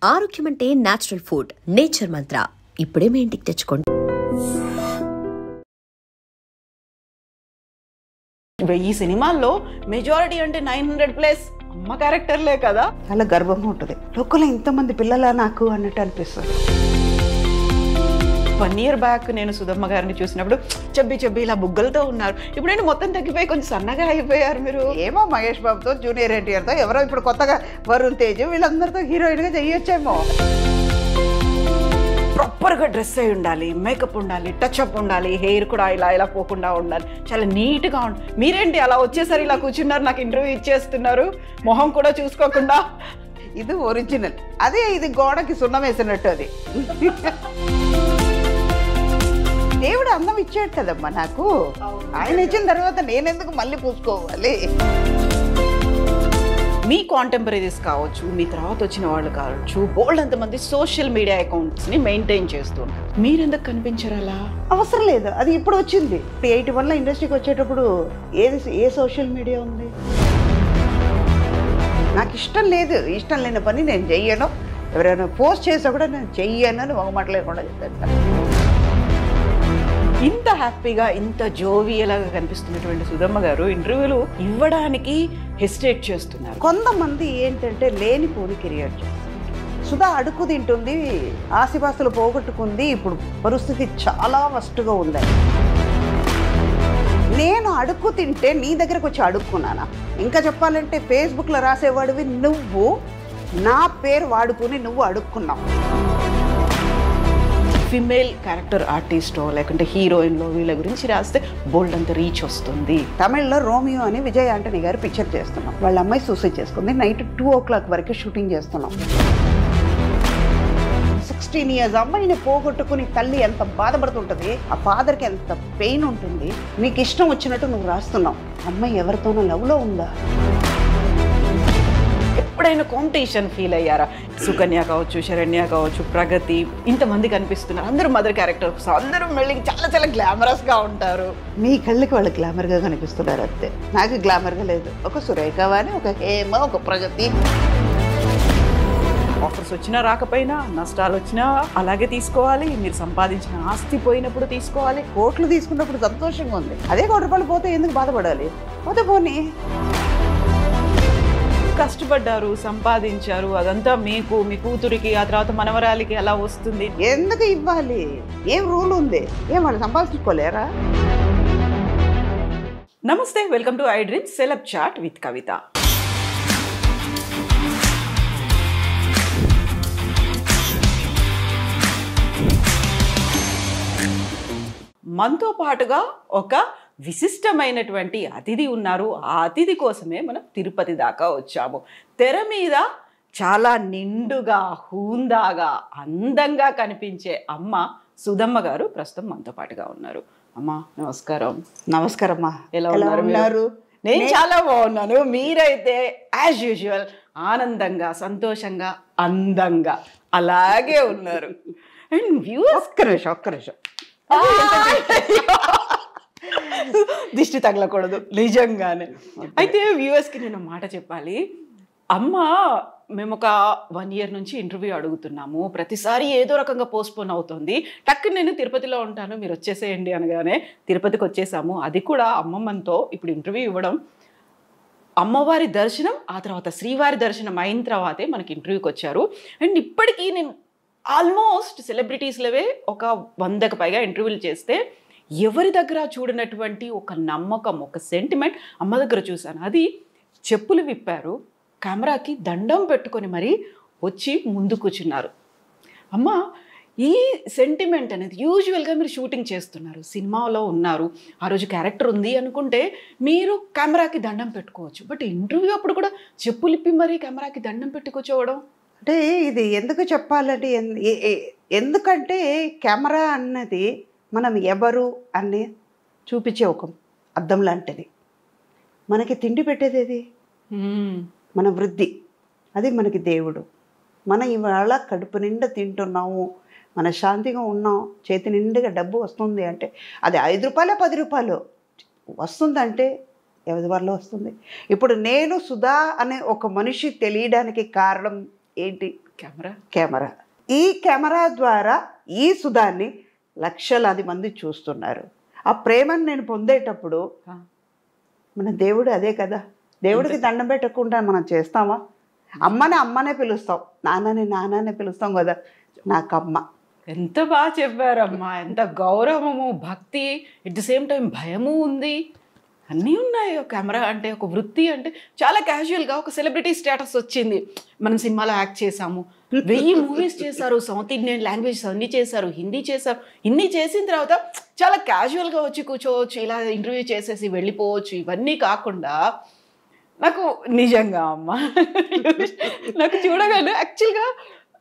ఆరోగ్యం అంటే natural food. Nature మంత్ర ఇప్పుడే మీ ఇంటికి తెచ్చుకోండి. ఈ సినిమాల్లో మెజారిటీ అంటే 900+ అమ్మ క్యారెక్టర్లే కదా. చాలా గర్వం ఉంటుంది. లోకల్లో ఇంతమంది పిల్లలా నాకు అన్నట్టు అనిపిస్తుంది. 1 year బ్యాక్ నేను సుధమ్మ గారిని చూసినప్పుడు చెబ్బి ఇలా బుగ్గలతో ఉన్నారు. ఇప్పుడు నేను మొత్తం తగ్గిపోయి కొంచెం సన్నగా అయిపోయారు మీరు. ఏమో మహేష్ బాబుతో, జూనియర్ ఎన్టీఆర్తో, ఎవరో ఇప్పుడు కొత్తగా వరుణ్ తేజ్, వీళ్ళందరితో హీరోయిన్గా చెయ్యొచ్చేమో. ప్రాపర్గా డ్రెస్ అయి ఉండాలి, మేకప్ ఉండాలి, టచ్అప్ ఉండాలి, హెయిర్ కూడా ఇలా పోకుండా ఉండాలి, చాలా నీట్గా ఉండాలి. మీరేంటి అలా వచ్చేసరి ఇలా కూర్చున్నారు, నాకు ఇంటర్వ్యూ ఇచ్చేస్తున్నారు, మొహం కూడా చూసుకోకుండా. ఇది ఒరిజినల్. అదే ఇది గోడకి సున్నం వేసినట్టు. అది దేవుడు అందం ఇచ్చాడు కదమ్మా నాకు. ఆయన ఇచ్చిన తర్వాత నేనెందుకు మళ్ళీ పూసుకోవాలి? మీ కాంటెంపరీస్ కావచ్చు, మీ తర్వాత వచ్చిన వాళ్ళు కావచ్చు, బోల్డంతమంది సోషల్ మీడియా అకౌంట్స్ని మెయింటైన్ చేస్తున్నారు. మీరెందుకు కనిపించరు అలా? అవసరం లేదు, అది ఇప్పుడు వచ్చింది. 81లో ఇండస్ట్రీకి వచ్చేటప్పుడు ఏ సోషల్ మీడియా ఉంది? నాకు ఇష్టం లేదు. ఇష్టం లేని పని నేను చెయ్యను. ఎవరైనా పోస్ట్ చేసా కూడా నేను చెయ్యను అని ఒక మాట లేకుండా చెప్తాను. ఇంత హ్యాపీగా, ఇంత జోవియలాగా కనిపిస్తున్నటువంటి సుధమ్మ గారు ఇంటర్వ్యూలు ఇవ్వడానికి హెసిటేట్ చేస్తున్నారు. కొంతమంది ఏంటంటే లేనిపోని కెరియర్ చేస్తున్నారు. సుధా అడుక్కు తింటుంది, ఆస్తిపాస్తులు పోగొట్టుకుంది, ఇప్పుడు పరిస్థితి చాలా వస్ట్గా ఉంది. నేను అడుక్కు తింటే నీ దగ్గరకు వచ్చి అడుక్కున్నానా? ఇంకా చెప్పాలంటే ఫేస్బుక్లో రాసేవాడివి నువ్వు, నా పేరు వాడుకుని నువ్వు అడుక్కున్నావు. ఫిమేల్ క్యారెక్టర్ ఆర్టిస్టో లేకుంటే హీరోయిన్లో వీళ్ళ గురించి రాస్తే బోల్డ్ అంత రీచ్ వస్తుంది. తమిళ్లో రోమియో అని విజయ్ ఆంటనీ గారు పిక్చర్ చేస్తున్నాం. వాళ్ళ అమ్మాయి సూసైడ్ చేసుకుంది. నైట్ 2 o'clock వరకు షూటింగ్ చేస్తున్నాం. 16 years అమ్మాయిని పోగొట్టుకుని తల్లి ఎంత బాధపడుతుంటుంది, ఆ ఫాదర్కి ఎంత పెయిన్ ఉంటుంది. నీకు ఇష్టం వచ్చినట్టు నువ్వు రాస్తున్నావు. అమ్మాయి ఎవరితోనో లవ్లో ఉందా? ఎప్పుడైనా కాంపిటీషన్ ఫీల్ అయ్యారా? సుకన్య కావచ్చు, శరణ్య కావచ్చు, ప్రగతి, ఇంతమంది కనిపిస్తున్నారు. అందరూ మదర్ క్యారెక్టర్స్, అందరూ మళ్ళీ చాలా గ్లామరస్గా ఉంటారు. మీ కళ్ళకి వాళ్ళు గ్లామర్గా కనిపిస్తున్నారు అంతే. నాకు గ్లామర్గా లేదు. ఒక సురేఖ అని, ఒక హేమ, ఒక ప్రగతి. ఆఫర్స్ వచ్చినా రాకపోయినా, నష్టాలు వచ్చినా అలాగే తీసుకోవాలి. మీరు సంపాదించిన ఆస్తి పోయినప్పుడు తీసుకోవాలి. కోట్లు తీసుకున్నప్పుడు సంతోషంగా ఉంది. అదే 1 రూపాయలు పోతే ఎందుకు బాధపడాలి? పోతే పోనీ. కష్టపడ్డారు, సంపాదించారు, అదంతా మీకు, మీ కూతురికి, ఆ తర్వాత మనవరాలికి అలా వస్తుంది. ఎందుకు ఇవ్వాలి? ఏం రూల్ ఉంది? ఏం వాళ్ళు సంపాదించుకోలేరా? నమస్తే, welcome to I dream celeb chat with Kavitha. మనతో పాటుగా ఒక విశిష్టమైనటువంటి అతిథి ఉన్నారు. ఆ అతిథి కోసమే మనం తిరుపతి దాకా వచ్చాము. తెర మీద చాలా నిండుగా, హూందాగా, అందంగా కనిపించే అమ్మ సుధమ్మ గారు ప్రస్తుతం మనతో పాటుగా ఉన్నారు. అమ్మ నమస్కారం. నమస్కారమ్మా. ఎలా ఉన్నారు? నేను చాలా బాగున్నాను. మీరైతే యాజ్ యూజువల్ ఆనందంగా, సంతోషంగా, అందంగా అలాగే ఉన్నారు. అండ్ వ్యూవర్స్ ఒక్క నిమిషం దిష్టి తగలకూడదు నిజంగానే. అయితే వ్యూవర్స్కి నేను మాట చెప్పాలి. అమ్మ, మేము ఒక 1 year నుంచి ఇంటర్వ్యూ అడుగుతున్నాము. ప్రతిసారి ఏదో రకంగా పోస్ట్పోన్ అవుతుంది. టక్కున నేను తిరుపతిలో ఉంటాను, మీరు వచ్చేసేయండి అనగానే తిరుపతికి వచ్చేసాము. అది కూడా అమ్మమ్మతో ఇప్పుడు ఇంటర్వ్యూ ఇవ్వడం, అమ్మవారి దర్శనం, ఆ తర్వాత శ్రీవారి దర్శనం అయిన తర్వాతే మనకి ఇంటర్వ్యూకి వచ్చారు. అండ్ ఇప్పటికీ నేను ఆల్మోస్ట్ సెలబ్రిటీస్లవే ఒక 100కి పైగా ఇంటర్వ్యూలు చేస్తే ఎవరి దగ్గర చూడనటువంటి ఒక నమ్మకం, ఒక సెంటిమెంట్ అమ్మ దగ్గర చూశాను. అది చెప్పులు విప్పారు, కెమెరాకి దండం పెట్టుకొని మరీ వచ్చి ముందు కూర్చున్నారు. అమ్మ, ఈ సెంటిమెంట్ అనేది యూజువల్గా మీరు షూటింగ్ చేస్తున్నారు, సినిమాలో ఉన్నారు, ఆ రోజు క్యారెక్టర్ ఉంది అనుకుంటే మీరు కెమెరాకి దండం పెట్టుకోవచ్చు. బట్ ఇంటర్వ్యూ అప్పుడు కూడా చెప్పులు ఇప్పి మరీ కెమెరాకి దండం పెట్టి కూర్చోవడం అంటే ఇది ఎందుకు చెప్పాలంటే, ఎందుకంటే కెమెరా అన్నది మనం ఎవరు అని చూపించే ఒక అద్దం లాంటిది. మనకి తిండి పెట్టేది ఏది? మన వృద్ధి. అది మనకి దేవుడు. మనం ఇవాళ కడుపు నిండా తింటున్నాము, మన శాంతిగా ఉన్నాం, చేతి నిండుగా డబ్బు వస్తుంది అంటే అది 5 రూపాయలు 10 రూపాయలు వస్తుందంటే ఎవరి వల్ల వస్తుంది? ఇప్పుడు నేను సుధా అనే ఒక మనిషి తెలియడానికి కారణం ఏంటి? కెమెరా. ఈ కెమెరా ద్వారా ఈ సుధాన్ని లక్షలాది మంది చూస్తున్నారు. ఆ ప్రేమను నేను పొందేటప్పుడు మన దేవుడు అదే కదా, దేవుడికి దండం పెట్టకుండా మనం చేస్తామా? అమ్మనే పిలుస్తాం, నాన్ననే పిలుస్తాం కదా, నాకమ్మ. ఎంత బాగా చెప్పారమ్మా, ఎంత గౌరవము, భక్తి, ఎట్ ది సేమ్ టైం భయము ఉంది, అన్నీ ఉన్నాయి. ఒక కెమెరా అంటే, ఒక వృత్తి అంటే చాలా క్యాజువల్గా ఒక సెలబ్రిటీ స్టేటస్ వచ్చింది. మనం సినిమాలో యాక్ట్ చేసాము, 1000 మూవీస్ చేశారు, సౌత్ ఇండియన్ లాంగ్వేజ్ అన్నీ చేశారు, హిందీ చేశారు. ఇన్ని చేసిన తర్వాత చాలా క్యాజువల్గా వచ్చి కూర్చోవచ్చు, ఇలా ఇంటర్వ్యూ చేసేసి వెళ్ళిపోవచ్చు. ఇవన్నీ కాకుండా నాకు నిజంగా అమ్మ నాకు చూడగానే యాక్చువల్గా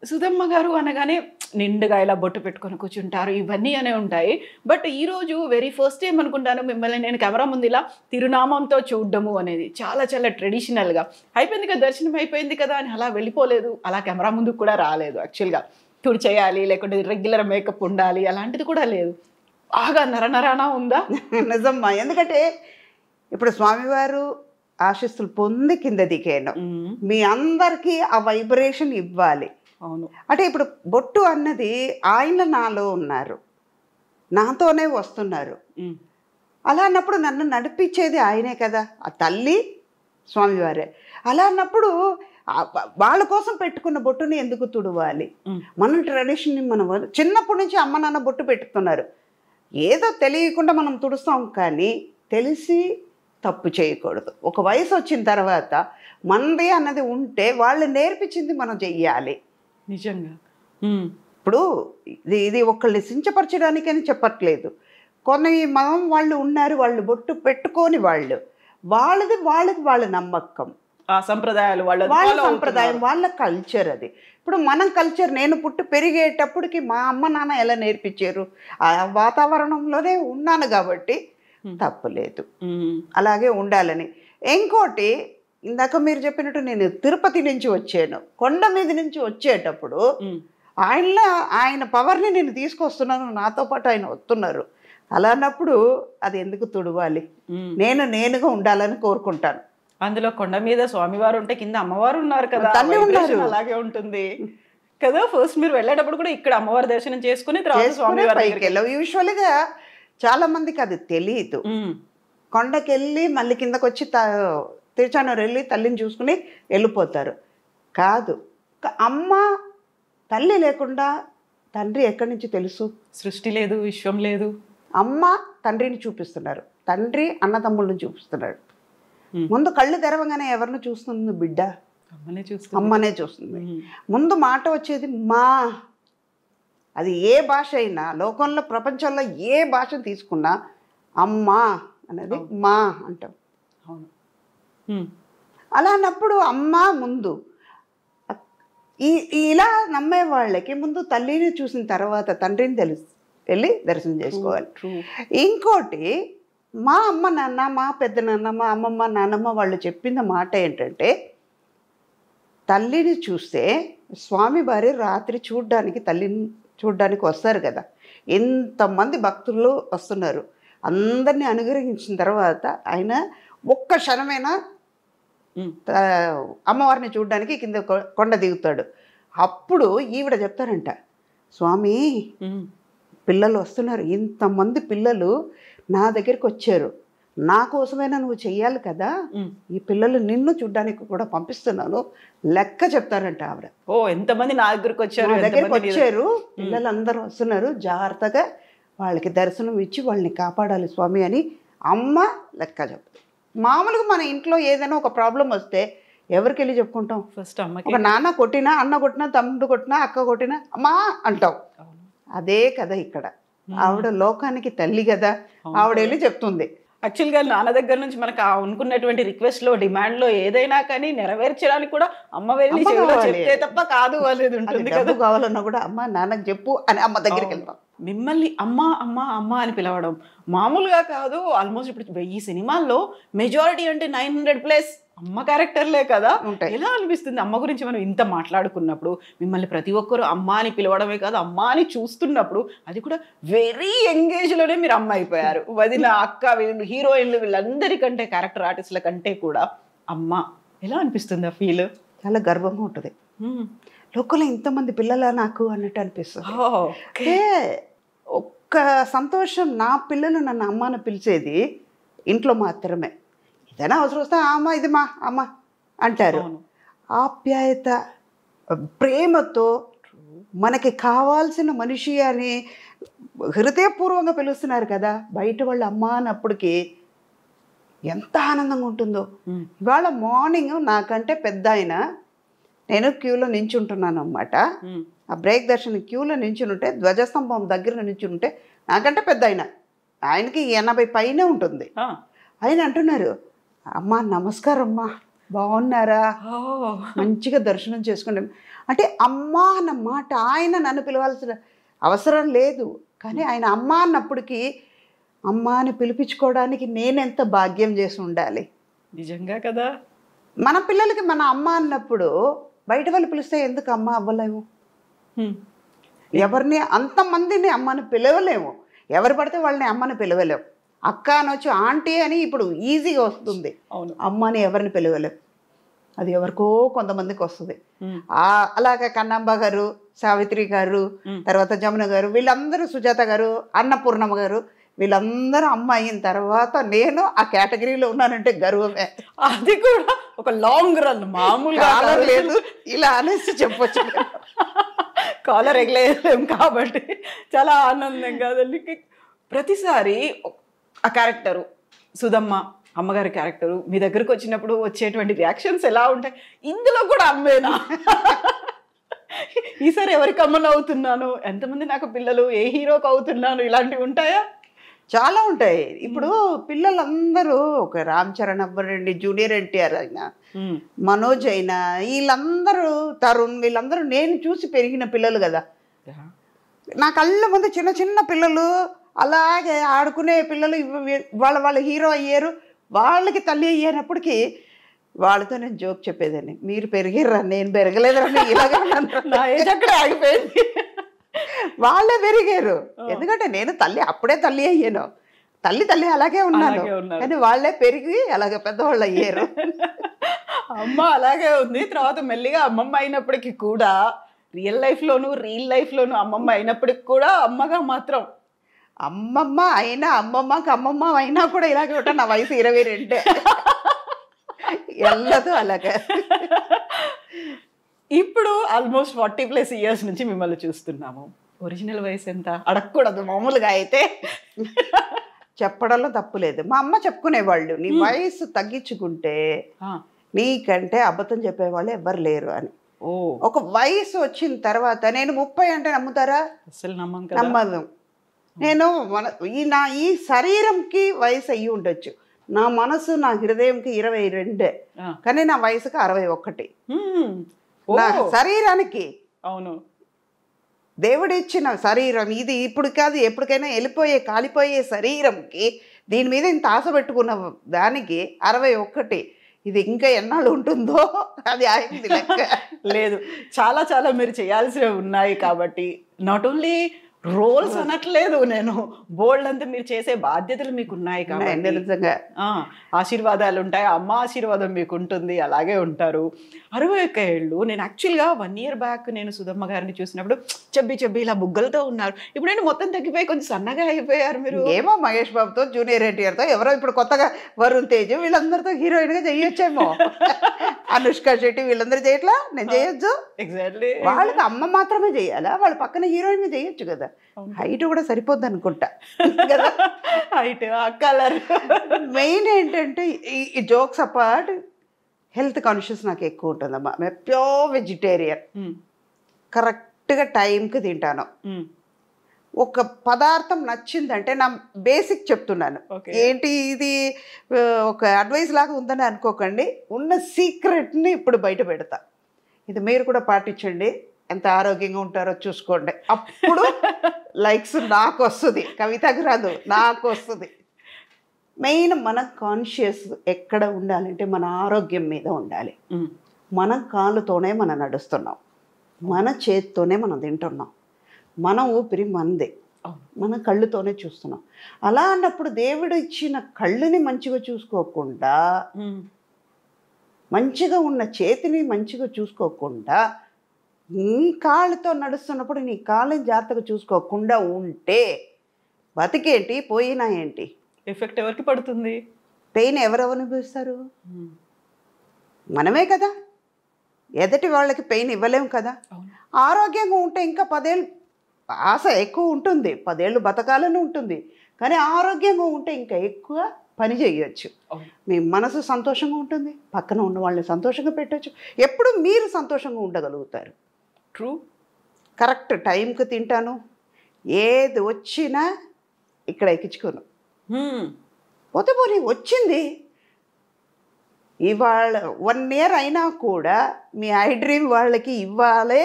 సుధమ్మ గారు అనగానే నిండుగా ఇలా బొట్టు పెట్టుకొని కూర్చుంటారు, ఇవన్నీ అనే ఉంటాయి. బట్ ఈరోజు వెరీ ఫస్ట్ టైం అనుకుంటాను మిమ్మల్ని నేను కెమెరా ముందు ఇలా తిరునామంతో చూడడము అనేది. చాలా చాలా ట్రెడిషనల్గా అయిపోయింది కదా, దర్శనం అయిపోయింది కదా అని అలా వెళ్ళిపోలేదు, అలా కెమెరా ముందుకు కూడా రాలేదు. యాక్చువల్గా తుడి చేయాలి, లేకుంటే రెగ్యులర్ మేకప్ ఉండాలి, అలాంటిది కూడా లేదు. బాగా నరనరానా ఉందా? నిజమ్మా, ఎందుకంటే ఇప్పుడు స్వామివారు ఆశీస్సులు పొంది కింద దిగాను, మీ అందరికీ ఆ వైబ్రేషన్ ఇవ్వాలి. అవును, అంటే ఇప్పుడు బొట్టు అన్నది ఆయన నాలో ఉన్నారు, నాతోనే వస్తున్నారు. అలా అన్నప్పుడు నన్ను నడిపించేది ఆయనే కదా, ఆ తల్లి స్వామివారే. అలా అన్నప్పుడు వాళ్ళ కోసం పెట్టుకున్న బొట్టుని ఎందుకు తుడవాలి? మన ట్రెడిషన్ని మనం చిన్నప్పటి నుంచి అమ్మ నాన్న బొట్టు పెట్టుతున్నారు, ఏదో తెలియకుండా మనం తుడుస్తాం, కానీ తెలిసి తప్పు చేయకూడదు. ఒక వయసు వచ్చిన తర్వాత మనది అన్నది ఉంటే వాళ్ళు నేర్పించింది మనం చెయ్యాలి. నిజంగా ఇప్పుడు ఇది ఒకళ్ళని సించపరచడానికని చెప్పట్లేదు. కొన్ని మనం వాళ్ళు ఉన్నారు, వాళ్ళు బొట్టు పెట్టుకొని వాళ్ళది వాళ్ళ నమ్మకం, ఆ సంప్రదాయాలు, వాళ్ళ సంప్రదాయం, వాళ్ళ కల్చర్ అది. ఇప్పుడు మనం కల్చర్, నేను పుట్టి పెరిగేటప్పటికి మా అమ్మ నాన్న ఎలా నేర్పించారు, ఆ వాతావరణంలోనే ఉన్నాను కాబట్టి తప్పులేదు, అలాగే ఉండాలని. ఇంకోటి, ఇందాక మీరు చెప్పినట్టు నేను తిరుపతి నుంచి వచ్చాను, కొండ మీద నుంచి వచ్చేటప్పుడు ఆయన పవర్ని నేను తీసుకొస్తున్నాను, నాతో పాటు ఆయన వస్తున్నారు. అలా అన్నప్పుడు అది ఎందుకు తుడవాలి? నేనుగా ఉండాలని కోరుకుంటాను. అందులో కొండ మీద స్వామివారు ఉంటే కింద అమ్మవారు ఉన్నారు కదా, తల్లి ఉన్నారు, అలాగే ఉంటుంది కదా. ఫస్ట్ మీరు వెళ్ళేటప్పుడు కూడా ఇక్కడ అమ్మవారి దర్శనం చేసుకుని తర్వాత స్వామివారి పైకి వెళ్ళావు. యూజువల్గా చాలా మందికి అది తెలియదు. కొండకి వెళ్ళి మళ్ళీ కిందకు వచ్చి తిరుచానూరు వెళ్ళి తల్లిని చూసుకుని వెళ్ళిపోతారు. కాదు, అమ్మ తల్లి లేకుండా తండ్రి ఎక్కడి నుంచి తెలుసు? సృష్టి లేదు, విశ్వం లేదు. అమ్మ తండ్రిని చూపిస్తున్నారు, తండ్రి అన్నదమ్ముళ్ళని చూపిస్తున్నాడు. ముందు కళ్ళు తెరవగానే ఎవరిని చూస్తుంది బిడ్డ? అమ్మనే చూస్తుంది. ముందు మాట వచ్చేది మా. అది ఏ భాష అయినా, లోకంలో ప్రపంచంలో ఏ భాషను తీసుకున్నా అమ్మ అనేది మా అంటాం. అలా అన్నప్పుడు అమ్మ ముందు. ఇలా నమ్మే వాళ్ళకి ముందు తల్లిని చూసిన తర్వాత తండ్రిని వెళ్ళి దర్శనం చేసుకోవాలి. ఇంకోటి, మా అమ్మ నాన్న, మా పెద్ద నాన్న, మా అమ్మమ్మ నాన్నమ్మ వాళ్ళు చెప్పిన మాట ఏంటంటే, తల్లిని చూస్తే స్వామి వారి రాత్రి తల్లిని చూడ్డానికి వస్తారు కదా, ఎంతమంది భక్తులు వస్తున్నారు, అందరినీ అనుగ్రహించిన తర్వాత ఆయన ఒక్క క్షణమైనా అమ్మవారిని చూడడానికి కింద కొండ దిగుతాడు. అప్పుడు ఈవిడ చెప్తారంట, స్వామి పిల్లలు వస్తున్నారు, ఇంతమంది పిల్లలు నా దగ్గరికి వచ్చారు, నా కోసమైనా నువ్వు చెయ్యాలి కదా, ఈ పిల్లలు నిన్ను చూడ్డానికి కూడా పంపిస్తున్నాను లెక్క చెప్తారంట ఆవిడ. ఓ, ఎంతమంది నా దగ్గరికి వచ్చారు, పిల్లలు అందరూ వస్తున్నారు, జాగ్రత్తగా వాళ్ళకి దర్శనం ఇచ్చి వాళ్ళని కాపాడాలి స్వామి అని అమ్మ లెక్క చెప్తారు. మామూలుగా మన ఇంట్లో ఏదైనా ఒక ప్రాబ్లం వస్తే ఎవరికి వెళ్ళి చెప్పుకుంటాం? ఫస్ట్ అమ్మకి. ఒక నాన్న కొట్టినా, అన్న కొట్టినా, తమ్ముడు కొట్టినా, అక్క కొట్టినా అమ్మా అంటాం. అదే కదా ఇక్కడ, ఆవిడ లోకానికి తల్లి కదా, ఆవిడ వెళ్ళి చెప్తుంది. యాక్చువల్గా నాన్న దగ్గర నుంచి మనకు అనుకున్నటువంటి రిక్వెస్ట్లో, డిమాండ్లో ఏదైనా కానీ నెరవేర్చడానికి కూడా అమ్మ వెళ్ళి చెప్తే తప్ప కాదు అనేది ఉంటుంది కదా. కావాలన్నా కూడా అమ్మ నాన్నకు చెప్పు అని అమ్మ దగ్గరికి వెళ్తాం. మిమ్మల్ని అమ్మ అమ్మ అమ్మ అని పిలవడం మామూలుగా కాదు. ఆల్మోస్ట్ ఇప్పుడు 1000 సినిమాల్లో మెజారిటీ అంటే 900+ అమ్మ క్యారెక్టర్లే కదా. ఎలా అనిపిస్తుంది అమ్మ గురించి మనం ఇంత మాట్లాడుకున్నప్పుడు? మిమ్మల్ని ప్రతి ఒక్కరు అమ్మ అని పిలవడమే కాదు, అమ్మ అని చూస్తున్నప్పుడు అది కూడా వెరీ ఎంగేజ్లోనే మీరు అమ్మ అయిపోయారు. వదిన, అక్క, వీళ్ళు హీరోయిన్లు, వీళ్ళందరికంటే క్యారెక్టర్ ఆర్టిస్టుల కంటే కూడా అమ్మ. ఎలా అనిపిస్తుంది ఆ ఫీల్? చాలా గర్వంగా ఉంటుంది. లోకంలో ఇంతమంది పిల్లలా నాకు అన్నట్టు అనిపిస్తుంది. ఓకే. అంటే ఒక్క సంతోషం, నా పిల్లలు నన్ను అమ్మ అని పిలిచేది ఇంట్లో మాత్రమే. ఏదైనా అవసరం వస్తే అమ్మ ఇది మా అమ్మ అంటారు. ఆప్యాయత, ప్రేమతో మనకి కావాల్సిన మనిషి అని హృదయపూర్వంగా పిలుస్తున్నారు కదా. బయట వాళ్ళు అమ్మ అన్నప్పటికీ ఎంత ఆనందంగా ఉంటుందో. ఇవాళ మార్నింగ్ నాకంటే పెద్ద ఆయన, నేను క్యూలో నించుంటున్నాను అన్నమాట. ఆ బ్రేక్ దర్శనం క్యూలో నించుంటే, ధ్వజస్తంభం దగ్గర నించుంటే నాకంటే పెద్ద ఆయనకి 80 పైనే ఉంటుంది. ఆయన అంటున్నారు, అమ్మా నమస్కారం అమ్మా, బాగున్నారా, మంచిగా దర్శనం చేసుకోండి. అంటే అమ్మ అన్న మాట, ఆయన నన్ను పిలవాల్సిన అవసరం లేదు, కానీ ఆయన అమ్మ అన్నప్పటికీ అమ్మ అని పిలిపించుకోవడానికి నేనెంత భాగ్యం చేసి ఉండాలి. నిజంగా కదా. మన పిల్లలకి మన అమ్మ అన్నప్పుడు బయట వాళ్ళు పిలిస్తే ఎందుకు అమ్మ అవ్వలేము? ఎవరిని అంతమందిని అమ్మని పిలవలేము. ఎవరు పడితే వాళ్ళని అమ్మని పిలవలేము. అక్క అనొచ్చు, ఆంటీ అని ఇప్పుడు ఈజీగా వస్తుంది. అమ్మని ఎవరిని పిలవలేము. అది ఎవరికో కొంతమందికి వస్తుంది. అలాగే కన్నాంబ గారు, సావిత్రి గారు, తర్వాత జమున గారు, వీళ్ళందరూ, సుజాత గారు, అన్నపూర్ణమ్మ గారు, వీళ్ళందరూ అమ్మ అయిన తర్వాత నేను ఆ కేటగిరీలో ఉన్నానంటే గర్వమే. అది కూడా ఒక లాంగ్ రన్, మామూలుగా లేదు ఇలా అనేసి చెప్పొచ్చు. కాలర్ ఎగలేం కాబట్టి చాలా ఆనందం కాదండి. ప్రతిసారి ఆ క్యారెక్టరు సుధమ్మ, అమ్మగారి క్యారెక్టరు మీ దగ్గరకు వచ్చినప్పుడు వచ్చేటువంటి రియాక్షన్స్ ఎలా ఉంటాయి? ఇందులో కూడా అమ్మేనా, ఈసారి ఎవరికి అమ్మను అవుతున్నాను, ఎంతమంది నాకు పిల్లలు, ఏ హీరోకి అవుతున్నాను, ఇలాంటివి ఉంటాయా? చాలా ఉంటాయి. ఇప్పుడు పిల్లలందరూ ఒక రామ్ చరణ్ అవ్వరండి, జూనియర్ ఎన్టీఆర్ అయినా, మనోజ్ అయినా, వీళ్ళందరూ, తరుణ్, వీళ్ళందరూ నేను చూసి పెరిగిన పిల్లలు కదా. నా కళ్ళ ముందు చిన్న చిన్న పిల్లలు అలాగే ఆడుకునే పిల్లలు వాళ్ళ హీరో అయ్యారు, వాళ్ళకి తల్లి అయ్యేటప్పటికి వాళ్ళతో నేను జోక్ చెప్పేదాన్ని, మీరు పెరిగిర్రా నేను పెరగలేదురా, ఇలాగే నా ఏజ్ అక్కడే ఆగిపోయింది. వాళ్ళే పెరిగారు, ఎందుకంటే నేను అప్పుడే తల్లి అయ్యాను. తల్లి అలాగే ఉన్నాను, కానీ వాళ్ళే పెరిగి అలాగే పెద్దవాళ్ళు అయ్యారు. అమ్మ అలాగే ఉంది. తర్వాత మెల్లిగా అమ్మమ్మ అయినప్పటికీ కూడా, రియల్ లైఫ్లోను అమ్మమ్మ అయినప్పటికి కూడా అమ్మగా మాత్రం, అమ్మమ్మ అయినా అమ్మమ్మకి అమ్మమ్మ అయినా కూడా ఇలాగే ఉంటా. నా వయసు 22 ఎల్లదు అలాగే. ఇప్పుడు ఆల్మోస్ట్ 40+ ఇయర్స్ నుంచి మిమ్మల్ని చూస్తున్నాము. ఒరిజినల్ వయసు ఎంత అడగకూడదు మామూలుగా అయితే, చెప్పడంలో తప్పు లేదు. మా అమ్మ చెప్పుకునేవాళ్ళు, నీ వయసు తగ్గించుకుంటే నీకంటే అబద్ధం చెప్పేవాళ్ళు ఎవ్వరు లేరు అని. ఒక వయసు వచ్చిన తర్వాత, నేను 30 అంటే నమ్ముతారా? అసలు నమ్మదు. నేను ఈ శరీరంకి వయసు అయ్యి ఉండొచ్చు, నా మనసు, నా హృదయంకి 22, కానీ నా వయసుకి 61. నా శరీరానికి, అవును, దేవుడిచ్చిన శరీరం ఇది, ఇప్పుడు కాదు ఎప్పటికైనా వెళ్ళిపోయే కాలిపోయే శరీరంకి, దీని మీద ఇంత ఆశ పెట్టుకున్న దానికి 61. ఇది ఇంకా ఎన్నాళ్ళు ఉంటుందో అది ఆగింది లెక్క లేదు. చాలా చాలా మీరు చేయాల్సినవి ఉన్నాయి కాబట్టి, నాట్ ఓన్లీ రోల్స్ అనట్లేదు నేను, బోల్డ్ అంతా మీరు చేసే బాధ్యతలు మీకు ఉన్నాయి కాబట్టి నిజంగా ఆశీర్వాదాలు ఉంటాయి. అమ్మ ఆశీర్వాదం మీకు ఉంటుంది, అలాగే ఉంటారు. 61 ఏళ్ళు. నేను యాక్చువల్గా 1 ఇయర్ బ్యాక్ నేను సుధమ్మ గారిని చూసినప్పుడు చెబ్బి ఇలా బుగ్గలతో ఉన్నారు. ఇప్పుడు నేను మొత్తం తగ్గిపోయి కొంచెం సన్నగా అయిపోయారు మీరు. ఏమో మహేష్ బాబుతో, జూనియర్ ఎన్టీఆర్తో, ఎవరో ఇప్పుడు కొత్తగా వరుణ్ తేజ్, వీళ్ళందరితో హీరోయిన్గా చేయొచ్చేమో. అనుష్క శెట్టి వీళ్ళందరూ చేయట్లా, నేను చేయొచ్చు. ఎగ్జాక్ట్లీ. వాళ్ళకి అమ్మ మాత్రమే చేయాలా? వాళ్ళ పక్కన హీరోయిన్గా చేయొచ్చు కదా. హైట్ కూడా సరిపోద్ది అనుకుంటా కదా. Height, colour. మెయిన్ ఏంటంటే ఈ జోక్స్ అపార్ట్, హెల్త్ కాన్షియస్ నాకు ఎక్కువ ఉంటుందమ్మా. మేము ప్యూర్ వెజిటేరియన్, కరెక్ట్గా టైంకి తింటాను. ఒక పదార్థం నచ్చిందంటే, నా బేసిక్ చెప్తున్నాను, ఏంటి ఇది ఒక అడ్వైస్ లాగా ఉందని అనుకోకండి, ఉన్న సీక్రెట్ని ఇప్పుడు బయట పెడతా. ఇది మీరు కూడా పాటించండి, ఎంత ఆరోగ్యంగా ఉంటారో చూసుకోండి. అప్పుడు లైక్స్ నాకు వస్తుంది, కవితకు రాదు, నాకు వస్తుంది. మెయిన్ మన కాన్షియస్ ఎక్కడ ఉండాలంటే మన ఆరోగ్యం మీద ఉండాలి. మన కాళ్ళతోనే మనం నడుస్తున్నాం, మన చేతితోనే మనం తింటున్నాం, మన ఊపిరి మనదే, మన కళ్ళుతోనే చూస్తున్నాం. అలా అన్నప్పుడు దేవుడు ఇచ్చిన కళ్ళుని మంచిగా చూసుకోకుండా, మంచిగా ఉన్న చేతిని మంచిగా చూసుకోకుండా నీ కాళ్ళతో నడుస్తున్నప్పుడు నీ కాళ్ళని జాగ్రత్తగా చూసుకోకుండా ఉంటే బతికేంటి పోయినా ఏంటి? ఎఫెక్ట్ ఎవరికి పడుతుంది? పెయిన్ ఎవరెవరు అనుభవిస్తారు? మనమే కదా. ఎదటి వాళ్ళకి పెయిన్ ఇవ్వలేము కదా. ఆరోగ్యంగా ఉంటే ఇంకా 10 ఏళ్ళు ఆశ ఎక్కువ ఉంటుంది, 10 ఏళ్ళు బతకాలని ఉంటుంది. కానీ ఆరోగ్యంగా ఉంటే ఇంకా ఎక్కువ పని చేయొచ్చు. మీ మనసు సంతోషంగా ఉంటుంది, పక్కన ఉన్న వాళ్ళని సంతోషంగా పెట్టచ్చు, ఎప్పుడు మీరు సంతోషంగా ఉండగలుగుతారు. ట్రూ. కరెక్ట్ టైంకి తింటాను, ఏది వచ్చినా ఇక్కడ ఎక్కించుకోను. పోతే పోనీ వచ్చింది. ఇవాళ 1 year అయినా కూడా మీ ఐ డ్రీమ్ వాళ్ళకి ఇవ్వాలి,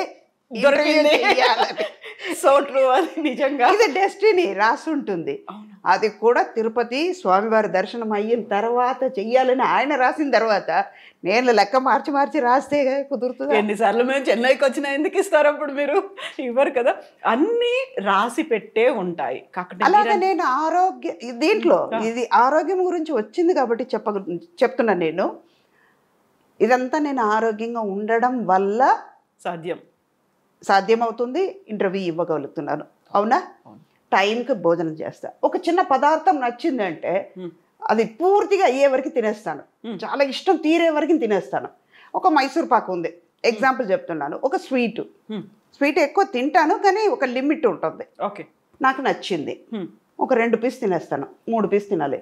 సో ట్రూ. అది నిజంగా ఇది డెస్టినీ రాసి ఉంటుంది. అది కూడా తిరుపతి స్వామివారి దర్శనం అయిన తర్వాత చెయ్యాలని ఆయన రాసిన తర్వాత నేను లెక్క మార్చి మార్చి రాస్తే కుదురుతుంది. ఎన్నిసార్లు మేము చెన్నైకి వచ్చినా ఎందుకు ఇస్తారు అప్పుడు? మీరు ఇవ్వరు కదా. అన్నీ రాసి పెట్టే ఉంటాయి. అలాగే నేను దీంట్లో ఇది ఆరోగ్యం గురించి వచ్చింది కాబట్టి చెప్తున్నాను. నేను ఇదంతా నేను ఆరోగ్యంగా ఉండడం వల్ల సాధ్యమవుతుంది. ఇంటర్వ్యూ ఇవ్వగలుగుతున్నాను. అవునా? టైంకి భోజనం చేస్తా. ఒక చిన్న పదార్థం నచ్చిందంటే అది పూర్తిగా అయ్యే వరకు తినేస్తాను. చాలా ఇష్టం తీరే వరకు తినేస్తాను. ఒక మైసూర్ పాకు ఉంది, ఎగ్జాంపుల్ చెప్తున్నాను. ఒక స్వీట్ ఎక్కువ తింటాను, కానీ ఒక లిమిట్ ఉంటుంది. ఓకే, నాకు నచ్చింది, ఒక 2 పీస్ తినేస్తాను, 3 పీస్ తినాలి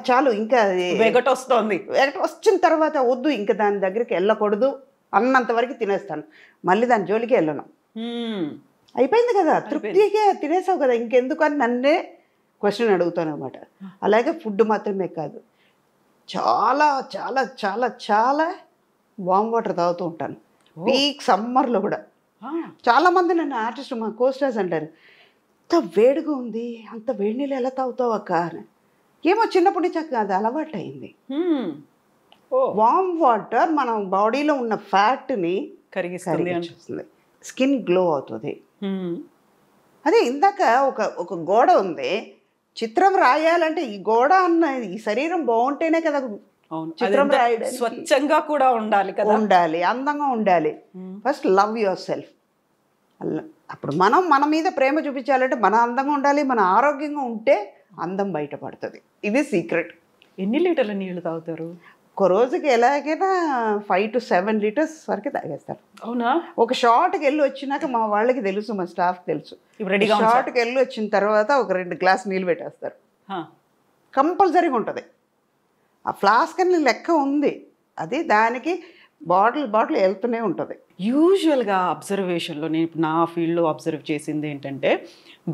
చాలు. ఇంకా వెగట వచ్చిన తర్వాత వద్దు, ఇంకా దాని దగ్గరికి వెళ్ళకూడదు అన్నంత వరకు తినేస్తాను. మళ్ళీ దాని జోలికి వెళ్ళను. అయిపోయింది కదా, తృప్తిగా తినేసావు కదా, ఇంకెందుకు అని నన్నే క్వశ్చన్ అడుగుతాను అనమాట. అలాగే ఫుడ్ మాత్రమే కాదు, చాలా చాలా చాలా చాలా వామ్ వాటర్ తాగుతూ ఉంటాను. పీక్ సమ్మర్లో కూడా చాలామంది నన్ను ఆర్టిస్ట్ మా కోస్టర్స్ అంటారు, అంత వేడిగా ఉంది, అంత వేడి నీళ్ళు ఎలా తాగుతావు అక్క అని. ఏమో చిన్నప్పటి నుంచి అది అలవాటు అయింది. వామ్ వాటర్ మన బాడీలో ఉన్న ఫ్యాట్ని కరిగిస్తుంది, స్కిన్ గ్లో అవుతుంది. అదే ఇందాక ఒక గోడ ఉంది, చిత్రం రాయాలంటే ఈ గోడ అన్న ఈ శరీరం బాగుంటేనే కదా చిత్రం రాయడం. స్వచ్ఛంగా కూడా ఉండాలి కదా, అందంగా ఉండాలి. First love your self. అప్పుడు మన మీద ప్రేమ చూపించాలంటే మన అందంగా ఉండాలి, మన ఆరోగ్యంగా ఉంటే అందం బయటపడుతుంది. ఇది సీక్రెట్. ఎన్ని లీటర్ల నీళ్లు తాగుతారు ఒక రోజుకి? ఎలాగైనా 5 to 7 లీటర్స్ వరకు తాగేస్తారు. అవునా? ఒక షార్ట్కి వెళ్ళి వచ్చినాక మా వాళ్ళకి తెలుసు, మా స్టాఫ్కి తెలుసు, షార్ట్కి వెళ్ళి వచ్చిన తర్వాత ఒక 2 గ్లాస్ నీళ్ళు పెట్టేస్తారు. కంపల్సరీగా ఉంటుంది. ఆ ఫ్లాస్క్ అని లెక్క ఉంది, అది దానికి బాటిల్ వెళ్తూనే ఉంటుంది. యూజువల్గా అబ్జర్వేషన్లో నేను ఇప్పుడు నా ఫీల్డ్లో అబ్జర్వ్ చేసింది ఏంటంటే,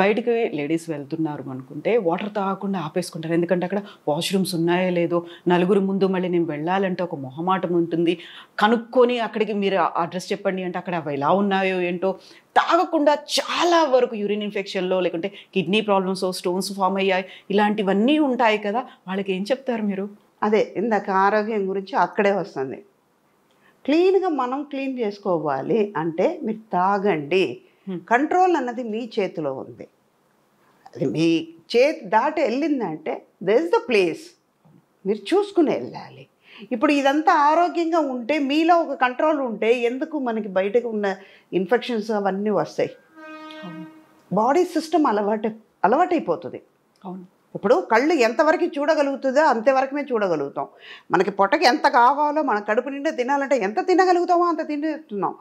బయటికి లేడీస్ వెళ్తున్నారు అనుకుంటే వాటర్ తాగకుండా ఆపేసుకుంటారు. ఎందుకంటే అక్కడ వాష్రూమ్స్ ఉన్నాయో లేదో, నలుగురు ముందు మళ్ళీ నేను వెళ్ళాలంటే ఒక మొహమాటం ఉంటుంది. కనుక్కొని అక్కడికి మీరు అడ్రస్ చెప్పండి అంటే అక్కడ అవి ఎలా ఉన్నాయో ఏంటో తాగకుండా చాలా వరకు యూరిన్ ఇన్ఫెక్షన్లో, లేకుంటే కిడ్నీ ప్రాబ్లమ్స్, స్టోన్స్ ఫామ్ అయ్యాయి, ఇలాంటివన్నీ ఉంటాయి కదా. వాళ్ళకి ఏం చెప్తారు మీరు? అదే ఇందాక ఆరోగ్యం గురించి అక్కడే వస్తుంది. క్లీన్గా మనం క్లీన్ చేసుకోవాలి అంటే మీరు తాగండి. కంట్రోల్ అన్నది మీ చేతిలో ఉంది. అది మీ చేతి దాటి వెళ్ళిందంటే దట్ ఈస్ ద ప్లేస్, మీరు చూసుకుని వెళ్ళాలి. ఇప్పుడు ఇదంతా ఆరోగ్యంగా ఉంటే, మీలో ఒక కంట్రోల్ ఉంటే ఎందుకు మనకి బయటకు ఉన్న ఇన్ఫెక్షన్స్ అవన్నీ వస్తాయి. బాడీ సిస్టమ్ అలవాటైపోతుంది. అవును. ఇప్పుడు కళ్ళు ఎంతవరకు చూడగలుగుతుందో అంతవరకుమే చూడగలుగుతాం. మనకి పొట్టకి ఎంత కావాలో, మన కడుపు నిండా తినాలంటే ఎంత తినగలుగుతామో అంత తింటున్నాం.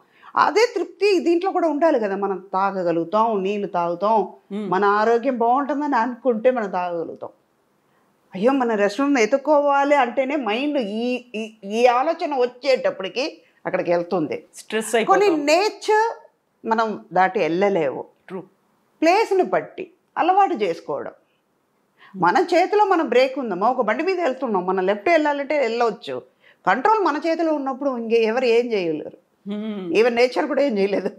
అదే తృప్తి దీంట్లో కూడా ఉండాలి కదా. మనం తాగగలుగుతాం, నీళ్ళు తాగుతాం, మన ఆరోగ్యం బాగుంటుందని అనుకుంటే మనం తాగగలుగుతాం. అయ్యో మన రెస్టారెంట్ ఎత్తుకోవాలి అంటేనే మైండ్ ఈ ఆలోచన వచ్చేటప్పటికి అక్కడికి వెళ్తుంది. స్ట్రెస్ కొన్ని నేచర్ మనం దాటి వెళ్ళలేవు. ట్రూ. ప్లేస్ని బట్టి అలవాటు చేసుకోవడం. మన చేతిలో మన బ్రేక్ ఉందమ్మా, ఒక బండి మీద వెళ్తున్నాం, మన లెఫ్ట్ వెళ్ళాలంటే వెళ్ళవచ్చు. కంట్రోల్ మన చేతిలో ఉన్నప్పుడు ఎవరు ఏం చేయలేరు. ఈవెన్ నేచర్ కూడా ఏం చేయలేదు,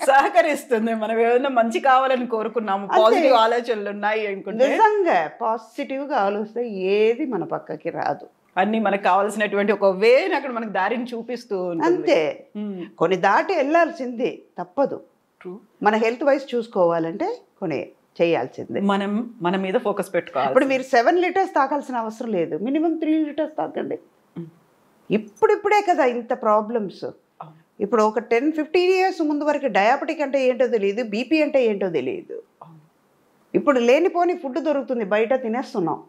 సహకరిస్తుంది. మనం ఏదైనా మంచి కావాలని కోరుకున్నాము, పాజిటివ్ ఆలోచనలు ఉన్నాయి అనుకుంటే, నిజంగా పాజిటివ్గా ఆలోచిస్తే ఏది మన పక్కకి రాదు. అన్ని మనకు కావాల్సినటువంటి ఒక వేని అక్కడ మనకు దారిని చూపిస్తూ అంతే. కొన్ని దాటి వెళ్ళాల్సింది తప్పదు. మన హెల్త్ వైజ్ చూసుకోవాలంటే కొన్ని చేయాల్సిందే. మన మీద ఫోకస్ పెట్టుకోవాలి. ఇప్పుడు మీరు 7 లీటర్స్ తాగాల్సిన అవసరం లేదు, మినిమం 3 లీటర్స్ తాగండి. ఇప్పుడిప్పుడే కదా ఇంత ప్రాబ్లమ్స్. ఇప్పుడు ఒక 10-15 ఇయర్స్ ముందు వరకు డయాబెటిక్ అంటే ఏంటో తెలియదు, బీపీ అంటే ఏంటో తెలియదు. ఇప్పుడు లేనిపోని ఫుడ్ దొరుకుతుంది, బయట తినేస్తున్నాం.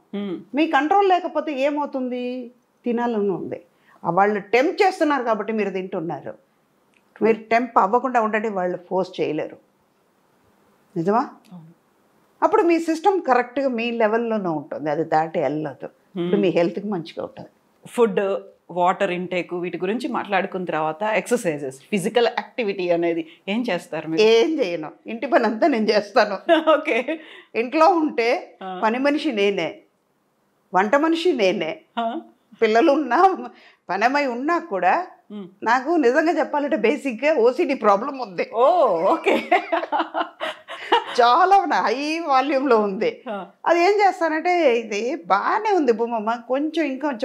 మీ కంట్రోల్ లేకపోతే ఏమవుతుంది? తినాలని ఉంది. వాళ్ళు టెంప్ చేస్తున్నారు కాబట్టి మీరు తింటున్నారు. మీరు టెంప్ అవ్వకుండా ఉండండి, వాళ్ళు ఫోర్స్ చేయలేరు. నిజమా? అప్పుడు మీ సిస్టమ్ కరెక్ట్గా మీ లెవెల్లోనే ఉంటుంది, అది దాటి వెళ్ళదు. ఇప్పుడు మీ హెల్త్కి మంచిగా ఉంటుంది. ఫుడ్, వాటర్ ఇంటేక్ వీటి గురించి మాట్లాడుకున్న తర్వాత ఎక్సర్సైజెస్, ఫిజికల్ యాక్టివిటీ అనేది ఏం చేస్తారు మీరు? ఏం చేయను, ఇంటి పని అంతా నేను చేస్తాను. ఓకే. ఇంట్లో ఉంటే పని మనిషి నేనే, వంట మనిషి నేనే, పిల్లలు ఉన్నా పనమై ఉన్నా కూడా నాకు నిజంగా చెప్పాలంటే బేసిక్గా ఓసిడి ప్రాబ్లం ఉంది. ఓ ఓకే. చాలా హై వాల్యూమ్లో ఉంది. అది ఏం చేస్తానంటే, ఇది బాగానే ఉంది బొమ్మమ్మ, కొంచెం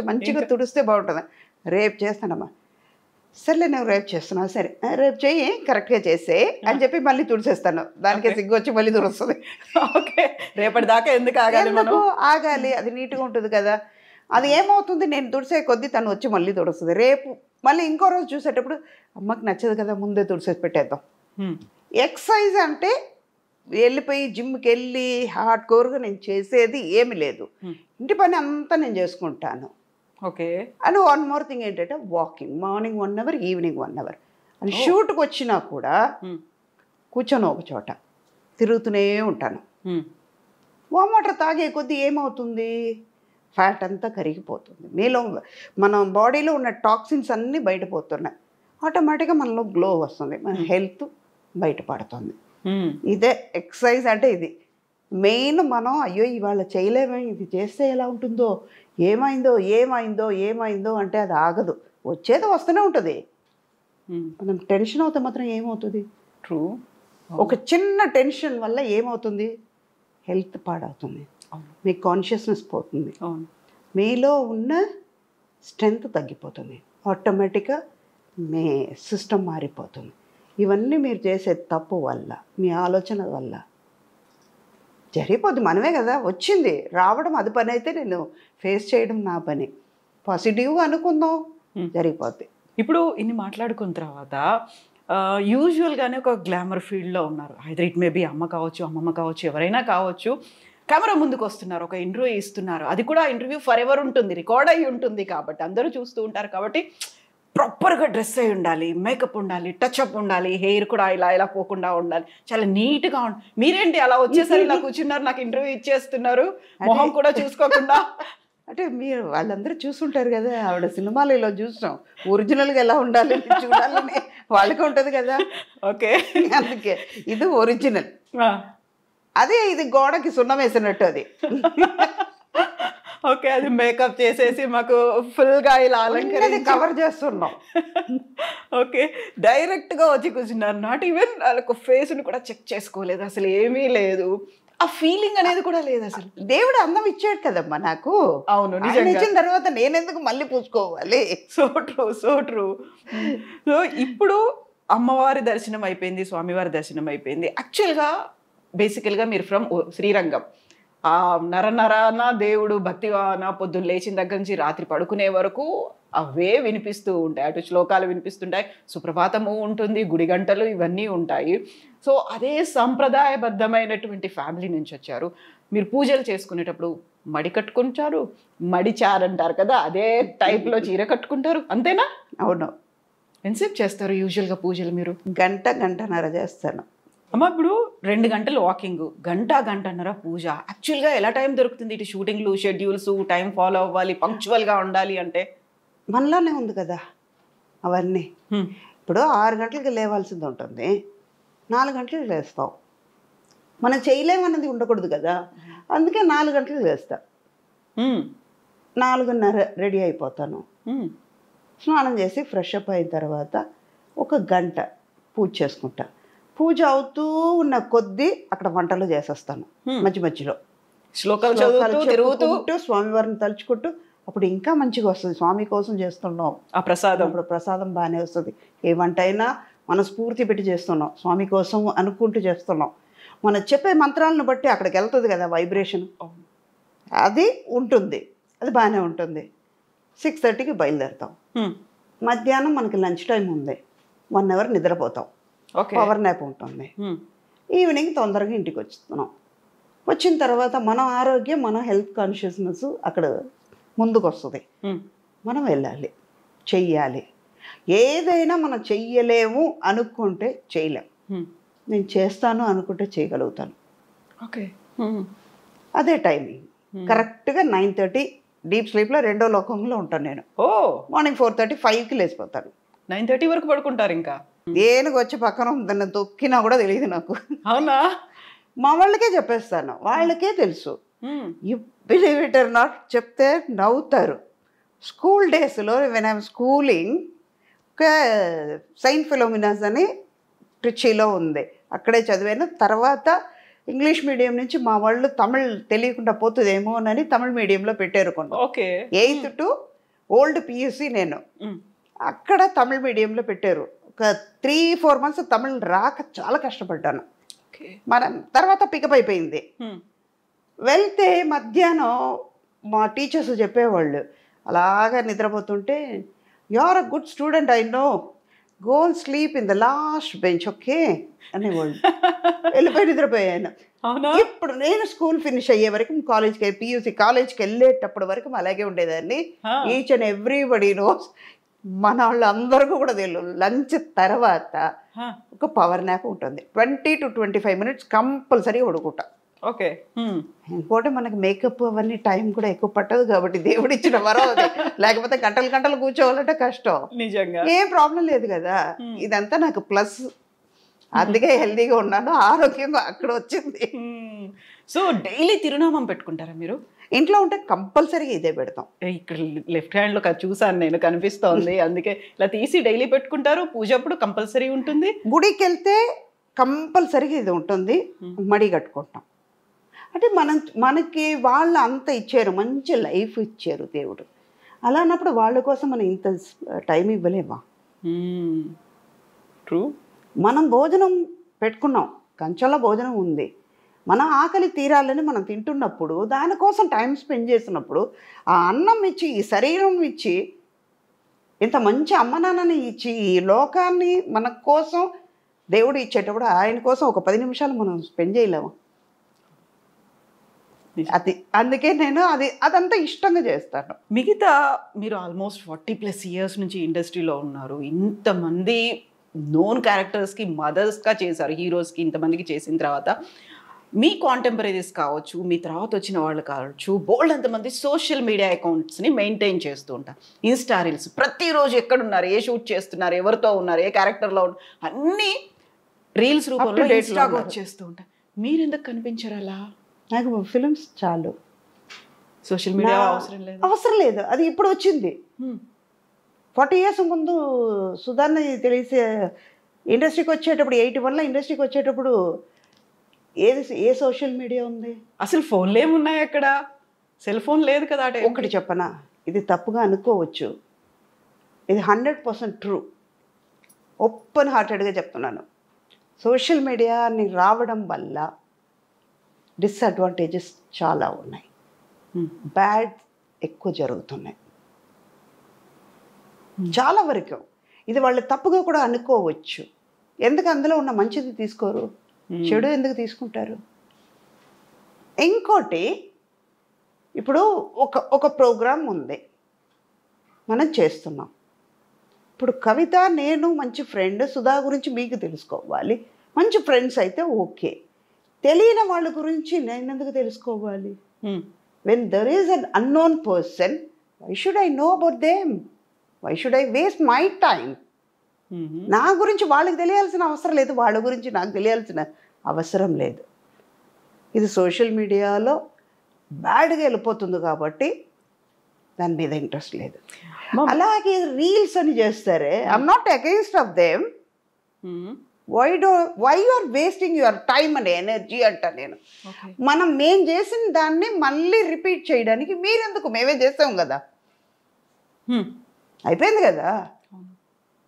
మంచిగా తుడిస్తే బాగుంటుంది. రేపు చేస్తానమ్మా. సర్లే నువ్వు రేపు చేస్తున్నావు, సరే రేపు చెయ్యి, కరెక్ట్గా చేసే అని చెప్పి మళ్ళీ తుడిసేస్తాను. దానికే సిగ్గు వచ్చి మళ్ళీ తుడుస్తుంది. ఓకే. రేపటి దాకా ఎందుకు ఆగాలి? అది నీట్గా ఉంటుంది కదా. అది ఏమవుతుంది, నేను తుడిసే కొద్దీ తను వచ్చి మళ్ళీ తుడుస్తుంది. రేపు మళ్ళీ ఇంకో రోజు చూసేటప్పుడు అమ్మకి నచ్చదు కదా, ముందే తుడిసేసి పెట్టేద్దాం. ఎక్సర్సైజ్ అంటే వెళ్ళిపోయి జిమ్కి వెళ్ళి హార్డ్ కోర్గా నేను చేసేది ఏమి లేదు. ఇంటి పని అంతా నేను చేసుకుంటాను. Okay. And one more thing ఏంటంటే walking, morning 1 hour, evening 1 hour. అని షూట్కి వచ్చినా కూడా కూర్చొని ఒక చోట తిరుగుతూనే ఉంటాను. వామ్ వాటర్ తాగే కొద్దీ ఏమవుతుంది, ఫ్యాట్ అంతా కరిగిపోతుంది. మీలో మన బాడీలో ఉన్న టాక్సిన్స్ అన్నీ బయటపోతున్నాయి. ఆటోమేటిక్గా మనలో గ్లో వస్తుంది, మన హెల్త్ బయటపడుతుంది. ఇదే ఎక్సర్సైజ్ అంటే. ఇది మెయిన్. మనం అయ్యో ఇవాళ చేయలేమే, ఇది చేస్తే ఎలా ఉంటుందో, ఏమైందో అంటే అది ఆగదు, వచ్చేది వస్తూనే ఉంటుంది. మనం టెన్షన్ అవుతే మాత్రం ఏమవుతుంది? ట్రూ. ఒక చిన్న టెన్షన్ వల్ల ఏమవుతుంది, హెల్త్ పాడవుతుంది, మీ కాన్షియస్నెస్ పోతుంది, మీలో ఉన్న స్ట్రెంగ్త్ తగ్గిపోతుంది, ఆటోమేటిక్గా మీ సిస్టమ్ మారిపోతుంది. ఇవన్నీ మీరు చేసే తప్పు వల్ల, మీ ఆలోచన వల్ల జరిగిపోద్ది. మనమే కదా వచ్చింది, రావడం అది పని అయితే నేను ఫేస్ చేయడం నా పని. పాజిటివ్గా అనుకుందాం, జరిగిపోద్ది. ఇప్పుడు ఇన్ని మాట్లాడుకున్న తర్వాత యూజువల్గానే ఒక గ్లామర్ ఫీల్డ్లో ఉన్నారు. ఐదర్ ఇట్ మే బి అమ్మ కావచ్చు, అమ్మమ్మ కావచ్చు, ఎవరైనా కావచ్చు. కెమెరా ముందుకు వస్తున్నారు, ఒక ఇంటర్వ్యూ ఇస్తున్నారు. అది కూడా ఇంటర్వ్యూ ఫర్ ఎవర్ ఉంటుంది, రికార్డ్ అయ్యి ఉంటుంది కాబట్టి అందరూ చూస్తూ ఉంటారు. కాబట్టి ప్రాపర్గా డ్రెస్ అయి ఉండాలి, మేకప్ ఉండాలి, టచ్అప్ ఉండాలి, హెయిర్ కూడా ఇలా పోకుండా ఉండాలి, చాలా నీట్గా ఉండాలి. మీరేంటి అలా వచ్చేసరి ఇలా కూర్చున్నారు, నాకు ఇంటర్వ్యూ ఇచ్చేస్తున్నారు, మొహం కూడా చూసుకోకుండా? అంటే మీరు వాళ్ళందరూ చూసుంటారు కదా, ఆవిడ సినిమాలు ఇలా చూసాం, ఒరిజినల్గా ఎలా ఉండాలి చూడాలని వాళ్ళకి ఉంటుంది కదా. ఓకే. అందుకే ఇది ఒరిజినల్. అదే ఇది గోడకి సున్నం వేసినట్టు అది. ఓకే. అది మేకప్ చేసేసి మాకు ఫుల్గా ఇలా అలంకరించి కవర్ చేస్తున్నాం. ఓకే. డైరెక్ట్గా వచ్చి కూర్చున్నారు, నాట్ ఈవెన్ వాళ్ళకు ఫేస్ని కూడా చెక్ చేసుకోలేదు, అసలు ఏమీ లేదు, ఆ ఫీలింగ్ అనేది కూడా లేదు అసలు. దేవుడు అందం ఇచ్చాడు కదమ్మా నాకు. అవును, ఇచ్చిన తర్వాత నేనెందుకు మళ్ళీ పూసుకోవాలి? So true. సో ఇప్పుడు అమ్మవారి దర్శనం అయిపోయింది, స్వామివారి దర్శనం అయిపోయింది. యాక్చువల్గా బేసికల్గా మీరు ఫ్రమ్ శ్రీరంగం. ఆ నరనరాన దేవుడు భక్తివాన పొద్దున్న లేచిన దగ్గర నుంచి రాత్రి పడుకునే వరకు అవే వినిపిస్తూ ఉంటాయి. అటు శ్లోకాలు వినిపిస్తుంటాయి, సుప్రభాతము ఉంటుంది, గుడి గంటలు ఇవన్నీ ఉంటాయి. సో అదే సంప్రదాయబద్ధమైనటువంటి ఫ్యామిలీ నుంచి వచ్చారు. మీరు పూజలు చేసుకునేటప్పుడు మడి కట్టుకుంటారు, మడిచారు అంటారు కదా, అదే టైప్లో చీర కట్టుకుంటారు, అంతేనా? అవును. ఎంతసేపు చేస్తారు యూజువల్గా పూజలు మీరు? గంటన్నర చేస్తాను. అమ్మ ఇప్పుడు 2 గంటలు వాకింగ్, గంటన్నర పూజ. యాక్చువల్గా ఎలా టైం దొరుకుతుంది? ఇటు షూటింగ్లు, షెడ్యూల్స్, టైం ఫాలో అవ్వాలి, పంక్చువల్గా ఉండాలి అంటే మనలోనే ఉంది కదా అవన్నీ. ఇప్పుడు 6 గంటలకి లేవాల్సింది ఉంటుంది, 4 గంటలకు లేస్తాం. మనం చేయలేమన్నది ఉండకూడదు కదా, అందుకే 4 గంటలకు లేస్తా. 4:30 రెడీ అయిపోతాను. స్నానం చేసి ఫ్రెష్ అప్ అయిన తర్వాత 1 గంట పూజ చేసుకుంటా. పూజ అవుతూ ఉన్న కొద్దీ అక్కడ వంటలు చేసేస్తాను. మధ్యలో శ్లోకాలు చదువుతూ స్వామివారిని తలుచుకుంటూ, అప్పుడు ఇంకా మంచిగా వస్తుంది. స్వామి కోసం చేస్తున్నాం ఆ ప్రసాదం, అప్పుడు ప్రసాదం బాగానే వస్తుంది. ఏ వంట అయినా మనస్ఫూర్తి పెట్టి చేస్తున్నాం, స్వామి కోసం అనుకుంటూ చేస్తున్నాం. మనం చెప్పే మంత్రాలను బట్టి అక్కడికి వెళ్తుంది కదా వైబ్రేషన్, అది ఉంటుంది, అది బాగానే ఉంటుంది. 6:30కి బయలుదేరుతాం. మధ్యాహ్నం మనకి లంచ్ టైం ఉంది, 1 అవర్ నిద్రపోతాం, ఓకే. పవర్ నాప్ ఉంటుంది. ఈవినింగ్ తొందరగా ఇంటికి వచ్చేస్తున్నాం. వచ్చిన తర్వాత మన ఆరోగ్యం, మన హెల్త్ కాన్షియస్నెస్ అక్కడ ముందుకు వస్తుంది. మనం వెళ్ళాలి, చెయ్యాలి. ఏదైనా మనం చెయ్యలేము అనుకుంటే చేయలేం. నేను చేస్తాను అనుకుంటే చేయగలుగుతాను. ఓకే. అదే టైమింగ్ కరెక్ట్గా 9:30 డీప్ స్లీప్లో రెండో లోకంలో ఉంటాను నేను. మార్నింగ్ 4:30, 5కి లేచిపోతాను. 9:30 వరకు పడుకుంటారు ఇంకా? దేనికి వచ్చి పక్కన దాన్ని తొక్కినా కూడా తెలియదు నాకు. అవునా? మా వాళ్ళకే చెప్పేస్తాను, వాళ్ళకే తెలుసు. You believe it or not, చెప్తే నవ్వుతారు. స్కూల్ డేస్లో వెన్ ఐఎమ్ స్కూలింగ్, ఒక సెయింట్ ఫిలోమినాస్ అని ట్రిచీలో ఉంది, అక్కడే చదివాను. తర్వాత ఇంగ్లీష్ మీడియం నుంచి మా వాళ్ళు తమిళ్ తెలియకుండా పోతుందేమో అని తమిళ్ మీడియంలో పెట్టారు కొన్ని. Okay. 8th to old PUC నేను అక్కడ తమిళ్ మీడియంలో పెట్టారు. ఒక 3-4 months తమిళ్ రాక చాలా కష్టపడ్డాను. మనం తర్వాత పికప్ అయిపోయింది. వెళ్తే మధ్యాహ్నం మా టీచర్స్ చెప్పేవాళ్ళు, అలాగా నిద్రపోతుంటే, you are a good student, I know, go and sleep in the last bench, okay అనేవాళ్ళు. వెళ్ళిపోయి నిద్రపోయాను. ఇప్పుడు నేను స్కూల్ ఫినిష్ అయ్యే వరకు, కాలేజ్కి పియూసీ కాలేజ్కి వెళ్ళేటప్పటి వరకు అలాగే ఉండేదాన్ని. ఈచ్ అండ్ ఎవ్రీబడి నోస్, మన వాళ్ళు అందరికీ కూడా తెలియదు. లంచ్ తర్వాత ఒక పవర్ నాప్ ఉంటుంది, 20 to 25 minutes కంపల్సరీ పడుకుంటా. ఓకే. ఇంకోటి మనకి మేకప్ అవన్నీ టైం కూడా ఎక్కువ పట్టదు కాబట్టి దేవుడు ఇచ్చిన వరం అది. లేకపోతే గంటలు గంటలు కూర్చోవాలంటే కష్టం. నిజంగా ఏం ప్రాబ్లం లేదు కదా. ఇదంతా నాకు ప్లస్, అందుకే హెల్తీగా ఉన్నాను, ఆరోగ్యంగా అక్కడ వచ్చింది. సో డైలీ తిరునామం పెట్టుకుంటారా మీరు? ఇంట్లో ఉంటే కంపల్సరీగా ఇదే పెడతాం. ఇక్కడ లెఫ్ట్ హ్యాండ్ లో చూసాను నేను, కనిపిస్తోంది, అందుకే ఇలా తీసి డైలీ పెట్టుకుంటారు. పూజ అప్పుడు కంపల్సరీ ఉంటుంది. గుడికి వెళ్తే కంపల్సరీగా ఇది ఉంటుంది. మడి కట్టుకుంటాం. అంటే మనకి వాళ్ళు అంత ఇచ్చారు, మంచి లైఫ్ ఇచ్చారు దేవుడు. అలా అన్నప్పుడు వాళ్ళ కోసం మనం ఇంత టైం ఇవ్వలేమా? ట్రూ. మనం భోజనం పెట్టుకున్నాం, కంచంలో భోజనం ఉంది, మన ఆకలి తీరాలని మనం తింటున్నప్పుడు, దానికోసం టైం స్పెండ్ చేసినప్పుడు, ఆ అన్నం ఇచ్చి, ఈ శరీరం ఇచ్చి, ఇంత మంచి అమ్మ నాన్నని ఇచ్చి, ఈ లోకాన్ని మన కోసం దేవుడు ఇచ్చేటప్పుడు ఆయన కోసం ఒక 10 నిమిషాలు మనం స్పెండ్ చేయలేము. అది అందుకే నేను అదంతా ఇష్టంగా చేస్తాను. మిగతా మీరు ఆల్మోస్ట్ 40+ years నుంచి ఇండస్ట్రీలో ఉన్నారు. ఇంతమంది నోన్ క్యారెక్టర్స్కి మదర్స్గా చేశారు, హీరోస్కి ఇంతమందికి చేసిన తర్వాత మీ కాంటెంపరీస్ కావచ్చు, మీ తర్వాత వచ్చిన వాళ్ళు కావచ్చు, బోల్డ్ అంతమంది సోషల్ మీడియా అకౌంట్స్ని మెయింటైన్ చేస్తూ ఉంటారు. ఇన్స్టా రీల్స్ ప్రతిరోజు ఎక్కడున్నారు, ఏ షూట్ చేస్తున్నారు, ఎవరితో ఉన్నారు, ఏ క్యారెక్టర్లో ఉన్నారు, అన్నీ రీల్స్ రూపంలో ఇన్స్టాగా వచ్చేస్తూ ఉంటారు. మీరు ఎందుకు కనిపించారు అలా? నాకు ఫిలిమ్స్ చాలు, సోషల్ మీడియా అవసరం లేదు. అది ఇప్పుడు వచ్చింది. 40 years ముందు సుధాన్ని తెలిసే ఇండస్ట్రీకి వచ్చేటప్పుడు, 81లో ఇండస్ట్రీకి వచ్చేటప్పుడు ఏ సోషల్ మీడియా ఉంది? అసలు ఫోన్లు ఏమున్నాయి అక్కడ? సెల్ ఫోన్ లేదు కదా. ఒకటి చెప్పనా, ఇది తప్పుగా అనుకోవచ్చు, ఇది 100% ట్రూ, ఓపెన్ హార్టెడ్గా చెప్తున్నాను. సోషల్ మీడియాని రావడం వల్ల డిసడ్వాంటేజెస్ చాలా ఉన్నాయి, బ్యాడ్ ఎక్కువ జరుగుతున్నాయి చాలా వరకు. ఇది వాళ్ళు తప్పుగా కూడా అనుకోవచ్చు. ఎందుకు అందులో ఉన్న మంచిది తీసుకోరు, చెడు ఎందుకు తీసుకుంటారు? ఇంకోటి, ఇప్పుడు ఒక ప్రోగ్రాం ఉంది, మనం చేస్తున్నాం. ఇప్పుడు కవిత నేను మంచి ఫ్రెండ్, సుధా గురించి మీకు తెలుసుకోవాలి, మంచి ఫ్రెండ్స్ అయితే ఓకే. తెలియని వాళ్ళ గురించి నేను ఎందుకు తెలుసుకోవాలి? When there is an unknown person, why should I know about them? Why should I waste my time? నా గురించి వాళ్ళకి తెలియాల్సిన అవసరం లేదు, వాళ్ళ గురించి నాకు తెలియాల్సిన అవసరం లేదు. ఇది సోషల్ మీడియాలో బ్యాడ్గా వెళ్ళిపోతుంది కాబట్టి దాని మీద ఇంట్రెస్ట్ లేదు. అలాగే రీల్స్ అని చేస్తారే, I'm not against of them. Why you are wasting your time and energy అంట నేను. మేం చేసిన దాన్ని మళ్ళీ రిపీట్ చేయడానికి మీరెందుకు? మేమే చేస్తాం కదా, అయిపోయింది కదా.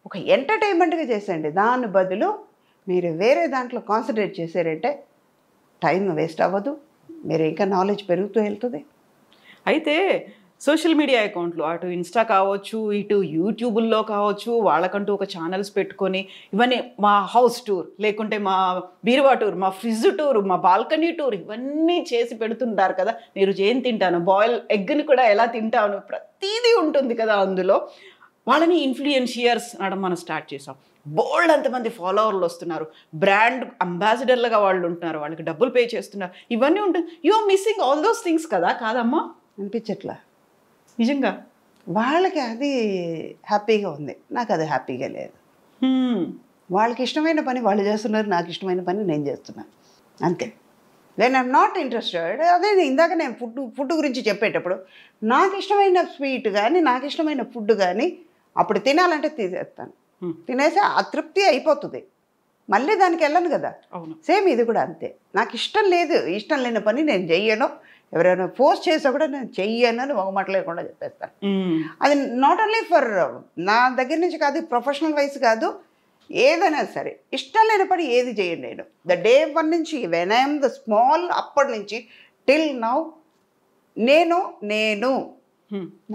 ఒక ఎంటర్టైన్మెంట్గా చేసేయండి, దాని బదులు మీరు వేరే దాంట్లో కాన్సన్ట్రేట్ చేశారంటే టైం వేస్ట్ అవ్వదు, మీరు ఇంకా నాలెడ్జ్ పెరుగుతూ వెళ్తుంది. అయితే సోషల్ మీడియా అకౌంట్లు అటు ఇన్స్టా కావచ్చు, ఇటు యూట్యూబుల్లో కావచ్చు, వాళ్ళకంటూ ఒక ఛానల్స్ పెట్టుకొని ఇవన్నీ మా హౌస్ టూర్, లేకుంటే మా బీరువా టూర్, మా ఫ్రిడ్జ్ టూర్, మా బాల్కనీ టూర్, ఇవన్నీ చేసి పెడుతుంటారు కదా. నేను ఏం తింటాను, బాయిల్ ఎగ్ని కూడా ఎలా తింటాను, ప్రతిదీ ఉంటుంది కదా అందులో. వాళ్ళని ఇన్ఫ్లుయెన్షియర్స్ అనడం మనం స్టార్ట్ చేసాం. బోల్డ్ అంతమంది ఫాలోవర్లు వస్తున్నారు, బ్రాండ్ అంబాసిడర్లుగా వాళ్ళు ఉంటున్నారు, వాళ్ళకి డబ్బులు పే చేస్తున్నారు, ఇవన్నీ ఉంటుంది. You are missing all those things కదా, కాదమ్మా? అనిపించట్లా నిజంగా. వాళ్ళకి అది హ్యాపీగా ఉంది, నాకు అది హ్యాపీగా లేదు. వాళ్ళకి ఇష్టమైన పని వాళ్ళు చేస్తున్నారు, నాకు ఇష్టమైన పని నేను చేస్తున్నాను, అంతే. Then I'm not interested. అదే ఇందాక నేను ఫుడ్ గురించి చెప్పేటప్పుడు నాకు ఇష్టమైన స్వీట్ కానీ నాకు ఇష్టమైన ఫుడ్ కానీ అప్పుడు తినాలంటే తీసేస్తాను, తినేసి అతృప్తి అయిపోతుంది, మళ్ళీ దానికి వెళ్ళను కదా. సేమ్ ఇది కూడా అంతే. నాకు ఇష్టం లేదు, ఇష్టం లేని పని నేను చెయ్యను, ఎవరైనా ఫోర్స్ చేసా కూడా నేను చెయ్యను అని ఒక మాట లేకుండా చెప్పేస్తాను. అది నాట్ ఓన్లీ ఫర్ నా దగ్గర నుంచి కాదు, ప్రొఫెషనల్ వైజ్ కాదు, ఏదైనా సరే ఇష్టం లేని పని ఏది చేయండి. నేను ద డే 1 నుంచి వెన్ ఐఎమ్ ద స్మాల్ అప్పటి నుంచి టిల్ నౌ నేను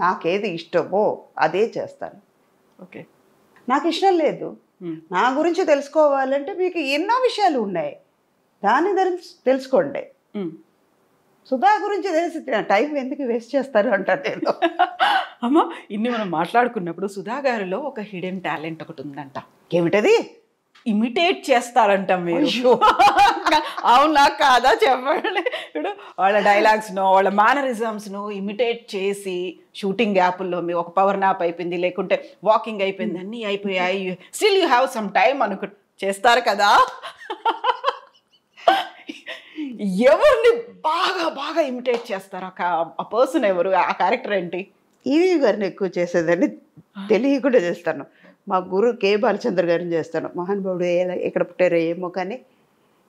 నాకేది ఇష్టమో అదే చేస్తాను. ఓకే, నాకు ఇష్టం లేదు, నా గురించి తెలుసుకోవాలంటే మీకు ఎన్నో విషయాలు ఉన్నాయి, దాన్ని తెలుసుకోండి. సుధా గురించి తెలిసి టైం ఎందుకు వేస్ట్ చేస్తారు అంటారు నేను. అమ్మ, ఇన్ని మనం మాట్లాడుకున్నప్పుడు సుధా గారిలో ఒక హిడెన్ టాలెంట్ ఒకటి ఉందంట. ఏమిటది? ఇమిటేట్ చేస్తారంట మీరు. అవునా కాదా చెప్పండి. ఇప్పుడు వాళ్ళ డైలాగ్స్ను, వాళ్ళ మేనరిజమ్స్ను ఇమిటేట్ చేసి షూటింగ్ గ్యాపుల్లో మీ ఒక పవర్ నాప్ అయిపోయింది, లేకుంటే వాకింగ్ అయిపోయింది, అన్నీ అయిపోయాయి, still you have some time చేస్తారు కదా. ఎవరిని బాగా బాగా ఇమిటేట్ చేస్తారు? ఆ పర్సన్ ఎవరు, ఆ క్యారెక్టర్ ఏంటి? ఈవీ గారిని ఎక్కువ చేసేదాన్ని తెలియకుండా చేస్తాను. మా గురు కే బాలచంద్ర గారిని చేస్తాను. మహానుభావుడు ఎక్కడ పుట్టారో ఏమో కానీ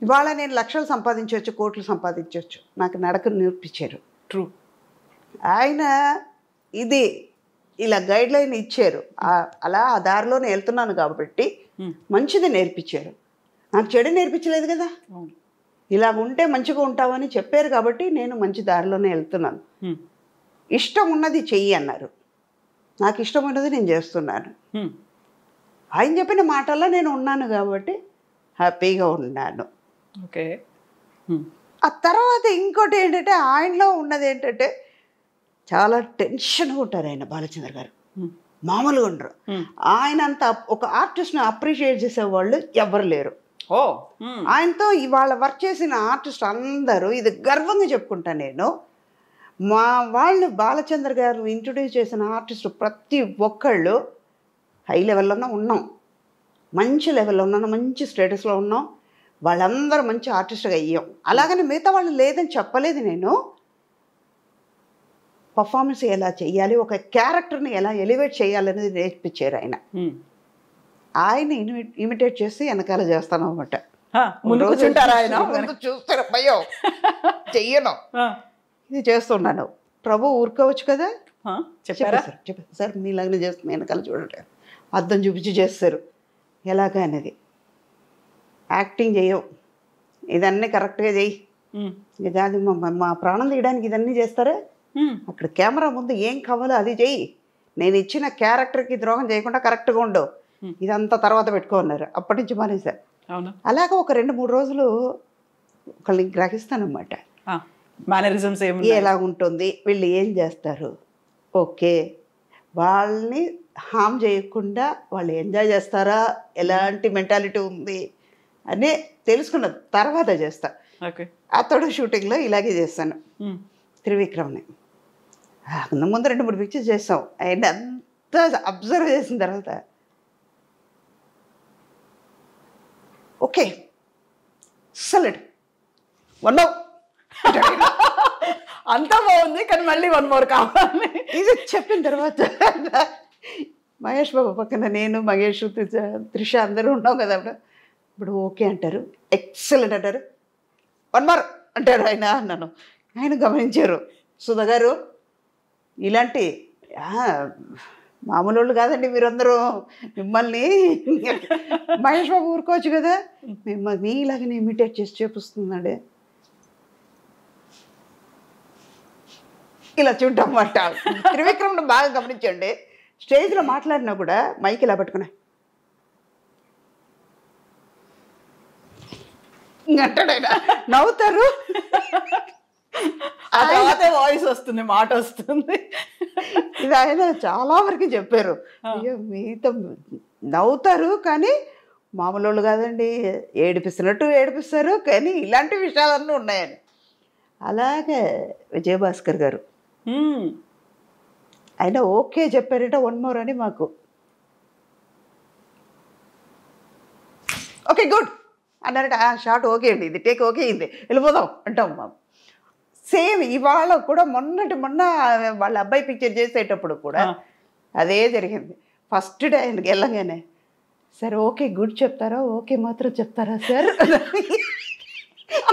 ఇవాళ నేను లక్షలు సంపాదించవచ్చు, కోట్లు సంపాదించవచ్చు, నాకు నడకను నేర్పించారు. ట్రూ. ఆయన ఇది ఇలా గైడ్ లైన్ ఇచ్చారు, అలా ఆ దారిలోనే వెళ్తున్నాను కాబట్టి మంచిది నేర్పించారు. నాకు చెడు నేర్పించలేదు కదా. ఇలా ఉంటే మంచిగా ఉంటామని చెప్పారు కాబట్టి నేను మంచి దారిలోనే వెళ్తున్నాను. ఇష్టం ఉన్నది చెయ్యి అన్నారు, నాకు ఇష్టం ఉన్నది నేను చేస్తున్నాను. ఆయన చెప్పిన మాటల్లో నేను ఉన్నాను కాబట్టి హ్యాపీగా ఉన్నాను. ఓకే. ఆ తర్వాత ఇంకోటి ఏంటంటే ఆయనలో ఉన్నది ఏంటంటే చాలా టెన్షన్గా ఉంటారు ఆయన, బాలచంద్ర గారు మామూలుగా ఉండరు. ఆయన అంత ఒక ఆర్టిస్ట్ని అప్రిషియేట్ చేసేవాళ్ళు ఎవరు లేరు. ఆయనతో ఇవాళ వర్క్ చేసిన ఆర్టిస్ట్ అందరూ ఇది గర్వంగా చెప్పుకుంటాను నేను. మా వాళ్ళు బాలచంద్ర గారు ఇంట్రొడ్యూస్ చేసిన ఆర్టిస్ట్ ప్రతి ఒక్కళ్ళు హై లెవెల్లోనే ఉన్నాం, మంచి లెవెల్లో ఉన్నాను, మంచి స్టేటస్లో ఉన్నాం, వాళ్ళందరూ మంచి ఆర్టిస్ట్గా అయ్యాం. అలాగని మిగతా వాళ్ళు లేదని చెప్పలేదు నేను. పర్ఫార్మెన్స్ ఎలా చేయాలి, ఒక క్యారెక్టర్ని ఎలా ఎలివేట్ చేయాలనేది నేర్పించారు ఆయన. ఆయన ఇమిటేట్ చేసి వెనకాల చేస్తాను అనమాట. చూస్తారు భయం చెయ్యను, ఇది చేస్తున్నాను. ప్రభు ఊరుకోవచ్చు కదా, చెప్పారు సార్ మీలాగనే చేస్తున్నా, వెనకాల చూడండి అర్థం చూపించి చేస్తారు ఎలాగా అనేది. యాక్టింగ్ చేయవు, ఇదన్నీ కరెక్ట్గా చెయ్యి, ఇది అది మా ప్రాణం తీయడానికి ఇదన్నీ చేస్తారా? అక్కడ కెమెరా ముందు ఏం కావాలో అది చెయ్యి, నేను ఇచ్చిన క్యారెక్టర్కి ద్రోహం చేయకుండా కరెక్ట్గా ఉండు, ఇదంతా తర్వాత పెట్టుకున్నారు. అప్పటి నుంచి మానేశారు. అలాగా ఒక 2-3 రోజులు ఒకళ్ళని గ్రహిస్తానమాట, మేనరిజమ్స్ ఎలా ఉంటుంది, వీళ్ళు ఏం చేస్తారు, ఓకే వాళ్ళని హామ్ చేయకుండా వాళ్ళు ఎంజాయ్ చేస్తారా, ఎలాంటి మెంటాలిటీ ఉంది అని తెలుసుకున్న తర్వాత చేస్తా. అతడు షూటింగ్లో ఇలాగే చేస్తాను. త్రివిక్రమ్ని ముందు 2-3 పిక్చర్స్ చేస్తాం. ఆయన అంతా అబ్జర్వ్ చేసిన తర్వాత ఓకే సలడ్ 1 more అంతా బాగుంది కానీ మళ్ళీ 1 more కావాలి. ఇది చెప్పిన తర్వాత మహేష్ బాబు పక్కన నేను, మహేష్, త్రిష అందరూ ఉన్నాం కదా. ఇప్పుడు ఓకే అంటారు, ఎక్సలెంట్ అంటారు, 1 more అంటారు ఆయన. అన్నాను, ఆయన గమనించారు, సుధా గారు ఇలాంటి మామూలు వాళ్ళు కాదండి మీరందరూ, మిమ్మల్ని మహేష్ బాబు ఊరుకోవచ్చు కదా, మిమ్మల్ని మీలాగనే ఇమిటేట్ చేసి చూపిస్తున్నాడే. ఇలా చూడటమాట. త్రివిక్రమ్ను బాగా గమనించండి, స్టేజ్లో మాట్లాడినా కూడా మైక్ ఇలా పట్టుకున్నా అంటాడు ఆయన, నవ్వుతారు. ఆ తర్వాతే వాయిస్ వస్తుంది, మాట వస్తుంది. ఇది ఆయన చాలా వరకు చెప్పారు. అయ్యో మీతో నవ్వుతారు కానీ మామూలు వాళ్ళు కాదండి, ఏడిపిస్తున్నట్టు ఏడిపిస్తారు, కానీ ఇలాంటి విషయాలన్నీ ఉన్నాయని. అలాగే విజయభాస్కర్ గారు ఆయన ఓకే చెప్పారట, 1 more అని మాకు. ఓకే గుడ్ అన్నారట. షార్ట్ ఓకే అండి, ఇది టేక్ ఓకే అయింది, వెళ్ళిపోదాం అంటాం మేము. సేమ్ ఇవాళ కూడా మొన్న వాళ్ళ అబ్బాయి పిక్చర్ చేసేటప్పుడు కూడా అదే జరిగింది. ఫస్ట్ డే ఆయనకి వెళ్ళగానే, సార్ ఓకే గుడ్ చెప్తారా, ఓకే మాత్రం చెప్తారా సార్,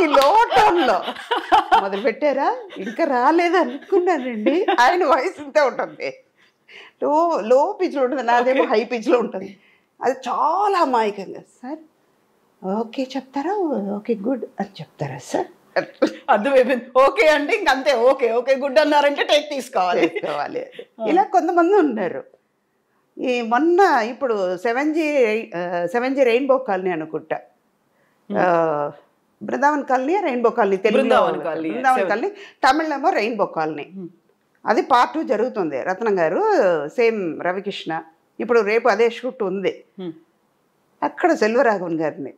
ఈ లో టోన్లో మొదలు పెట్టారా, ఇంకా రాలేదు అనుకున్నానండి. ఆయన వాయిస్ ఇంతే ఉంటుంది, లో పిచ్లో ఉంటుంది, నాదేమో హై పిచ్లో ఉంటుంది. అది చాలా అమాయకంగా, సార్ ఓకే చెప్తారా, ఓకే గుడ్ అని చెప్తారా సార్, అర్థమైపోయింది. ఓకే అంటే ఇంకంతే, ఓకే ఓకే గుడ్ అన్నారంటే టేక్ తీసుకోవాలి. ఇలా కొంతమంది ఉన్నారు. ఈ మొన్న ఇప్పుడు 7G రెయిన్బో కాలనీ అనుకుంటా, Brindavan colony rainbow colony, Telugu Brindavan colony, తమిళేమో రెయిన్బో కాలనీ. అది part 2 జరుగుతుంది. రత్నం గారు సేమ్ రవికృష్ణ, ఇప్పుడు రేపు అదే షూట్ ఉంది. అక్కడ సెల్వరాఘవన్ గారిని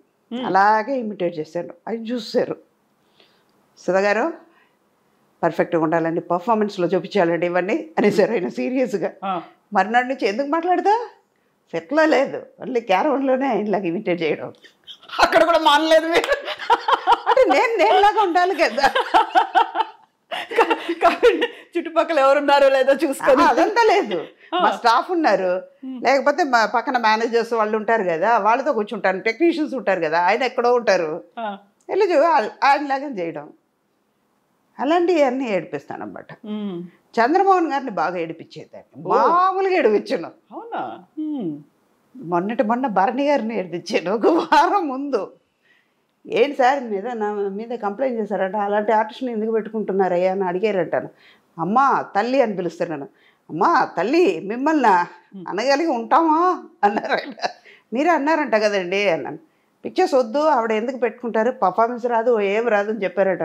అలాగే ఇమిటేట్ చేశారు. అది చూసారు, సుధా గారు పర్ఫెక్ట్గా ఉండాలండి, పర్ఫార్మెన్స్లో చూపించాలండి ఇవన్నీ అనేసారు ఆయన సీరియస్గా. మర్నాడు నుంచి ఎందుకు మాట్లాడదా, సెట్లో లేదు, మళ్ళీ క్యారవన్లోనే ఆయనలాగా ఇమిటేట్ చేయడం. అక్కడ కూడా మానలేదు మీరు అంటే నేనులాగా ఉండాలి కదా, చుట్టుపక్కల ఎవరున్నారో లేదో చూసుకొని. అదంతా లేదు, మా స్టాఫ్ ఉన్నారు, లేకపోతే మా పక్కన మేనేజర్స్ వాళ్ళు ఉంటారు కదా, వాళ్ళతో కూర్చుంటారు, టెక్నీషియన్స్ ఉంటారు కదా, ఆయన ఎక్కడో ఉంటారు, వెళ్ళి ఆయనలాగా చేయడం. అలాంటివి అన్నీ ఏడిపిస్తాను అన్నమాట. చంద్రమోహన్ గారిని బాగా ఏడిపించేదాన్ని, మామూలుగా ఏడిపించాను. అవునా? మొన్న భరణి గారిని ఏడిపించాను 1 వారం ముందు. ఏంటి సార్ నా మీద కంప్లైంట్ చేశారంట, అలాంటి ఆర్టిస్ట్ని ఎందుకు పెట్టుకుంటున్నారయ్యా అని అడిగారంటాను. అమ్మా తల్లి అని పిలుస్తున్నాను. అమ్మా తల్లి మిమ్మల్ని అనగలిగి ఉంటామా అన్నారు ఆయన. మీరే అన్నారంట కదండి అన్నాను. పిక్చర్స్ వద్దు, ఆవిడ ఎందుకు పెట్టుకుంటారు, పర్ఫార్మెన్స్ రాదు, ఏం రాదు అని చెప్పారట.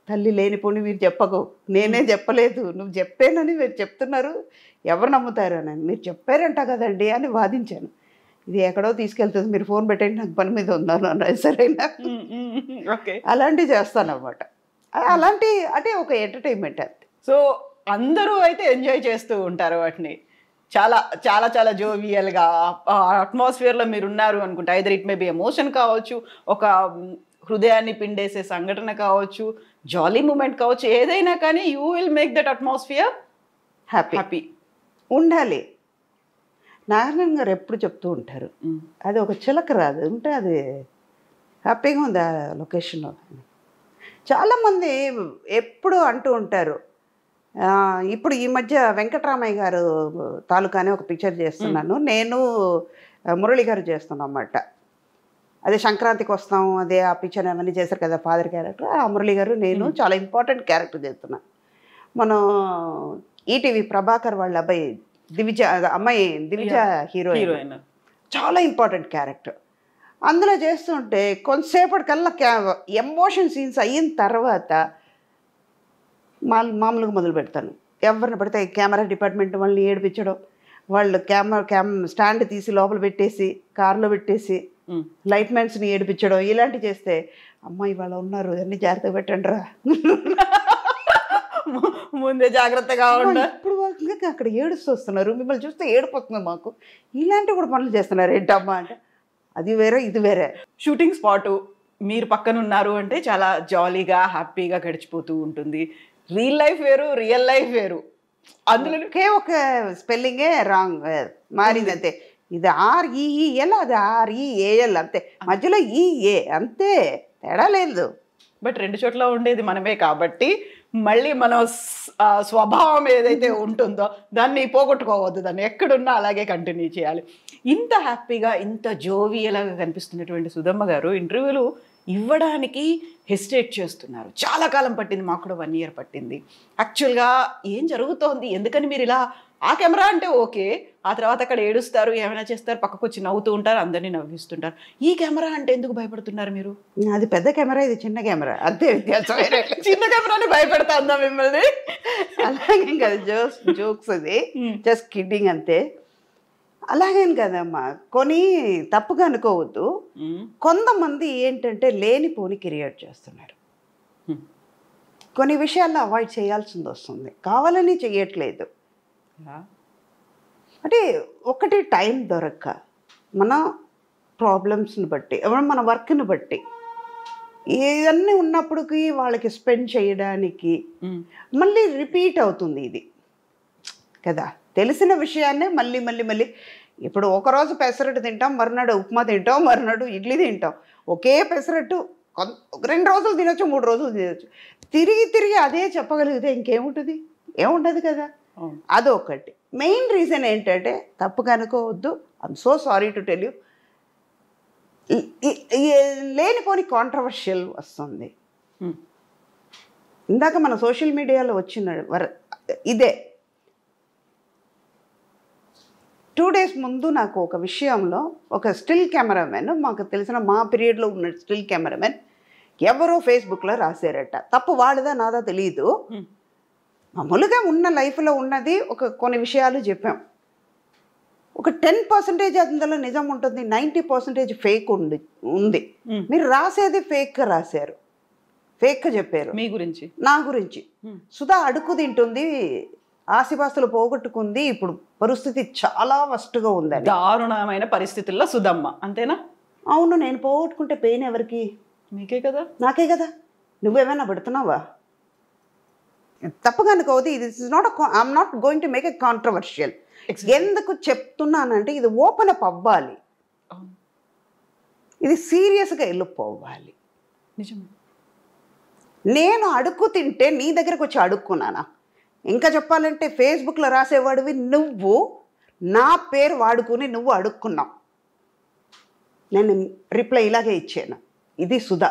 తల్లి లేనిపోని మీరు చెప్పకు, నేనే చెప్పలేదు, నువ్వు చెప్పానని మీరు చెప్తున్నారు, ఎవరు నమ్ముతారు అని. మీరు చెప్పారంట కదండి అని వాదించాను. ఇది ఎక్కడో తీసుకెళ్తుంది, మీరు ఫోన్ పెట్టండి, నాకు పని మీద ఉన్నాను అన్నది. సరేనా, అలాంటివి చేస్తాను అన్నమాట. అలాంటి అంటే ఒక ఎంటర్టైన్మెంట్ అంతే. సో అందరూ అయితే ఎంజాయ్ చేస్తూ ఉంటారు వాటిని, చాలా చాలా చాలా జోవియల్గా అట్మాస్ఫియర్లో మీరు ఉన్నారు అనుకుంటా. Either it may be emotion కావచ్చు, ఒక హృదయాన్ని పిండేసే సంఘటన కావచ్చు, జాలీ మూమెంట్ కావచ్చు, ఏదైనా కానీ you will make that atmosphere happy ఉండాలి. నారాయణ గారు ఎప్పుడు చెప్తూ ఉంటారు, అది ఒక చిలక రాదు ఉంటే అది హ్యాపీగా ఉంది ఆ లొకేషన్లో. చాలామంది ఎప్పుడు అంటూ ఉంటారు, ఇప్పుడు ఈ మధ్య వెంకటరామయ్య గారు తాలూకానే ఒక పిక్చర్ చేస్తున్నాను, నేను మురళి గారు చేస్తున్నాం అన్నమాట. అదే సంక్రాంతికి వస్తాం, అదే ఆ పిక్చర్ అవన్నీ చేశారు కదా ఫాదర్ క్యారెక్టర్. ఆ మురళి గారు నేను చాలా ఇంపార్టెంట్ క్యారెక్టర్ చేస్తున్నాను. మనం ఈటీవీ ప్రభాకర్ వాళ్ళ అబ్బాయి దివిజ, అమ్మాయి దివిజ హీరోయిన్, చాలా ఇంపార్టెంట్ క్యారెక్టర్. అందులో చేస్తుంటే కొంతసేపటికల్లా ఎమోషన్ సీన్స్ అయిన తర్వాత మామూలుగా మొదలు పెడతాను. ఎవరిని పడితే కెమెరా డిపార్ట్మెంట్ వాళ్ళని ఏడిపించడం, వాళ్ళు స్టాండ్ తీసి లోపల పెట్టేసి కార్లో పెట్టేసి లైట్ మ్యాన్స్ని ఏడిపించడం, ఇలాంటివి చేస్తే అమ్మాయి వాళ్ళు ఉన్నారు అన్ని జాగ్రత్తగా పెట్టండి రా, ముందే జాగ్రత్తగా ఉండాలి. ఇప్పుడు అక్కడ ఏడుస్తూ వస్తున్నారు, మిమ్మల్ని చూస్తే ఏడిపోతుంది మాకు, ఇలాంటివి కూడా పనులు చేస్తున్నారు ఏంటమ్మా అంటే, అది వేరే ఇది వేరే. షూటింగ్ స్పాటు మీరు పక్కన ఉన్నారు అంటే చాలా జాలీగా హ్యాపీగా గడిచిపోతూ ఉంటుంది. రియల్ లైఫ్ వేరు, రియల్ లైఫ్ వేరు. అందులోకే ఒక స్పెల్లింగే రాంగ్ మారింది అంతే. ఇది REEL, అది REAL అంతే, మధ్యలో EA అంతే, తేడా లేదు. బట్ 2 చోట్ల ఉండేది మనమే కాబట్టి మళ్ళీ మన స్వభావం ఏదైతే ఉంటుందో దాన్ని పోగొట్టుకోవద్దు, దాన్ని ఎక్కడున్నా అలాగే కంటిన్యూ చేయాలి. ఇంత హ్యాపీగా ఇంత జోవియల్గా కనిపిస్తున్నటువంటి సుధమ్మ గారు ఇంటర్వ్యూలు ఇవ్వడానికి హెసిటేట్ చేస్తున్నారు. చాలా కాలం పట్టింది, మాకు కూడా 1 year పట్టింది. యాక్చువల్గా ఏం జరుగుతోంది, ఎందుకని మీరు ఇలా ఆ కెమెరా అంటే ఓకే, ఆ తర్వాత అక్కడ ఏడుస్తారు, ఏమైనా చేస్తారు, పక్కకు వచ్చి నవ్వుతూ ఉంటారు, అందరినీ నవ్విస్తుంటారు. ఈ కెమెరా అంటే ఎందుకు భయపడుతున్నారు మీరు? అది పెద్ద కెమెరా, ఇది చిన్న కెమెరా, అంతే వ్యత్యాసం. చిన్న కెమెరాని భయపెడతా ఉందా మిమ్మల్ని? అలాగేం కదా, జోక్స్ అది, జస్ట్ కిడ్డింగ్ అంతే. అలాగేం కదమ్మా, కొని తప్పుగా అనుకోవద్దు. కొంతమంది ఏంటంటే లేనిపోని క్రియేట్ చేస్తున్నారు. కొన్ని విషయాల్లో అవాయిడ్ చేయాల్సింది వస్తుంది, కావాలని చేయట్లేదు. అంటే ఒకటి టైం దొరక్క, మన ప్రాబ్లమ్స్ని బట్టి, మన వర్క్ని బట్టి ఇవన్నీ ఉన్నప్పటికీ వాళ్ళకి స్పెండ్ చేయడానికి మళ్ళీ రిపీట్ అవుతుంది ఇది కదా. తెలిసిన విషయాన్నే మళ్ళీ మళ్ళీ మళ్ళీ, ఇప్పుడు ఒకరోజు పెసరట్టు తింటాం, మరునాడు ఉప్మా తింటాం, మరునాడు ఇడ్లీ తింటాం. ఒకే పెసరట్టు 2 రోజులు తినొచ్చు, 3 రోజులు తినొచ్చు. తిరిగి తిరిగి అదే చెప్పగలిగితే ఇంకేముంటుంది? ఏముండదు కదా. అదొకటి. మెయిన్ రీజన్ ఏంటంటే, తప్పుగా అనుకోవద్దు, I'm so sorry to tell you, లేనిపోని కాంట్రవర్షియల్ వస్తుంది. ఇందాక మన సోషల్ మీడియాలో వచ్చిన ఇదే 2 days ముందు నాకు ఒక విషయంలో ఒక స్టిల్ కెమెరామెన్, మాకు తెలిసిన మా పీరియడ్లో ఉన్న స్టిల్ కెమెరామెన్ ఎవరో ఫేస్బుక్లో రాశారట. తప్పు వాడిదా నాదా తెలియదు, మామూలుగా ఉన్న లైఫ్లో ఉన్నది కొన్ని విషయాలు చెప్పాం. ఒక 10% అందులో నిజం ఉంటుంది, 90% ఫేక్ ఉంది. మీరు రాసేది ఫేక్గా రాశారు, ఫేక్గా చెప్పారు మీ గురించి, నా గురించి. సుధా అడుగు తింటుంది, ఆస్తిపాస్తులు పోగొట్టుకుంది, ఇప్పుడు పరిస్థితి చాలా వర్స్ట్గా ఉందని. దారుణమైన పరిస్థితుల్లో సుధమ్మ, అంతేనా? అవును. నేను పోగొట్టుకుంటే పెయిన్ ఎవరికి? మీకే కదా, నాకే కదా. నువ్వేమైనా పెడుతున్నావా? తప్పుగా అనుకోవద్దు, ఇది is not I'm not going to make a controversial. ఎందుకు చెప్తున్నానంటే, ఇది ఓపెన్ అప్ అవ్వాలి, ఇది సీరియస్గా వెళ్ళిపోవాలి. నిజమే. నేను అడుక్కు తింటే నీ దగ్గరకు వచ్చి అడుక్కున్నానా? ఇంకా చెప్పాలంటే ఫేస్బుక్లో రాసేవాడివి నువ్వు, నా పేరు వాడుకుని నువ్వు అడుక్కున్నావు, నేను రిప్లై ఇలాగే ఇచ్చాను. ఇది సుధా,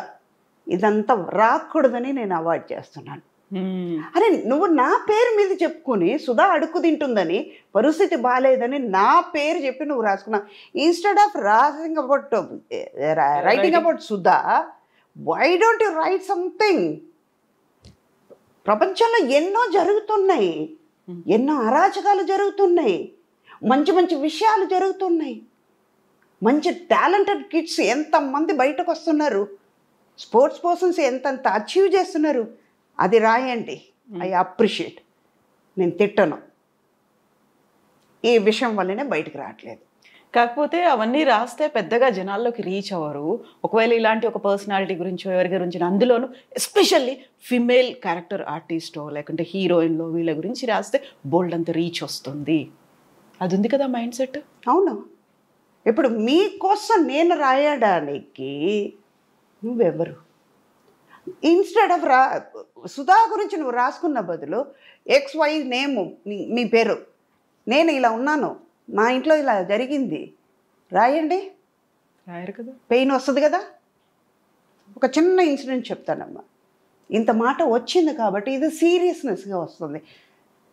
ఇదంతా రాకూడదని నేను అవాయిడ్ చేస్తున్నాను. అరే నువ్వు నా పేరు మీద చెప్పుకొని సుధా అడుక్కు తింటుందని, పరిస్థితి బాగాలేదని నా పేరు చెప్పి నువ్వు రాసుకున్నావు. Instead of writing about Sudha, why don't you write something? ప్రపంచంలో ఎన్నో జరుగుతున్నాయి, ఎన్నో అరాచకాలు జరుగుతున్నాయి, మంచి మంచి విషయాలు జరుగుతున్నాయి, మంచి టాలెంటెడ్ కిడ్స్ ఎంతమంది బయటకు వస్తున్నారు, స్పోర్ట్స్ పర్సన్స్ ఎంతంత అచీవ్ చేస్తున్నారు. అది రాయండి, ఐ అప్రిషియేట్. నేను తిట్టను, ఈ విషయం వల్లనే బయటకు రావట్లేదు. కాకపోతే అవన్నీ రాస్తే పెద్దగా జనాల్లోకి రీచ్ అవ్వరు. ఒకవేళ ఇలాంటి ఒక పర్సనాలిటీ గురించో ఎవరి గురించి, అందులోనూ ఎస్పెషల్లీ ఫిమేల్ క్యారెక్టర్ ఆర్టిస్టో లేకుంటే హీరోయిన్లో వీళ్ళ గురించి రాస్తే బోల్డ్ అంత రీచ్ వస్తుంది. అది ఉంది కదా మైండ్ సెట్. అవును. ఇప్పుడు మీకోసం నేను రాయడానికి నువ్వెవరు? ఇన్స్టెడ్ ఆఫ్ సుధా గురించి నువ్వు రాసుకున్న బదులు XY నేమ్, మీ పేరు, నేను ఇలా ఉన్నాను, మా ఇంట్లో ఇలా జరిగింది రాయండి. రాయరు కదా, పెయిన్ వస్తుంది కదా. ఒక చిన్న ఇన్సిడెంట్ చెప్తానమ్మా. ఇంత మాట వచ్చింది కాబట్టి ఇది సీరియస్నెస్గా వస్తుంది.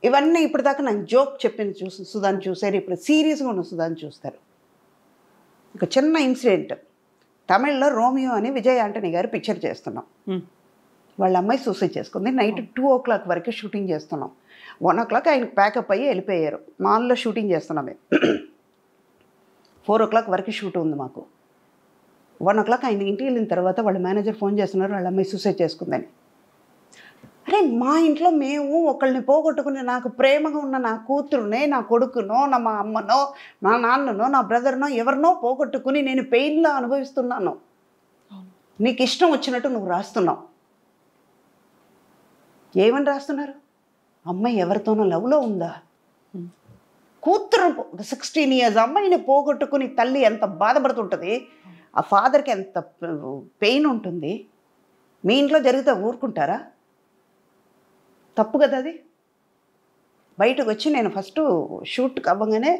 ఇవన్నీ ఇప్పటిదాకా నాకు జోక్ చెప్పింది సుధాని చూసారు, ఇప్పుడు సీరియస్గా ఉన్న సుధాని చూస్తారు. ఒక చిన్న ఇన్సిడెంట్. తమిళ్లో రోమియో అని విజయ్ ఆంటనీ గారు పిక్చర్ చేస్తున్నాం. వాళ్ళ అమ్మాయి సూసైడ్ చేసుకుంది. నైట్ 2 o'clock వరకు షూటింగ్ చేస్తున్నాం. 1 o'clock ఆయనకు ప్యాకప్ అయ్యి వెళ్ళిపోయారు. మాల్లో షూటింగ్ చేస్తున్నాం మేము. 4 o'clock వరకు షూట్ ఉంది మాకు. 1 o'clock ఆయన ఇంటికి వెళ్ళిన తర్వాత వాళ్ళ మేనేజర్ ఫోన్ చేస్తున్నారు, వాళ్ళ అమ్మాయి సూసైడ్ చేసుకుందని. అరే మా ఇంట్లో మేము ఒకళ్ళని పోగొట్టుకుని, నాకు ప్రేమగా ఉన్న నా కూతురునే, నా కొడుకునో, మా అమ్మనో, నా నాన్ననో, నా బ్రదర్నో, ఎవరినో పోగొట్టుకుని నేను పెయిన్లో అనుభవిస్తున్నాను. నీకు ఇష్టం వచ్చినట్టు నువ్వు రాస్తున్నావు. ఏమని రాస్తున్నారు? అమ్మాయి ఎవరితోనో లవ్లో ఉందా? కూతురు 16 years అమ్మాయిని పోగొట్టుకుని తల్లి ఎంత బాధపడుతుంటుంది, ఆ ఫాదర్కి ఎంత పెయిన్ ఉంటుంది. మీ ఇంట్లో జరిగితే ఊరుకుంటారా? తప్పు కదా అది. బయటకు వచ్చి నేను ఫస్ట్ షూట్ అవ్వగానే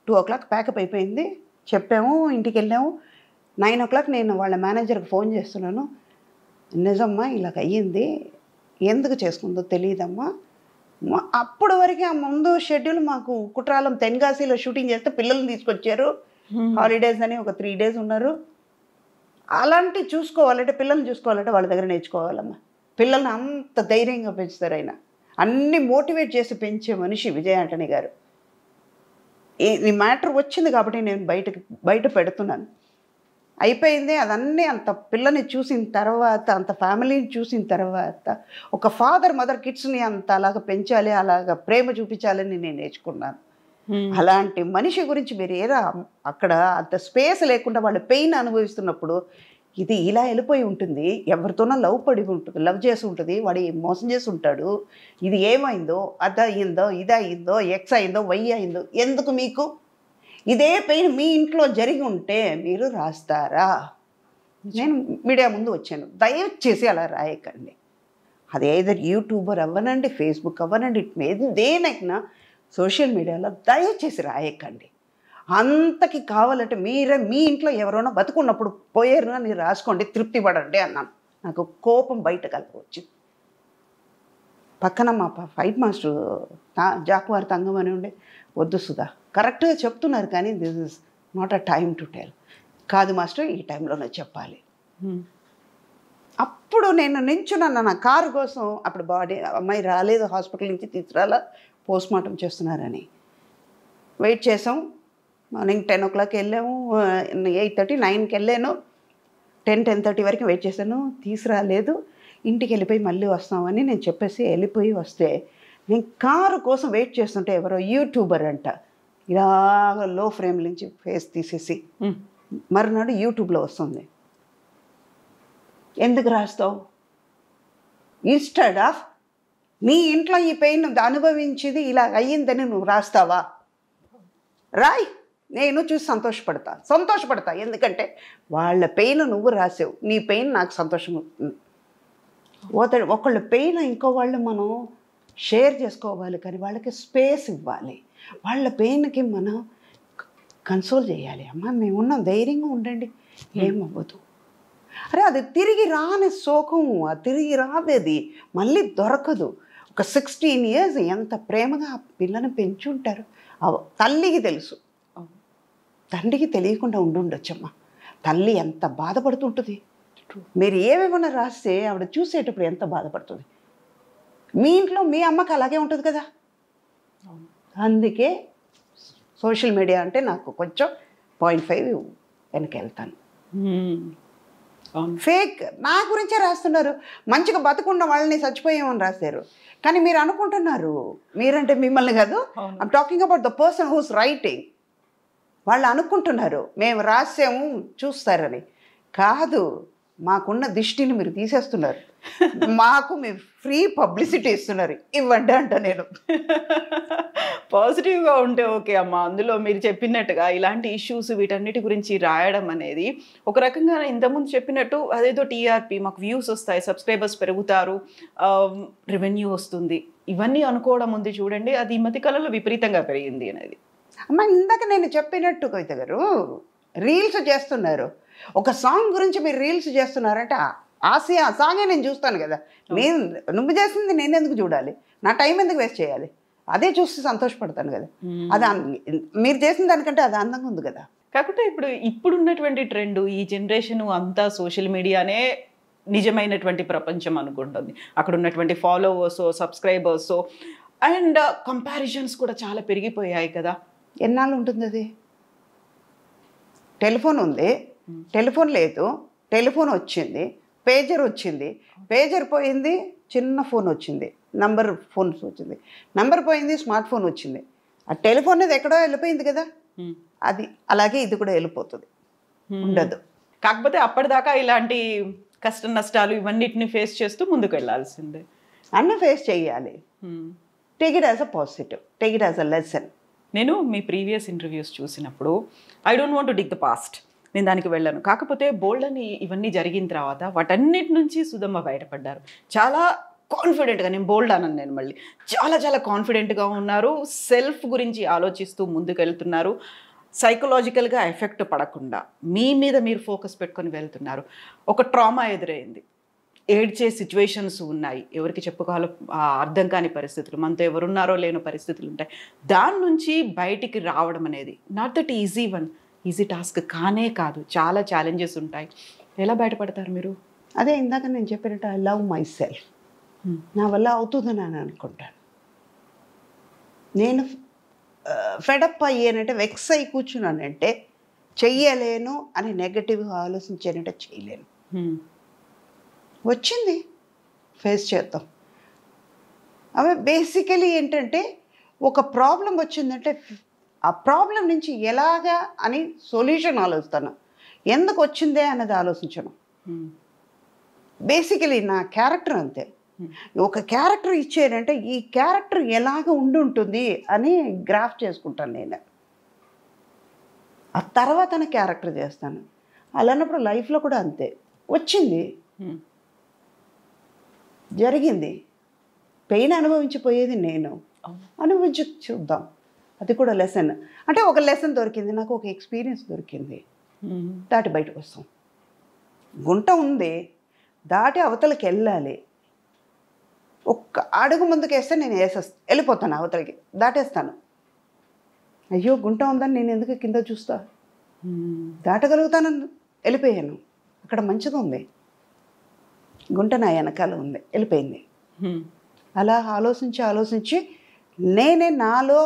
2 o'clock ప్యాకప్ అయిపోయింది, చెప్పాము, ఇంటికి వెళ్ళాము. 9 o'clock నేను వాళ్ళ మేనేజర్కి ఫోన్ చేస్తున్నాను, నిజమ్మా ఇలాగ అయ్యింది, ఎందుకు చేసుకుందో తెలియదమ్మా. అప్పటి వరకు ఆ ముందు షెడ్యూల్ మాకు కుట్రాలం తెన్గాసిలో షూటింగ్ చేస్తే పిల్లల్ని తీసుకొచ్చారు, హాలిడేస్ అని ఒక 3 days ఉన్నారు. అలాంటి చూసుకోవాలంటే పిల్లల్ని చూసుకోవాలంటే వాళ్ళ దగ్గర నేర్చుకోవాలమ్మా. పిల్లల్ని అంత ధైర్యంగా పెంచుతారు ఆయన. అన్ని మోటివేట్ చేసి పెంచే మనిషి విజయ్ ఆంటనీ గారు. ఈ మ్యాటర్ వచ్చింది కాబట్టి నేను బయట పెడుతున్నాను. అయిపోయింది అదన్నీ. అంత పిల్లని చూసిన తర్వాత, అంత ఫ్యామిలీని చూసిన తర్వాత, ఒక ఫాదర్ మదర్ కిడ్స్ని అంత అలాగ పెంచాలి, అలాగ ప్రేమ చూపించాలని నేను నేర్చుకున్నాను. అలాంటి మనిషి గురించి మీరు ఏదో అక్కడ అంత స్పేస్ లేకుండా వాళ్ళు పెయిన్ అనుభవిస్తున్నప్పుడు, ఇది ఇలా వెళ్ళిపోయి ఉంటుంది, ఎవరితోనో లవ్ పడి ఉంటుంది, లవ్ చేసి ఉంటుంది, వాడు మోసం చేసి ఉంటాడు, ఇది ఏమైందో, అది అయిందో, ఇది అయిందో, ఎక్స్ అయిందో, వై అయిందో, ఎందుకు మీకు ఇదే పెయిన్ మీ ఇంట్లో జరిగి ఉంటే మీరు రాస్తారా? నేను మీడియా ముందు వచ్చాను, దయచేసి అలా రాయకండి. అది ఏదైనా యూట్యూబర్ అవ్వనండి, ఫేస్బుక్ అవ్వనండి, దేనైనా సోషల్ మీడియాలో దయచేసి రాయకండి. అంతకి కావాలంటే మీరే మీ ఇంట్లో ఎవరైనా బతుకున్నప్పుడు పోయారు అని రాసుకోండి, తృప్తి పడండి అన్నాను. నాకు కోపం బయట కలిపి పక్కన మా ఫైట్ మాస్టర్ జాకువారి తంగం అని ఉండే, వద్దు సుధా, కరెక్ట్గా చెప్తున్నారు కానీ this is not a time to tell. కాదు మాస్టర్, ఈ టైంలోనే చెప్పాలి. అప్పుడు నేను నించున్నాను నా కారు కోసం. అప్పుడు బాడీ అమ్మాయి రాలేదు, హాస్పిటల్ నుంచి తీసుకురాలా, పోస్ట్ మార్టం చేస్తున్నారని వెయిట్ చేసాం. మార్నింగ్ 10 o'clock వెళ్ళాము, 8:30 9కి వెళ్ళాను. 10-10:30 వరకు వెయిట్ చేశాను, తీసుకురాలేదు. ఇంటికి వెళ్ళిపోయి మళ్ళీ వస్తామని నేను చెప్పేసి వెళ్ళిపోయి వస్తే, నేను కారు కోసం వెయిట్ చేస్తుంటే ఎవరో యూట్యూబర్ అంట ఇలాగ లో ఫ్రేమ్ నుంచి ఫేస్ తీసేసి మరునాడు యూట్యూబ్లో వస్తుంది. ఎందుకు రాస్తావు? ఇన్స్టెడ్ ఆఫ్ నీ ఇంట్లో ఈ పెయిన్ అనుభవించేది ఇలా అయ్యిందని నువ్వు రాస్తావా? రాయ్, నేను చూసి సంతోషపడతా. ఎందుకంటే వాళ్ళ పెయిన్ నువ్వు రాసావు, నీ పెయిన్ నాకు సంతోషం. ఒకళ్ళ పెయిన్ ఇంకో వాళ్ళు మనం షేర్ చేసుకోవాలి, కానీ వాళ్ళకి స్పేస్ ఇవ్వాలి. వాళ్ళ పెయిన్కి మనం కన్సోల్ చేయాలి. అమ్మ మేమున్నాం, ధైర్యంగా ఉండండి, ఏమవ్వదు. అరే అది తిరిగి రాని శోకం, అది తిరిగి రాదేది, మళ్ళీ దొరకదు. ఒక 16 years ఎంత ప్రేమగా ఆ పిల్లని పెంచుంటారు. తల్లికి తెలుసు, తండ్రికి తెలియకుండా ఉండుండొచ్చమ్మా. తల్లి ఎంత బాధపడుతుంటుంది. మీరు ఏమేమన్నా రాస్తే ఆవిడ చూసేటప్పుడు ఎంత బాధపడుతుంది. మీ ఇంట్లో మీ అమ్మకి అలాగే ఉంటుంది కదా. అందుకే సోషల్ మీడియా అంటే నాకు కొంచెం 0.5 వెనక్కి వెళ్తాను. ఫేక్ నా గురించే రాస్తున్నారు. మంచిగా బతుకున్న వాళ్ళని చచ్చిపోయామని రాశారు. కానీ మీరు అనుకుంటున్నారు, మీరంటే మిమ్మల్ని కాదు, I'm talking about the person who's writing. వాళ్ళు అనుకుంటున్నారు మేము రాసాము చూస్తారని. కాదు, మాకున్న దృష్టిని మీరు తీసేస్తున్నారు. మాకు మీరు ఫ్రీ పబ్లిసిటీ ఇస్తున్నారు, ఇవ్వండి అంట. నేను పాజిటివ్గా ఉంటే ఓకే అమ్మ. అందులో మీరు చెప్పినట్టుగా ఇలాంటి ఇష్యూస్ వీటన్నిటి గురించి రాయడం అనేది ఒక రకంగా ఇంతకుముందు చెప్పినట్టు అదేదో టీఆర్పీ, మాకు వ్యూస్ వస్తాయి, సబ్స్క్రైబర్స్ పెరుగుతారు, రెవెన్యూ వస్తుంది, ఇవన్నీ అనుకోవడం ఉంది చూడండి. అది ఈ మధ్య కాలంలో విపరీతంగా పెరిగింది అనేది. అమ్మ ఇందాక నేను చెప్పినట్టు కవిత గారు, రీల్స్ చేస్తున్నారు. ఒక సాంగ్ గురించి మీరు రీల్స్ చేస్తున్నారంటే ఆ సాంగే నేను చూస్తాను కదా. నువ్వు చేసింది నేను ఎందుకు చూడాలి? నా టైం ఎందుకు వేస్ట్ చేయాలి? అదే చూసి సంతోషపడతాను కదా. అది మీరు చేసిన దానికంటే అది అందంగా ఉంది కదా. కాకపోతే ఇప్పుడున్నటువంటి ట్రెండ్, ఈ జనరేషన్ అంతా సోషల్ మీడియానే నిజమైనటువంటి ప్రపంచం అనుకుంటుంది. అక్కడ ఉన్నటువంటి ఫాలోవర్స్, సబ్స్క్రైబర్స్ అండ్ కంపారిజన్స్ కూడా చాలా పెరిగిపోయాయి కదా. ఎన్నాళ్ళు ఉంటుంది అది? టెలిఫోన్ ఉంది, టెలిఫోన్ లేదు, టెలిఫోన్ వచ్చింది, పేజర్ వచ్చింది, పేజర్ పోయింది, చిన్న ఫోన్ వచ్చింది, నంబర్ ఫోన్స్ వచ్చింది, నంబర్ పోయింది, స్మార్ట్ ఫోన్ వచ్చింది. ఆ టెలిఫోన్ అనేది ఎక్కడో వెళ్ళిపోయింది కదా. అది అలాగే ఇది కూడా వెళ్ళిపోతుంది, ఉండదు. కాకపోతే అప్పటిదాకా ఇలాంటి కష్ట నష్టాలు ఇవన్నిటిని ఫేస్ చేస్తూ ముందుకు వెళ్ళాల్సిందే. అన్నీ ఫేస్ చేయాలి. Take it as a positive, take it as a lesson. నేను మీ ప్రీవియస్ ఇంటర్వ్యూస్ చూసినప్పుడు I don't want to dig the past, నేను దానికి వెళ్ళాను. కాకపోతే బోల్డ్ అని ఇవన్నీ జరిగిన తర్వాత వాటన్నిటి నుంచి సుధమ్మ బయటపడ్డారు. చాలా కాన్ఫిడెంట్గా, నేను బోల్డ్ అన్నాను, నేను మళ్ళీ చాలా చాలా కాన్ఫిడెంట్గా ఉన్నారు. సెల్ఫ్ గురించి ఆలోచిస్తూ ముందుకు వెళ్తున్నారు. సైకలాజికల్గా ఎఫెక్ట్ పడకుండా మీ మీద మీరు ఫోకస్ పెట్టుకొని వెళ్తున్నారు. ఒక ట్రామా ఎదురైంది, ఏడ్చే సిచ్యువేషన్స్ ఉన్నాయి, ఎవరికి చెప్పుకోవాలో అర్థం కాని పరిస్థితులు, మనతో ఎవరున్నారో లేని పరిస్థితులు ఉంటాయి. దాని నుంచి బయటికి రావడం అనేది నాట్ దట్ ఈజీ టాస్క్ కానే కాదు, చాలా ఛాలెంజెస్ ఉంటాయి. ఎలా బయటపడతారు మీరు? అదే ఇందాక నేను చెప్పినట్టు ఐ లవ్ మై సెల్ఫ్. నా వల్ల అవుతుందని అని అనుకుంటాను. నేను ఫెడప్ అయ్యానంటే, వెక్స్ అయి కూర్చున్నానంటే చెయ్యలేను అని నెగటివ్గా ఆలోచించానంటే చేయలేను. వచ్చింది ఫేస్ చేద్దాం. అవి బేసికలీ ఏంటంటే, ఒక ప్రాబ్లం వచ్చిందంటే ఆ ప్రాబ్లం నుంచి ఎలాగా అని సొల్యూషన్ ఆలోచిస్తాను, ఎందుకు వచ్చిందే అన్నది ఆలోచించను. బేసికలీ నా క్యారెక్టర్ అంతే. ఒక క్యారెక్టర్ ఇచ్చేదంటే ఈ క్యారెక్టర్ ఎలాగ ఉంటుంది అని గ్రాఫ్ చేసుకుంటాను నేను. ఆ తర్వాత క్యారెక్టర్ చేస్తాను. అలాన్నప్పుడు లైఫ్లో కూడా అంతే. వచ్చింది, జరిగింది, పెయిన్ అనుభవించిపోయేది నేను, అనుభవించి చూద్దాం. అది కూడా లెసన్. అంటే ఒక లెసన్ దొరికింది నాకు, ఒక ఎక్స్పీరియన్స్ దొరికింది, దాటి బయటకు వస్తాం. గుంట ఉంది, దాటి అవతలకి వెళ్ళాలి. ఒక్క అడుగు ముందుకు వేస్తే నేను వెళ్ళిపోతాను అవతలకి, దాటేస్తాను. అయ్యో గుంట ఉందని నేను ఎందుకు కింద చూస్తా, దాటగలుగుతానని వెళ్ళిపోయాను. అక్కడ మంచిగా ఉంది, గుంట నా వెనకాల ఉంది, వెళ్ళిపోయింది. అలా ఆలోచించి నేనే నాలో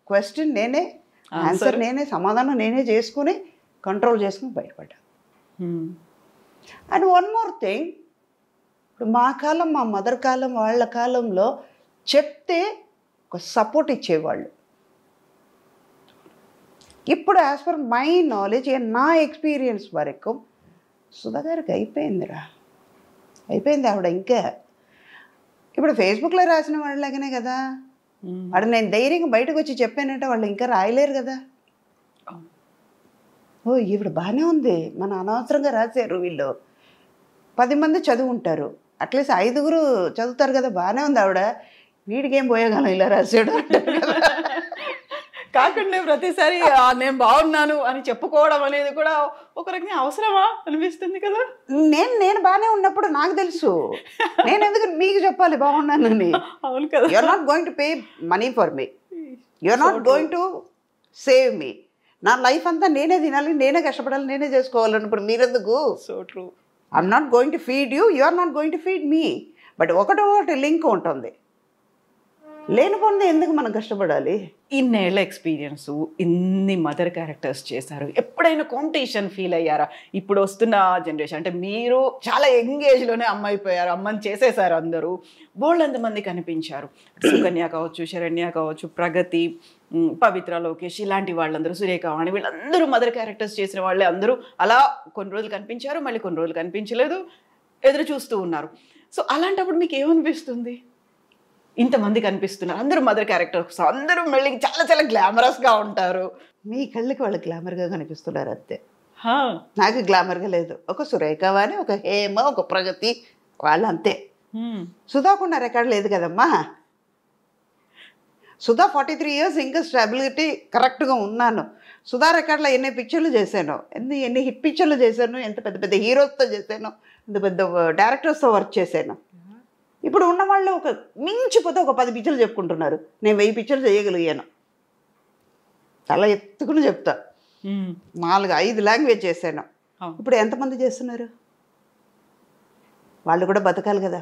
క్వశ్చన్ నేనే, ఆన్సర్ నేనే, సమాధానం నేనే చేసుకుని కంట్రోల్ చేసుకుని బయటపడ్డా. అండ్ వన్ మోర్ థింగ్, ఇప్పుడు మా కాలం, మా మదర్ కాలం, వాళ్ళ కాలంలో చెప్తే ఒక సపోర్ట్ ఇచ్చేవాళ్ళు. ఇప్పుడు యాజ్ పర్ మై నాలెడ్జ్, నా ఎక్స్పీరియన్స్ వరకు సుధా గారికి అయిపోయిందిరా, అయిపోయింది. ఆవిడ ఇంకా ఇప్పుడు ఫేస్బుక్లో రాసిన వాళ్ళలాగానే కదా. వాడు నేను ధైర్యంగా బయటకు వచ్చి చెప్పానంటే వాళ్ళు ఇంకా రాయలేరు కదా. ఓ ఈవిడ బాగానే ఉంది, మన అనవసరంగా రాశారు వీళ్ళు, 10 మంది చదువుంటారు, అట్లీస్ట్ 5గురు చదువుతారు కదా, బాగానే ఉంది ఆవిడ, వీడికేం పోయేగాలం ఇలా రాశాడు కాకుండా ప్రతిసారి నేను బాగున్నాను అని చెప్పుకోవడం అనేది కూడా ఒక రకంగా అవసరమా అనిపిస్తుంది కదా. నేను బాగానే ఉన్నప్పుడు నాకు తెలుసు, నేను ఎందుకు మీకు చెప్పాలి బాగున్నానని. అవును కదా. You are not going to pay money for me, you are not going to save me. నా లైఫ్ అంతా నేనే తినాలి, నేనే కష్టపడాలి, నేనే చేసుకోవాలన్నప్పుడు మీరెందుకు? So true. I'm not going to feed you, you are not going to feed me. But ఒకటి లింక్ ఉంటుంది, లేనిపోయింది ఎందుకు మనం కష్టపడాలి? ఇన్నేళ్ల ఎక్స్పీరియన్స్, ఇన్ని మదర్ క్యారెక్టర్స్ చేశారు, ఎప్పుడైనా కాంపిటీషన్ ఫీల్ అయ్యారా? ఇప్పుడు వస్తున్న జనరేషన్ అంటే మీరు చాలా యంగ్ ఏజ్లోనే అమ్మ అయిపోయారు, అమ్మని చేసేసారు అందరూ, బోల్డ్ మంది కనిపించారు. సుకన్య కావచ్చు, శరణ్య కావచ్చు, ప్రగతి, పవిత్ర, లోకేష్, ఇలాంటి వాళ్ళందరూ, సురేఖ వాణి, వీళ్ళందరూ మదర్ క్యారెక్టర్స్ చేసిన వాళ్ళే. అందరూ అలా కొన్ని రోజులు కనిపించారు, మళ్ళీ కొన్ని రోజులు కనిపించలేదు, ఎదురు చూస్తూ ఉన్నారు. సో అలాంటప్పుడు మీకు ఏమనిపిస్తుంది? ఇంతమంది కనిపిస్తున్నారు, అందరూ మదర్ క్యారెక్టర్స్, అందరూ మళ్ళీ చాలా చాలా గ్లామరస్గా ఉంటారు. మీ కళ్ళకి వాళ్ళు గ్లామర్గా కనిపిస్తున్నారు అంతే, నాకు గ్లామర్గా లేదు. ఒక సురేఖ వాణి, ఒక హేమ, ఒక ప్రగతి, వాళ్ళు అంతే. సుధాకున్న రికార్డు లేదు కదమ్మా. సుధా 43 years ఇంకా స్టెబిలిటీ కరెక్ట్గా ఉన్నాను. సుధా రికార్డులో ఎన్ని పిక్చర్లు చేశాను, ఎన్ని హిట్ పిక్చర్లు చేశాను, ఎంత పెద్ద పెద్ద హీరోస్తో చేశాను, ఎంత పెద్ద డైరెక్టర్స్తో వర్క్ చేశాను. ఇప్పుడు ఉన్న వాళ్ళు ఒక మించిపోతే ఒక 10 పిక్చర్లు చెప్పుకుంటున్నారు, నేను 1000 పిక్చర్లు చేయగలిగాను. చాలా ఎత్తుకుని చెప్తా. 4-5 లాంగ్వేజ్ చేశాను. ఇప్పుడు ఎంతమంది చేస్తున్నారు? వాళ్ళు కూడా బతకాలి కదా,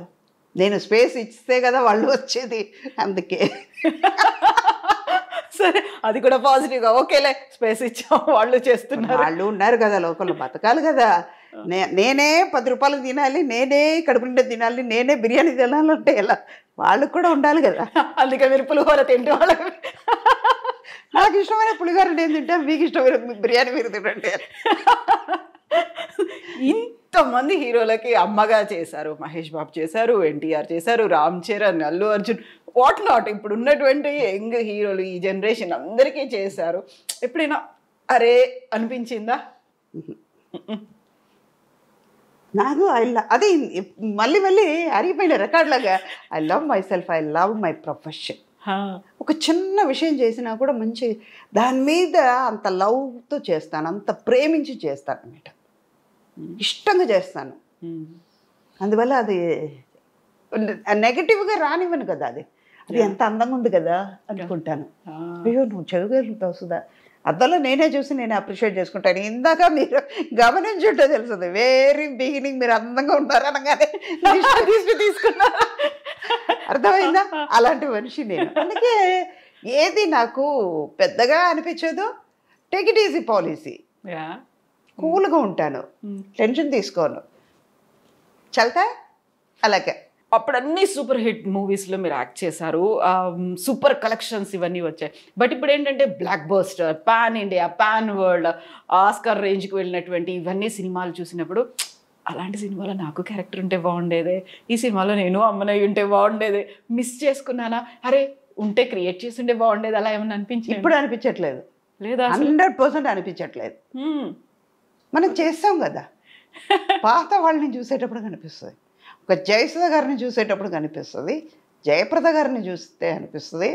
నేను స్పేస్ ఇస్తే కదా వాళ్ళు వచ్చేది. అందుకే సరే, అది కూడా పాజిటివ్గా ఓకేలే, స్పేస్ ఇచ్చాం, వాళ్ళు చేస్తున్నారు, వాళ్ళు ఉన్నారు కదా లోకల్లో, బతకాలి కదా. నేనే 10 రూపాయలకు తినాలి, నేనే కడుపు నిండా తినాలి, నేనే బిర్యానీ తినాలంటే ఎలా? వాళ్ళకు కూడా ఉండాలి కదా. అందుకే మీరు పులిహోర తింటే వాళ్ళకి, నాకు ఇష్టమైన పులిహోర నేను తింటా, మీకు ఇష్టమైన బిర్యానీ మీరు తింటే. ఇంతమంది హీరోలకి అమ్మగా చేశారు, మహేష్ బాబు చేశారు, ఎన్టీఆర్ చేశారు, రామ్ చరణ్, అల్లు అర్జున్, వాట్ నాట్, ఇప్పుడు ఉన్నటువంటి యంగ్ హీరోలు ఈ జనరేషన్ అందరికీ చేశారు. ఎప్పుడైనా అరే అనిపించిందా? నాకు అది మళ్ళీ అరిగిపోయిన రికార్డ్ లాగా, I love my self, I love my profession. ఒక చిన్న విషయం చేసినా కూడా మంచి దాని మీద అంత లవ్తో చేస్తాను, అంత ప్రేమించి చేస్తాను అన్నమాట. ఇష్టంగా చేస్తాను. అందువల్ల అది నెగటివ్గా రానివ్వను కదా. అది ఎంత అందంగా ఉంది కదా అనుకుంటాను. అయ్యో నువ్వు చెవిగలుగుతావు సుధా, అద్దంలో నేనే చూసి నేను అప్రిషియేట్ చేసుకుంటాను. ఇందాక మీరు గమనించుంటే తెలుస్తుంది, వెరీ బిగినింగ్ మీరు అందంగా ఉంటారు అనగానే తీసుకున్నారు. అర్థమైందా? అలాంటి మనిషి నేను. అందుకే ఏది నాకు పెద్దగా అనిపించదు. Take it easy policy. కూల్గా ఉంటాను, టెన్షన్ తీసుకోను, చల్తా అలాగే. అప్పుడు అన్ని సూపర్ హిట్ మూవీస్లో మీరు యాక్ట్ చేశారు, సూపర్ కలెక్షన్స్ ఇవన్నీ వచ్చాయి. బట్ ఇప్పుడు ఏంటంటే block buster, pan India, pan world, Oscar రేంజ్కి వెళ్ళినటువంటి ఇవన్నీ సినిమాలు చూసినప్పుడు అలాంటి సినిమాలో నాకు క్యారెక్టర్ ఉంటే బాగుండేదే, ఈ సినిమాలో నేను అమ్మనయ్య ఉంటే బాగుండేదే, మిస్ చేసుకున్నానా, అరే ఉంటే క్రియేట్ చేసి ఉంటే బాగుండేది, అలా ఏమన్నా అనిపించింది? ఇప్పుడు అనిపించట్లేదు, లేదా 100% అనిపించట్లేదు. మనం చేస్తాం కదా, పాత వాళ్ళని చూసేటప్పుడు కనిపిస్తుంది, ఒక జయసుధ గారిని చూసేటప్పుడు కనిపిస్తుంది, జయప్రద గారిని చూస్తే అనిపిస్తుంది,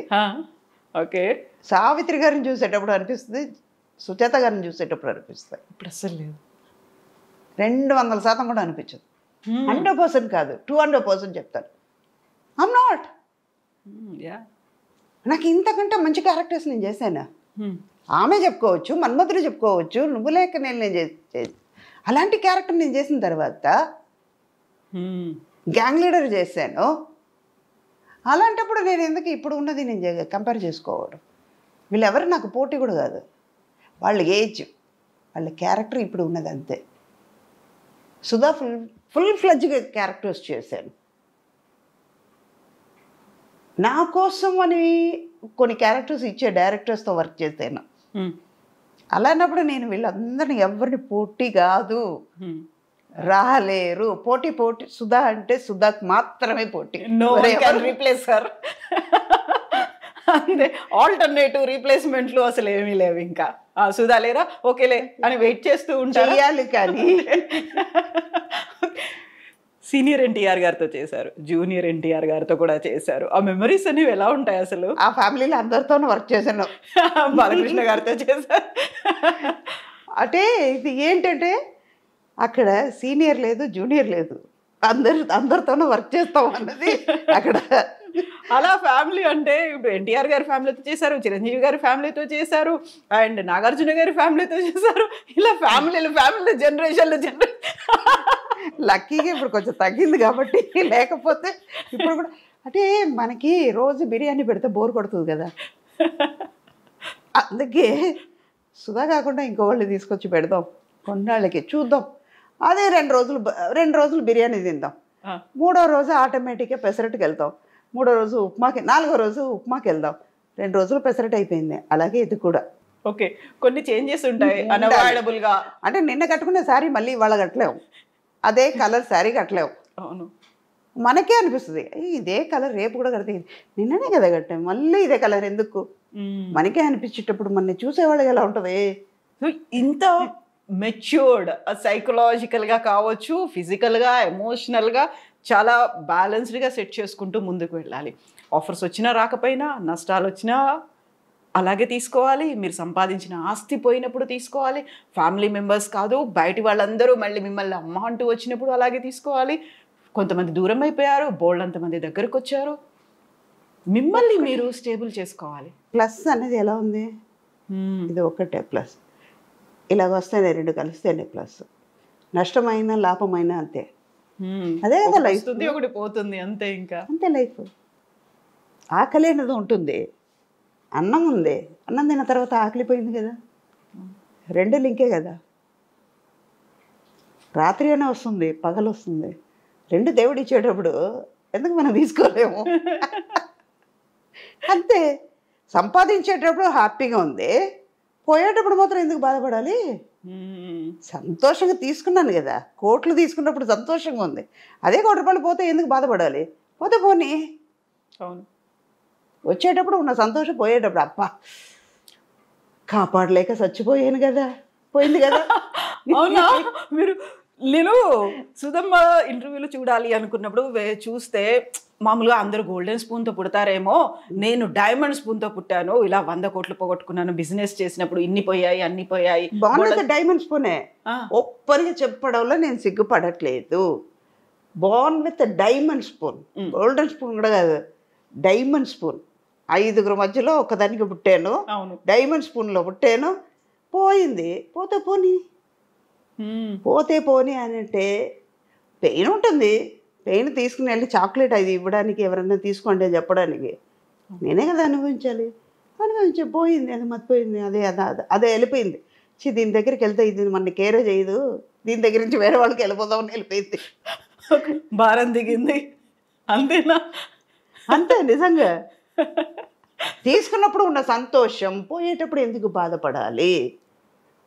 ఓకే సావిత్రి గారిని చూసేటప్పుడు అనిపిస్తుంది, సుజాత గారిని చూసేటప్పుడు అనిపిస్తుంది. ఇప్పుడు అసలు లేదు, 200% కూడా అనిపించదు. 100% కాదు, 200% చెప్తాను. I'm not. నాకు ఇంతకంటే మంచి క్యారెక్టర్స్ నేను చేశాను. ఆమె చెప్పుకోవచ్చు, మన్మధుడు చెప్పుకోవచ్చు, నువ్వు లేక నేను అలాంటి క్యారెక్టర్ నేను చేసిన తర్వాత గ్యాంగ్ లీడర్ చేశాను. అలాంటప్పుడు నేను ఎందుకు ఇప్పుడు ఉన్నది నేను కంపేర్ చేసుకోవడం? వీళ్ళెవరు నాకు పోటీ కూడా కాదు. వాళ్ళ ఏజ్, వాళ్ళ క్యారెక్టర్ ఇప్పుడు ఉన్నది అంతే. సుధా ఫుల్ ఫ్లెడ్జ్గా క్యారెక్టర్స్ చేశాను. నా కోసం అని కొన్ని క్యారెక్టర్స్ ఇచ్చే డైరెక్టర్స్తో వర్క్ చేశాను. అలాన్నప్పుడు నేను వీళ్ళందరినీ ఎవరిని పోటీ కాదు, రాలేరు. పోటీ సుధా అంటే సుధాకు మాత్రమే పోటీ. రీప్లేస్ సార్ అంతే, ఆల్టర్నేటివ్ రీప్లేస్మెంట్లు అసలు ఏమీ లేవు. ఇంకా సుధా లేరా, ఓకేలే అని వెయిట్ చేస్తూ ఉంటారు. కానీ సీనియర్ ఎన్టీఆర్ గారితో చేశారు, జూనియర్ ఎన్టీఆర్ గారితో కూడా చేశారు. ఆ మెమరీస్ అనేవి ఎలా ఉంటాయి అసలు? ఆ ఫ్యామిలీలో అందరితోనూ వర్క్ చేశాను. బాలకృష్ణ గారితో చేశారు. అంటే ఇది ఏంటంటే అక్కడ సీనియర్ లేదు, జూనియర్ లేదు, అందరితోనూ వర్క్ చేస్తాం అన్నది అక్కడ. అలా ఫ్యామిలీ అంటే ఇప్పుడు ఎన్టీఆర్ గారి ఫ్యామిలీతో చేశారు, చిరంజీవి గారి ఫ్యామిలీతో చేశారు, అండ్ నాగార్జున గారి ఫ్యామిలీతో చేశారు. ఇలా ఫ్యామిలీ జనరేషన్లు లక్కీగా ఇప్పుడు కొంచెం తగ్గింది కాబట్టి, లేకపోతే ఇప్పుడు కూడా అంటే మనకి రోజు బిర్యానీ పెడితే బోర్ కొడుతుంది కదా, అందుకే సుధా కాకుండా ఇంకో వాళ్ళు తీసుకొచ్చి పెడదాం, కొన్నాళ్ళకి చూద్దాం. అదే 2 రోజులు బిర్యానీ తిందాం, 3వ రోజు ఆటోమేటిక్గా పెసరట్టుకి వెళ్తాం, 3వ రోజు ఉప్మాకి, 4వ రోజు ఉప్మాకి వెళ్దాం. 2 రోజులు పెసరట్టు అయిపోయింది. అలాగే ఇది కూడా ఓకే, కొన్ని చేంజెస్ ఉంటాయి అన్అవాయిడబుల్గా. అంటే నిన్న కట్టుకునే శారీ మళ్ళీ ఇవాళ కట్టలేము, అదే కలర్ శారీ కట్టలేము. అవును, మనకే అనిపిస్తుంది ఇదే కలర్ రేపు కూడా కడితే, నిన్ననే కదా కట్టాం మళ్ళీ ఇదే కలర్ ఎందుకు, మనకే అనిపించేటప్పుడు మన చూసేవాళ్ళకి ఎలా ఉంటుంది. ఇంత మెచ్యూర్డ్ సైకలాజికల్గా కావచ్చు, ఫిజికల్గా, ఎమోషనల్గా చాలా బ్యాలెన్స్డ్గా సెట్ చేసుకుంటూ ముందుకు వెళ్ళాలి. ఆఫర్స్ వచ్చినా రాకపోయినా, నష్టాలు వచ్చినా అలాగే తీసుకోవాలి. మీరు సంపాదించిన ఆస్తి పోయినప్పుడు తీసుకోవాలి. ఫ్యామిలీ మెంబర్స్ కాదు, బయటి వాళ్ళందరూ మళ్ళీ మిమ్మల్ని అమ్మ అంటూ వచ్చినప్పుడు అలాగే తీసుకోవాలి. కొంతమంది దూరం అయిపోయారు, బోల్డ్ అంతమంది దగ్గరకు వచ్చారు, మిమ్మల్ని మీరు స్టేబుల్ చేసుకోవాలి. ప్లస్ అనేది ఎలా ఉంది, ఇది ఒక్కటే ప్లస్. ఇలాగ వస్తేనే 2 కలిస్తేనే ప్లస్. నష్టమైన లాభమైన అంతే, అదే కదా లైఫ్. ఒకటి పోతుంది అంతే, ఇంకా అంతే లైఫ్. ఆకలి అనేది ఉంటుంది, అన్నం ఉంది, అన్నం తిన్న తర్వాత ఆకలి పోయింది కదా, 2 లింకే కదా. రాత్రి అయినా వస్తుంది, పగలు వస్తుంది, 2 దేవుడు ఇచ్చేటప్పుడు ఎందుకు మనం తీసుకోలేము? అంతే. సంపాదించేటప్పుడు హ్యాపీగా ఉంది, పోయేటప్పుడు మాత్రం ఎందుకు బాధపడాలి? సంతోషంగా తీసుకున్నాను కదా, కోట్లు తీసుకున్నప్పుడు సంతోషంగా ఉంది, అదే 1 కోటి రూపాయలు పోతే ఎందుకు బాధపడాలి? పోతే పోనీ. అవును, వచ్చేటప్పుడు ఉన్న సంతోషం, పోయేటప్పుడు అబ్బా కాపాడలేక చచ్చిపోయాను కదా, పోయింది కదా. అవునా? మీరు నేను సుధమ్మ ఇంటర్వ్యూలు చూడాలి అనుకున్నప్పుడు చూస్తే మామూలుగా అందరూ గోల్డెన్ స్పూన్తో పుడతారేమో, నేను డైమండ్ స్పూన్తో పుట్టాను, ఇలా 100 కోట్లు పోగొట్టుకున్నాను, బిజినెస్ చేసినప్పుడు ఇన్ని పోయాయి అన్ని పోయాయి. బాగున్నది డైమండ్ స్పూనే, ఒప్పరిగా చెప్పడంలో నేను సిగ్గుపడట్లేదు. Born with diamond spoon, golden spoon కూడా కాదు, డైమండ్ స్పూన్. 5 మధ్యలో ఒకదానికి పుట్టాను, డైమండ్ స్పూన్లో పుట్టాను. పోయింది, పోతే పోనీ, పోతే పోనీ అని అంటే పెయిన్ ఉంటుంది. పెయిన్ తీసుకుని వెళ్ళి చాక్లెట్ అది ఇవ్వడానికి, ఎవరన్నా తీసుకోండి అని చెప్పడానికి నేనే కదా అనుభవించాలి. పోయింది, అది మర్చిపోయింది, అదే వెళ్ళిపోయింది. దీని దగ్గరికి వెళ్తే ఇది మన కేరే చేయదు, దీని దగ్గర నుంచి వేరే వాళ్ళకి వెళ్ళిపోదామని వెళ్ళిపోయింది. భారం దిగింది, అంతేనా? అంతే, నిజంగా. తీసుకున్నప్పుడు ఉన్న సంతోషం పోయేటప్పుడు ఎందుకు బాధపడాలి?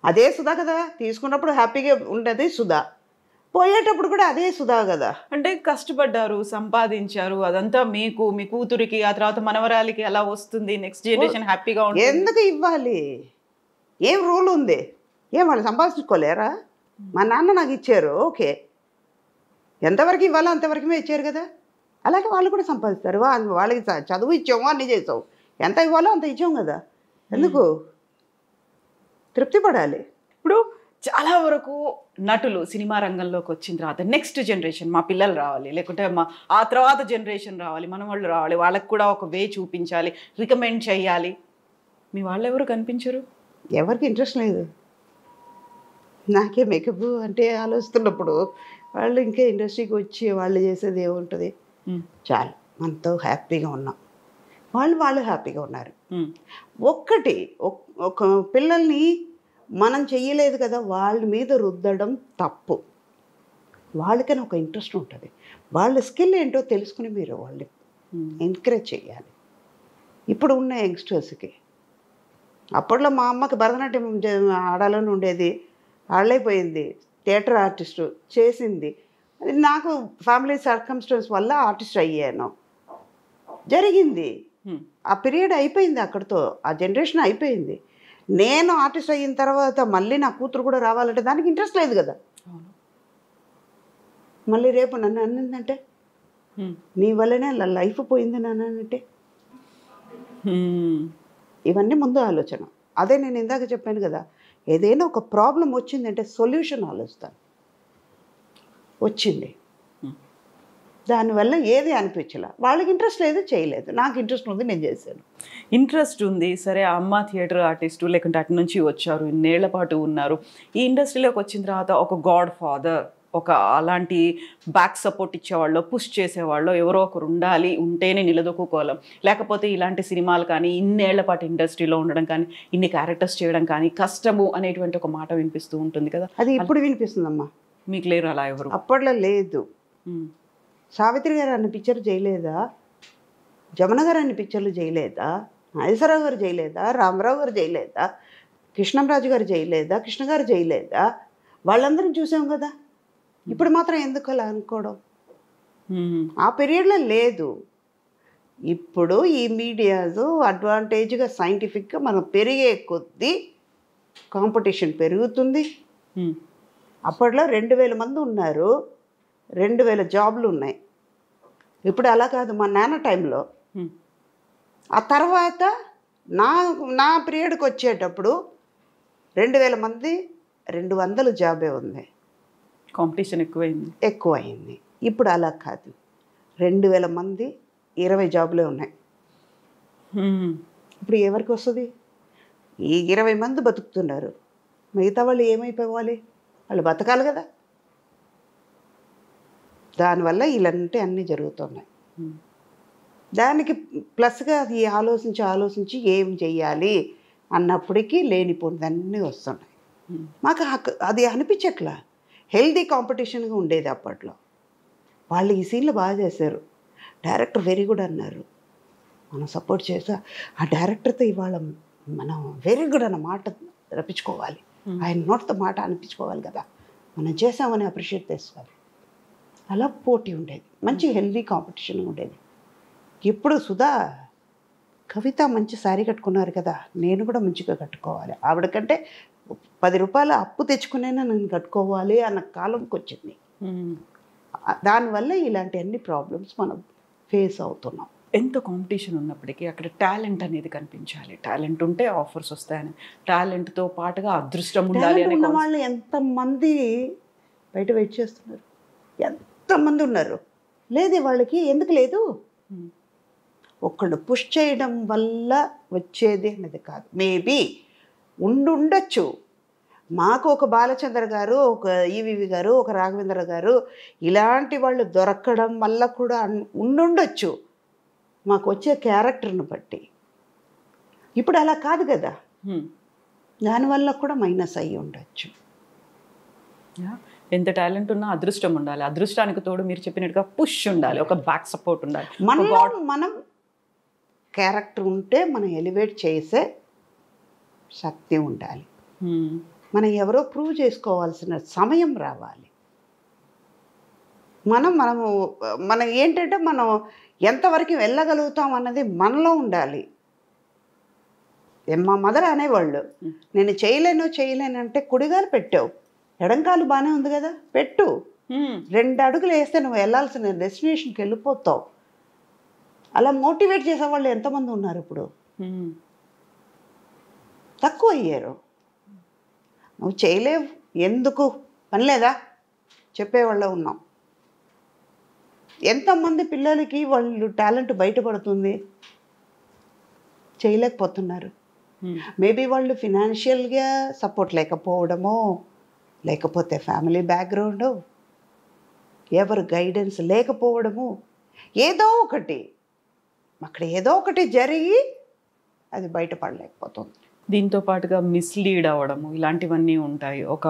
అదే సుధా కదా, తీసుకున్నప్పుడు హ్యాపీగా ఉండేది సుధా, పోయేటప్పుడు కూడా అదే సుధా కదా. అంటే కష్టపడ్డారు, సంపాదించారు, అదంతా మీకు, మీ కూతురికి, ఆ తర్వాత మనవరాలికి ఎలా వస్తుంది, నెక్స్ట్ జనరేషన్ హ్యాపీగా ఉంటుంది. ఎందుకు ఇవ్వాలి? ఏం రూల్ ఉంది? ఏం వాళ్ళు సంపాదించుకోలేరా? మా నాన్న నాకు ఇచ్చారు, ఓకే, ఎంతవరకు ఇవ్వాలో అంతవరకుమే ఇచ్చారు కదా. అలాగే వాళ్ళు కూడా సంపాదిస్తారు. వాళ్ళకి చదువు ఇచ్చాము, అన్నీ చేసావు, ఎంత ఇవ్వాలో అంత ఇచ్చాము కదా. ఎందుకు? తృప్తి పడాలి. ఇప్పుడు చాలా వరకు నటులు సినిమా రంగంలోకి వచ్చిన తర్వాత నెక్స్ట్ జనరేషన్, మా పిల్లలు రావాలి, లేకుంటే ఆ తర్వాత జనరేషన్ రావాలి, మన వాళ్ళు రావాలి, వాళ్ళకి కూడా ఒక వే చూపించాలి, రికమెండ్ చేయాలి. మీ వాళ్ళు ఎవరు కనిపించరు? ఎవరికి ఇంట్రెస్ట్ లేదు. నాకే మేకప్ అంటే ఆలోచిస్తున్నప్పుడు వాళ్ళు ఇంకా ఇండస్ట్రీకి వచ్చి వాళ్ళు చేసేది ఏముంటుంది? చాలు, మనతో హ్యాపీగా ఉన్నాం, వాళ్ళు హ్యాపీగా ఉన్నారు. ఒక్కటి, ఒక పిల్లల్ని మనం చెయ్యలేదు కదా వాళ్ళ మీద రుద్దడం తప్పు. వాళ్ళకైనా ఒక ఇంట్రెస్ట్ ఉంటుంది, వాళ్ళ స్కిల్ ఏంటో తెలుసుకుని మీరు వాళ్ళని ఎంకరేజ్ చేయాలి. ఇప్పుడు ఉన్న యంగ్స్టర్స్కి, అప్పట్లో మా అమ్మకి భరతనాట్యం ఆడాలని ఉండేది, ఆడలేకపోయింది, థియేటర్ ఆర్టిస్టు చేసింది. అది నాకు ఫ్యామిలీ సర్కమ్స్టెన్స్ వల్ల ఆర్టిస్ట్ అయ్యాను, జరిగింది. ఆ పీరియడ్ అయిపోయింది, అక్కడితో ఆ జనరేషన్ అయిపోయింది. నేను ఆర్టిస్ట్ అయిన తర్వాత మళ్ళీ నా కూతురు కూడా రావాలంటే దానికి ఇంట్రెస్ట్ లేదు కదా. మళ్ళీ రేపు నన్ను అన్నిందంటే నీ వల్లనే లైఫ్ పోయింది నాన్న అంటే, ఇవన్నీ ముందు ఆలోచన. అదే నేను ఇందాక చెప్పాను కదా, ఏదైనా ఒక ప్రాబ్లం వచ్చిందంటే సొల్యూషన్ ఆలోచిస్తాను. వచ్చింది, దానివల్ల ఏది అనిపించలే, వాళ్ళకి ఇంట్రెస్ట్ లేదు, చేయలేదు, నాకు ఇంట్రెస్ట్ ఉంది, నేను చేశాను. ఇంట్రెస్ట్ ఉంది, సరే అమ్మ థియేటర్ ఆర్టిస్టు, లేకుంటే అటు నుంచి వచ్చారు, ఇన్నేళ్ల పాటు ఉన్నారు, ఈ ఇండస్ట్రీలోకి వచ్చిన తర్వాత ఒక గాడ్ ఫాదర్, ఒక అలాంటి బ్యాక్ సపోర్ట్ ఇచ్చేవాళ్ళు, పుష్ చేసేవాళ్ళు ఎవరో ఒకరు ఉండాలి, ఉంటేనే నిలదొక్కుకోలేం. లేకపోతే ఇలాంటి సినిమాలు కానీ, ఇన్నేళ్ల పాటు ఇండస్ట్రీలో ఉండడం కానీ, ఇన్ని క్యారెక్టర్స్ చేయడం కానీ కష్టము అనేటువంటి ఒక మాట వినిపిస్తూ ఉంటుంది కదా. అది ఇప్పుడు వినిపిస్తుందమ్మా. మీకు లేరు అలా ఎవరు? అప్పట్లో లేదు. సావిత్రి గారు అన్ని పిక్చర్లు చేయలేదా? జమున గారు అన్ని పిక్చర్లు చేయలేదా? నాగేశ్వరరావు గారు చేయలేదా? రామారావు గారు చేయలేదా? కృష్ణంరాజు గారు చేయలేదా? కృష్ణ గారు చేయలేదా? వాళ్ళందరం చూసాం కదా. ఇప్పుడు మాత్రం ఎందుకు అలా అనుకోవడం? ఆ పీరియడ్లో లేదు. ఇప్పుడు ఈ మీడియాస్ అడ్వాంటేజ్గా సైంటిఫిక్గా మనం పెరిగే కొద్దీ కాంపిటీషన్ పెరుగుతుంది. అప్పట్లో 2000 మంది ఉన్నారు, 2000 జాబ్లు ఉన్నాయి. ఇప్పుడు అలా కాదు. మా నాన్న టైంలో, ఆ తర్వాత నా పీరియడ్కి వచ్చేటప్పుడు 2000 మంది 200 జాబే ఉంది. కాంపిటీషన్ ఎక్కువైంది. ఇప్పుడు అలా కాదు, 2000 మంది 20 జాబులే ఉన్నాయి. ఇప్పుడు ఎవరికి వస్తుంది? ఈ 20 మంది బతుకుతున్నారు, మిగతా వాళ్ళు ఏమైపోవాలి? వాళ్ళు బతకాలి కదా. దానివల్ల ఇలాంటి అన్నీ జరుగుతున్నాయి. దానికి ప్లస్గా అది ఆలోచించి ఏం చెయ్యాలి అన్నప్పటికీ లేనిపోయినవన్నీ వస్తున్నాయి. మాకు అది అనిపించట్లా. హెల్దీ కాంపిటీషన్గా ఉండేది అప్పట్లో. వాళ్ళు ఈ సీన్లు బాగా చేశారు, డైరెక్టర్ వెరీ గుడ్ అన్నారు, మనం సపోర్ట్ చేసా. ఆ డైరెక్టర్తో ఇవాళ మనం వెరీ గుడ్ అన్న మాట రప్పించుకోవాలి, ఆయన నోటితో మాట అనిపించుకోవాలి కదా, మనం చేసామని అప్రిషియేట్ చేసుకోవాలి. అలా పోటీ ఉండేది, మంచి హెల్దీ కాంపిటీషన్ ఉండేది. ఇప్పుడు సుధా, కవిత మంచి శారీ కట్టుకున్నారు కదా, నేను కూడా మంచిగా కట్టుకోవాలి, ఆవిడకంటే రూపాయలు అప్పు తెచ్చుకునైనా నేను కట్టుకోవాలి అన్న కాలంకి వచ్చింది. దానివల్ల ఇలాంటి అన్ని ప్రాబ్లమ్స్ మనం ఫేస్ అవుతున్నాం. ఎంత కాంపిటీషన్ ఉన్నప్పటికీ అక్కడ టాలెంట్ అనేది కనిపించాలి. టాలెంట్ ఉంటే ఆఫర్స్ వస్తాయని, టాలెంట్తో పాటుగా అదృష్టం ఉండాలి అని ఉన్న వాళ్ళు ఎంతమంది బయట వెయిట్ చేస్తున్నారు, ఎంతమంది ఉన్నారు. లేదు వాళ్ళకి ఎందుకు లేదు, ఒక్కళ్ళు పుష్ చేయడం వల్ల వచ్చేది అనేది కాదు. మేబీ ఉండొచ్చు. మాకు ఒక బాలచంద్ర గారు, ఒక ఈవీవి గారు, ఒక రాఘవేంద్ర గారు ఇలాంటి వాళ్ళు దొరకడం వల్ల కూడా ఉండొచ్చు మాకు వచ్చే క్యారెక్టర్ని బట్టి. ఇప్పుడు అలా కాదు కదా, దానివల్ల కూడా మైనస్ అయ్యి ఉండొచ్చు. ఎంత టాలెంట్ ఉన్నా అదృష్టం ఉండాలి. అదృష్టానికి తోడు మీరు చెప్పినట్టుగా పుష్ ఉండాలి, ఒక బ్యాక్ సపోర్ట్ ఉండాలి. మనం క్యారెక్టర్ ఉంటే మనం ఎలివేట్ చేసే శక్తి ఉండాలి. మనం ఎవరో ప్రూవ్ చేసుకోవాల్సిన సమయం రావాలి. మనం ఏంటంటే మనం ఎంతవరకు వెళ్ళగలుగుతాం అన్నది మనలో ఉండాలి. మా మదర్ అనేవాళ్ళు, నేను చేయలేను అంటే కుడిగాలు పెట్టావు, ఎడంకాలు బాగానే ఉంది కదా పెట్టు, 2 అడుగులు వేస్తే నువ్వు వెళ్ళాల్సిన డెస్టినేషన్కి వెళ్ళిపోతావు. అలా మోటివేట్ చేసేవాళ్ళు ఎంతమంది ఉన్నారు ఇప్పుడు? తక్కువ అయ్యారు. నువ్వు చేయలేవు, ఎందుకు పని లేదా చెప్పేవాళ్ళ ఉన్నాం. ఎంతమంది పిల్లలకి వాళ్ళు టాలెంట్ బయటపడుతుంది, చేయలేకపోతున్నారు. మేబీ వాళ్ళు ఫినాన్షియల్గా సపోర్ట్ లేకపోవడమో, లేకపోతే ఫ్యామిలీ బ్యాక్గ్రౌండ్, ఎవరు గైడెన్స్ లేకపోవడము, ఏదో ఒకటి అక్కడ ఏదో ఒకటి జరిగి అది బయటపడలేకపోతుంది. దీంతో పాటుగా మిస్లీడ్ అవ్వడము ఇలాంటివన్నీ ఉంటాయి. ఒక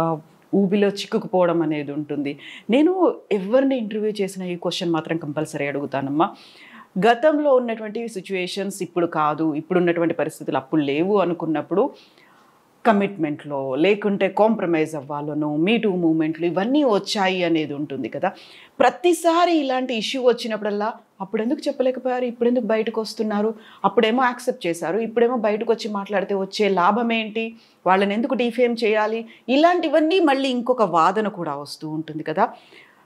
ఊబిలో చిక్కుకుపోవడం అనేది ఉంటుంది. నేను ఎవరిని ఇంటర్వ్యూ చేసిన ఈ క్వశ్చన్ మాత్రం కంపల్సరీ అడుగుతానమ్మా. గతంలో ఉన్నటువంటి సిచ్యువేషన్స్ ఇప్పుడు కాదు, ఇప్పుడు ఉన్నటువంటి పరిస్థితులు అప్పుడు లేవు అనుకున్నప్పుడు కమిట్మెంట్లో లేకుంటే కాంప్రమైజ్ అవ్వాలను, మీటూ మూమెంట్లు ఇవన్నీ వచ్చాయి అనేది ఉంటుంది కదా. ప్రతిసారి ఇలాంటి ఇష్యూ వచ్చినప్పుడల్లా అప్పుడు ఎందుకు చెప్పలేకపోయారు, ఇప్పుడు ఎందుకు బయటకు వస్తున్నారు, అప్పుడేమో యాక్సెప్ట్ చేశారు, ఇప్పుడేమో బయటకు వచ్చి మాట్లాడితే వచ్చే లాభం ఏంటి, వాళ్ళని ఎందుకు డిఫేమ్ చేయాలి, ఇలాంటివన్నీ మళ్ళీ ఇంకొక వాదన కూడా వస్తూ ఉంటుంది కదా.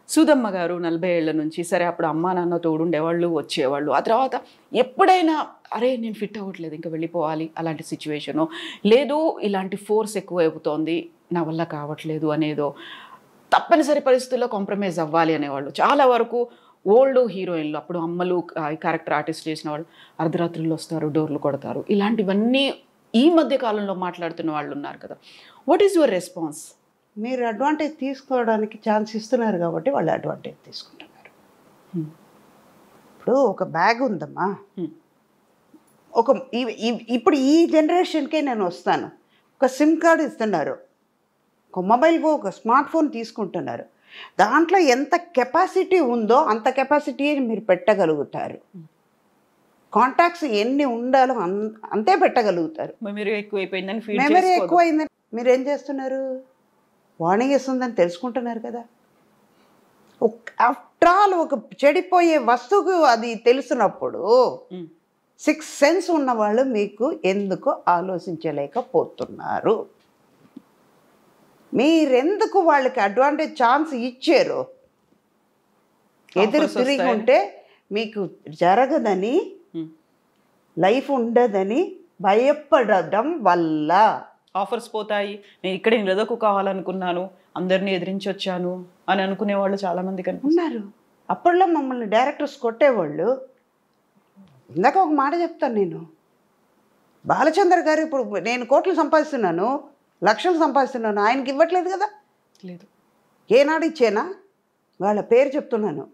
సుధమ్మ గారు 40 ఏళ్ల నుంచి సరే అప్పుడు అమ్మా నాన్న తోడుండేవాళ్ళు, వచ్చేవాళ్ళు. ఆ తర్వాత ఎప్పుడైనా అరే నేను ఫిట్ అవ్వట్లేదు ఇంకా వెళ్ళిపోవాలి అలాంటి సిచ్యువేషను, లేదు ఇలాంటి ఫోర్స్ ఎక్కువ అయిపోతుంది నా వల్ల కావట్లేదు అనేదో, తప్పనిసరి పరిస్థితుల్లో కాంప్రమైజ్ అవ్వాలి అనేవాళ్ళు. చాలా వరకు ఓల్డ్ హీరోయిన్లు, అప్పుడు అమ్మలు క్యారెక్టర్ ఆర్టిస్ట్ చేసిన వాళ్ళు అర్ధరాత్రుల్లో వస్తారు, డోర్లు కొడతారు, ఇలాంటివన్నీ ఈ మధ్య కాలంలో మాట్లాడుతున్న వాళ్ళు ఉన్నారు కదా. What is your response? మీరు అడ్వాంటేజ్ తీసుకోవడానికి ఛాన్స్ ఇస్తున్నారు కాబట్టి వాళ్ళు అడ్వాంటేజ్ తీసుకుంటున్నారు. ఇప్పుడు ఒక బ్యాగ్ ఉందమ్మా, ఇప్పుడు ఈ జనరేషన్కే నేను వస్తాను, ఒక సిమ్ కార్డు ఇస్తున్నారు, ఒక మొబైల్ ఒక స్మార్ట్ ఫోన్ తీసుకుంటున్నారు, దాంట్లో ఎంత కెపాసిటీ ఉందో అంత కెపాసిటీ మీరు పెట్టగలుగుతారు. కాంటాక్ట్స్ ఎన్ని ఉండాలో అంతే పెట్టగలుగుతారు. మెమరీ ఎక్కువైపోయిందని, మెమరీ ఎక్కువైందని మీరు ఏం చేస్తున్నారు, వార్నింగ్ ఇస్తుందని తెలుసుకుంటున్నారు కదా. ఆఫ్టర్ ఆల్ ఒక చెడిపోయే వస్తువుకు అది తెలిసినప్పుడు 6 సెన్స్ ఉన్నవాళ్ళు మీకు ఎందుకు ఆలోచించలేకపోతున్నారు? మీరెందుకు వాళ్ళకి అడ్వాంటేజ్ ఛాన్స్ ఇచ్చారు? ఎదురు తిరిగి ఉంటే మీకు జరగదని, లైఫ్ ఉండదని భయపడడం వల్ల ఆఫర్స్ పోతాయి, నేను ఇక్కడ నిలదొక్కు కావాలనుకున్నాను, అందరినీ ఎదిరించి వచ్చాను అని అనుకునే వాళ్ళు చాలామంది ఉన్నారు. అప్పట్లో మమ్మల్ని డైరెక్టర్స్ కొట్టేవాళ్ళు. ఇందాక ఒక మాట చెప్తాను, నేను బాలచంద్ర గారు ఇప్పుడు నేను కోట్లు సంపాదిస్తున్నాను, లక్షలు సంపాదిస్తున్నాను, ఆయనకి ఇవ్వట్లేదు కదా. లేదు, ఏనాడు ఇచ్చేనా? వాళ్ళ పేరు చెప్తున్నాను.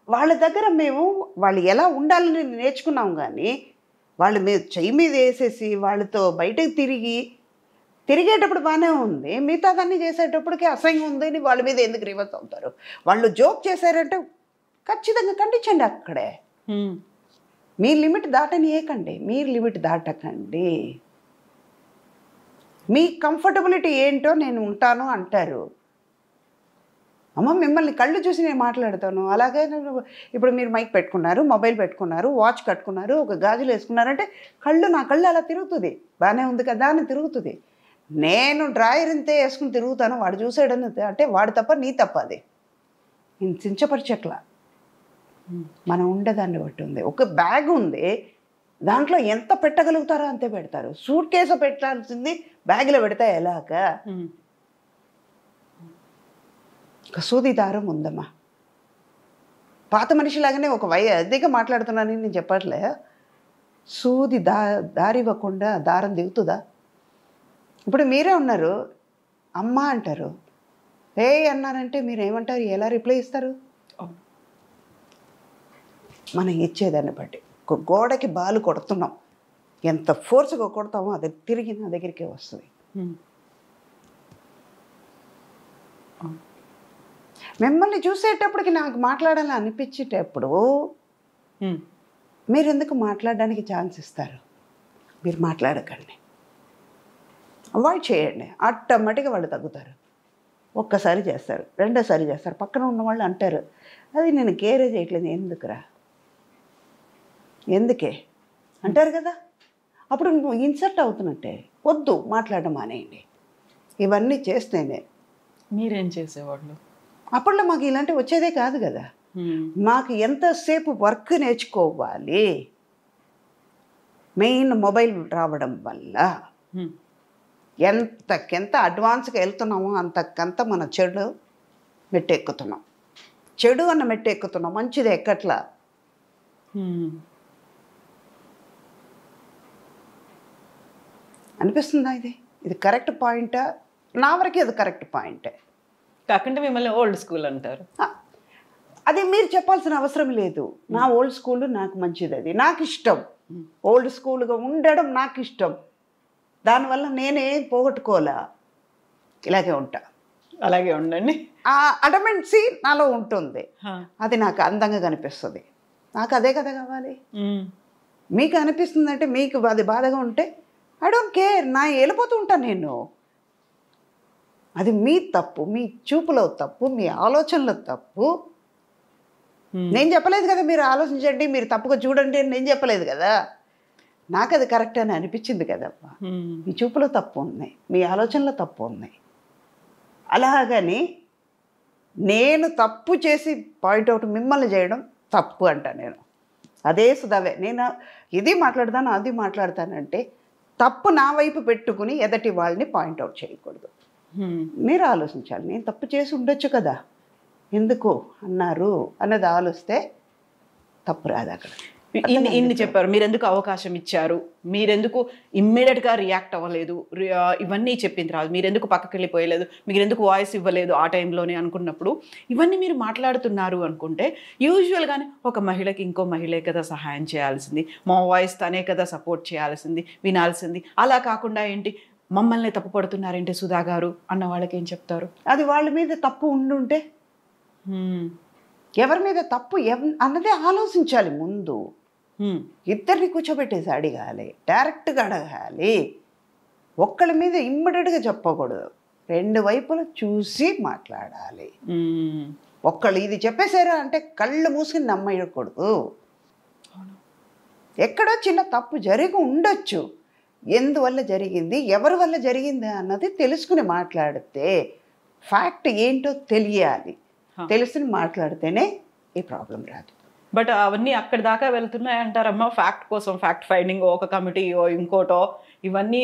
వాళ్ళ దగ్గర మేము వాళ్ళు ఎలా ఉండాలని నేర్చుకున్నాం, కానీ వాళ్ళు మీరు చెయ్యి మీద వేసేసి వాళ్ళతో బయటకు తిరిగేటప్పుడు బాగానే ఉంది, మిగతాదన్నీ చేసేటప్పటికి అసహ్యం ఉంది అని వాళ్ళ మీద ఎందుకు రివర్స్ అవుతారు? వాళ్ళు జోక్ చేశారంటే ఖచ్చితంగా ఖండించండి. అక్కడే మీ లిమిట్ దాటనియకండి, మీరు లిమిట్ దాటకండి. మీ కంఫర్టబిలిటీ ఏంటో నేను ఉంటాను అంటారు. అమ్మ మిమ్మల్ని కళ్ళు చూసి నేను మాట్లాడతాను, అలాగే ఇప్పుడు మీరు మైక్ పెట్టుకున్నారు, మొబైల్ పెట్టుకున్నారు, వాచ్ కట్టుకున్నారు, ఒక గాజులు వేసుకున్నారంటే నా కళ్ళు అలా తిరుగుతుంది, బాగానే ఉంది కదా అని తిరుగుతుంది. నేను డ్రాయర్ ఇంతే వేసుకుని తిరుగుతాను, వాడు చూసాడని అంటే వాడు తప్ప నీ తప్ప. అది నేను చించపరిచట్లా, మనం ఉండేదాన్ని బట్టి ఉంది. ఒక బ్యాగ్ ఉంది, దాంట్లో ఎంత పెట్టగలుగుతారో అంతే పెడతారు. సూట్ కేసు పెట్టాల్సింది బ్యాగ్లో పెడితే ఎలాగా? కసూది దారం ఉందమ్మా. పాత మనిషిలాగానే ఒక అదిగా మాట్లాడుతున్నానని నేను చెప్పట్లే. సూది దారి ఇవ్వకుండా దారం దిగుతుందా? ఇప్పుడు మీరే ఉన్నారు, అమ్మ అంటారు, ఏ అన్నారంటే మీరు ఏమంటారు, ఎలా రిప్లై ఇస్తారు? మనం ఇచ్చేదాన్ని బట్టి. ఒక గోడకి బాలు కొడుతున్నాం, ఎంత ఫోర్స్గా కొడతామో అది తిరిగి నా దగ్గరికే వస్తుంది. మిమ్మల్ని చూసేటప్పటికి నాకు మాట్లాడాలని అనిపించేటప్పుడు మీరు ఎందుకు మాట్లాడడానికి ఛాన్స్ ఇస్తారు? మీరు మాట్లాడకండి, అవాయిడ్ చేయండి. ఆటోమేటిక్గా వాళ్ళు తగ్గుతారు. ఒక్కసారి చేస్తారు, రెండోసారి చేస్తారు, పక్కన ఉన్న వాళ్ళు అంటారు, అది నేను కేరే చేయట్లేదు, ఎందుకురా, ఎందుకే అంటారు కదా. అప్పుడు నువ్వు ఇన్సర్ట్ అవుతున్నట్టే. వద్దు, మాట్లాడడం మానేయండి. ఇవన్నీ చేస్తేనే. మీరేం చేసేవాళ్ళు అప్పట్లో? మాకు ఇలాంటివి వచ్చేదే కాదు కదా. మాకు ఎంతసేపు వర్క్ నేర్చుకోవాలి. మెయిన్ మొబైల్ రావడం వల్ల ఎంతకెంత అడ్వాన్స్గా వెళ్తున్నామో అంతకంత మన చెడు మెట్టెక్కుతున్నాం. చెడు అన్న మెట్టెక్కుతున్నాం, మంచిది ఎక్కట్లా. అనిపిస్తుందా ఇది కరెక్ట్ పాయింటా? నా వరకు అది కరెక్ట్ పాయింటే. కాకుండా మిమ్మల్ని ఓల్డ్ స్కూల్ అంటారు. అది మీరు చెప్పాల్సిన అవసరం లేదు. నా ఓల్డ్ స్కూల్ నాకు మంచిది, అది నాకు ఇష్టం. ఓల్డ్ స్కూల్గా ఉండడం నాకు ఇష్టం. దానివల్ల నేనేం పోగొట్టుకోలే, ఇలాగే ఉంటా. అలాగే ఉండండి. ఆ అడమెంట్సీ నాలో ఉంటుంది, అది నాకు అందంగా కనిపిస్తుంది. నాకు అదే కదా కావాలి. మీకు అనిపిస్తుందంటే, మీకు అది బాధగా ఉంటే ఐ డోంట్ కేర్, నా వెళ్ళిపోతూ ఉంటాను నేను. అది మీ తప్పు, మీ చూపులో తప్పు, మీ ఆలోచనలో తప్పు. నేను చెప్పలేదు కదా మీరు ఆలోచించండి, మీరు తప్పుగా చూడండి అని నేను చెప్పలేదు కదా. నాకు అది కరెక్ట్ అని అనిపించింది కదమ్మా. మీ చూపులో తప్పు ఉంది, మీ ఆలోచనలో తప్పు ఉంది. అలాగని నేను తప్పు చేసి పాయింట్అవుట్ మిమ్మల్ని చేయడం తప్పు అంట నేను. అదే సుధావే, నేను ఇది మాట్లాడతాను అది మాట్లాడతానంటే తప్పు నా వైపు పెట్టుకుని ఎదటి వాళ్ళని పాయింట్అవుట్ చేయకూడదు. మీరు ఆలోచించాలి, నేను తప్పు చేసి ఉండొచ్చు కదా, ఎందుకు అన్నారు అన్నది ఆలోచిస్తే తప్పు రాదు అక్కడ. ఇన్ని చెప్పారు, మీరెందుకు అవకాశం ఇచ్చారు, మీరెందుకు ఇమ్మీడియట్గా రియాక్ట్ అవ్వలేదు, ఇవన్నీ చెప్పింది రాదు, మీరెందుకు పక్కకి వెళ్ళిపోయలేదు, మీరెందుకు వాయిస్ ఇవ్వలేదు ఆ టైంలోనే అనుకున్నప్పుడు ఇవన్నీ మీరు మాట్లాడుతున్నారు అనుకుంటే, యూజువల్గానే ఒక మహిళకి ఇంకో మహిళే కదా సహాయం చేయాల్సింది, మా వాయిస్ తనే కదా సపోర్ట్ చేయాల్సింది, వినాల్సింది. అలా కాకుండా ఏంటి మమ్మల్ని తప్పు పడుతున్నారేంటి సుధా గారు అన్న వాళ్ళకి ఏం చెప్తారు? అది వాళ్ళ మీద తప్పు ఉండుంటే, ఎవరి మీద తప్పు అన్నదే ఆలోచించాలి ముందు. ఇద్దరిని కూర్చోబెట్టేసి అడగాలి, డైరెక్ట్గా అడగాలి. ఒక్కళ్ళ మీద ఇమ్మీడియట్గా చెప్పకూడదు, రెండు వైపులు చూసి మాట్లాడాలి. ఒక్కళ్ళు ఇది చెప్పేశారా అంటే కళ్ళు మూసుకుని నమ్మకూడదు. ఎక్కడో చిన్న తప్పు జరిగి ఉండొచ్చు, ఎందువల్ల జరిగింది, ఎవరి వల్ల జరిగింది అన్నది తెలుసుకుని మాట్లాడితే, ఫ్యాక్ట్ ఏంటో తెలియాలి, తెలుసుకుని మాట్లాడితేనే ఈ ప్రాబ్లం రాదు. బట్ అవన్నీ అక్కడి దాకా వెళ్తున్నాయి అంటారమ్మా. ఫ్యాక్ట్ కోసం ఫ్యాక్ట్ ఫైండింగ్, ఒక కమిటీయో ఇంకోటో ఇవన్నీ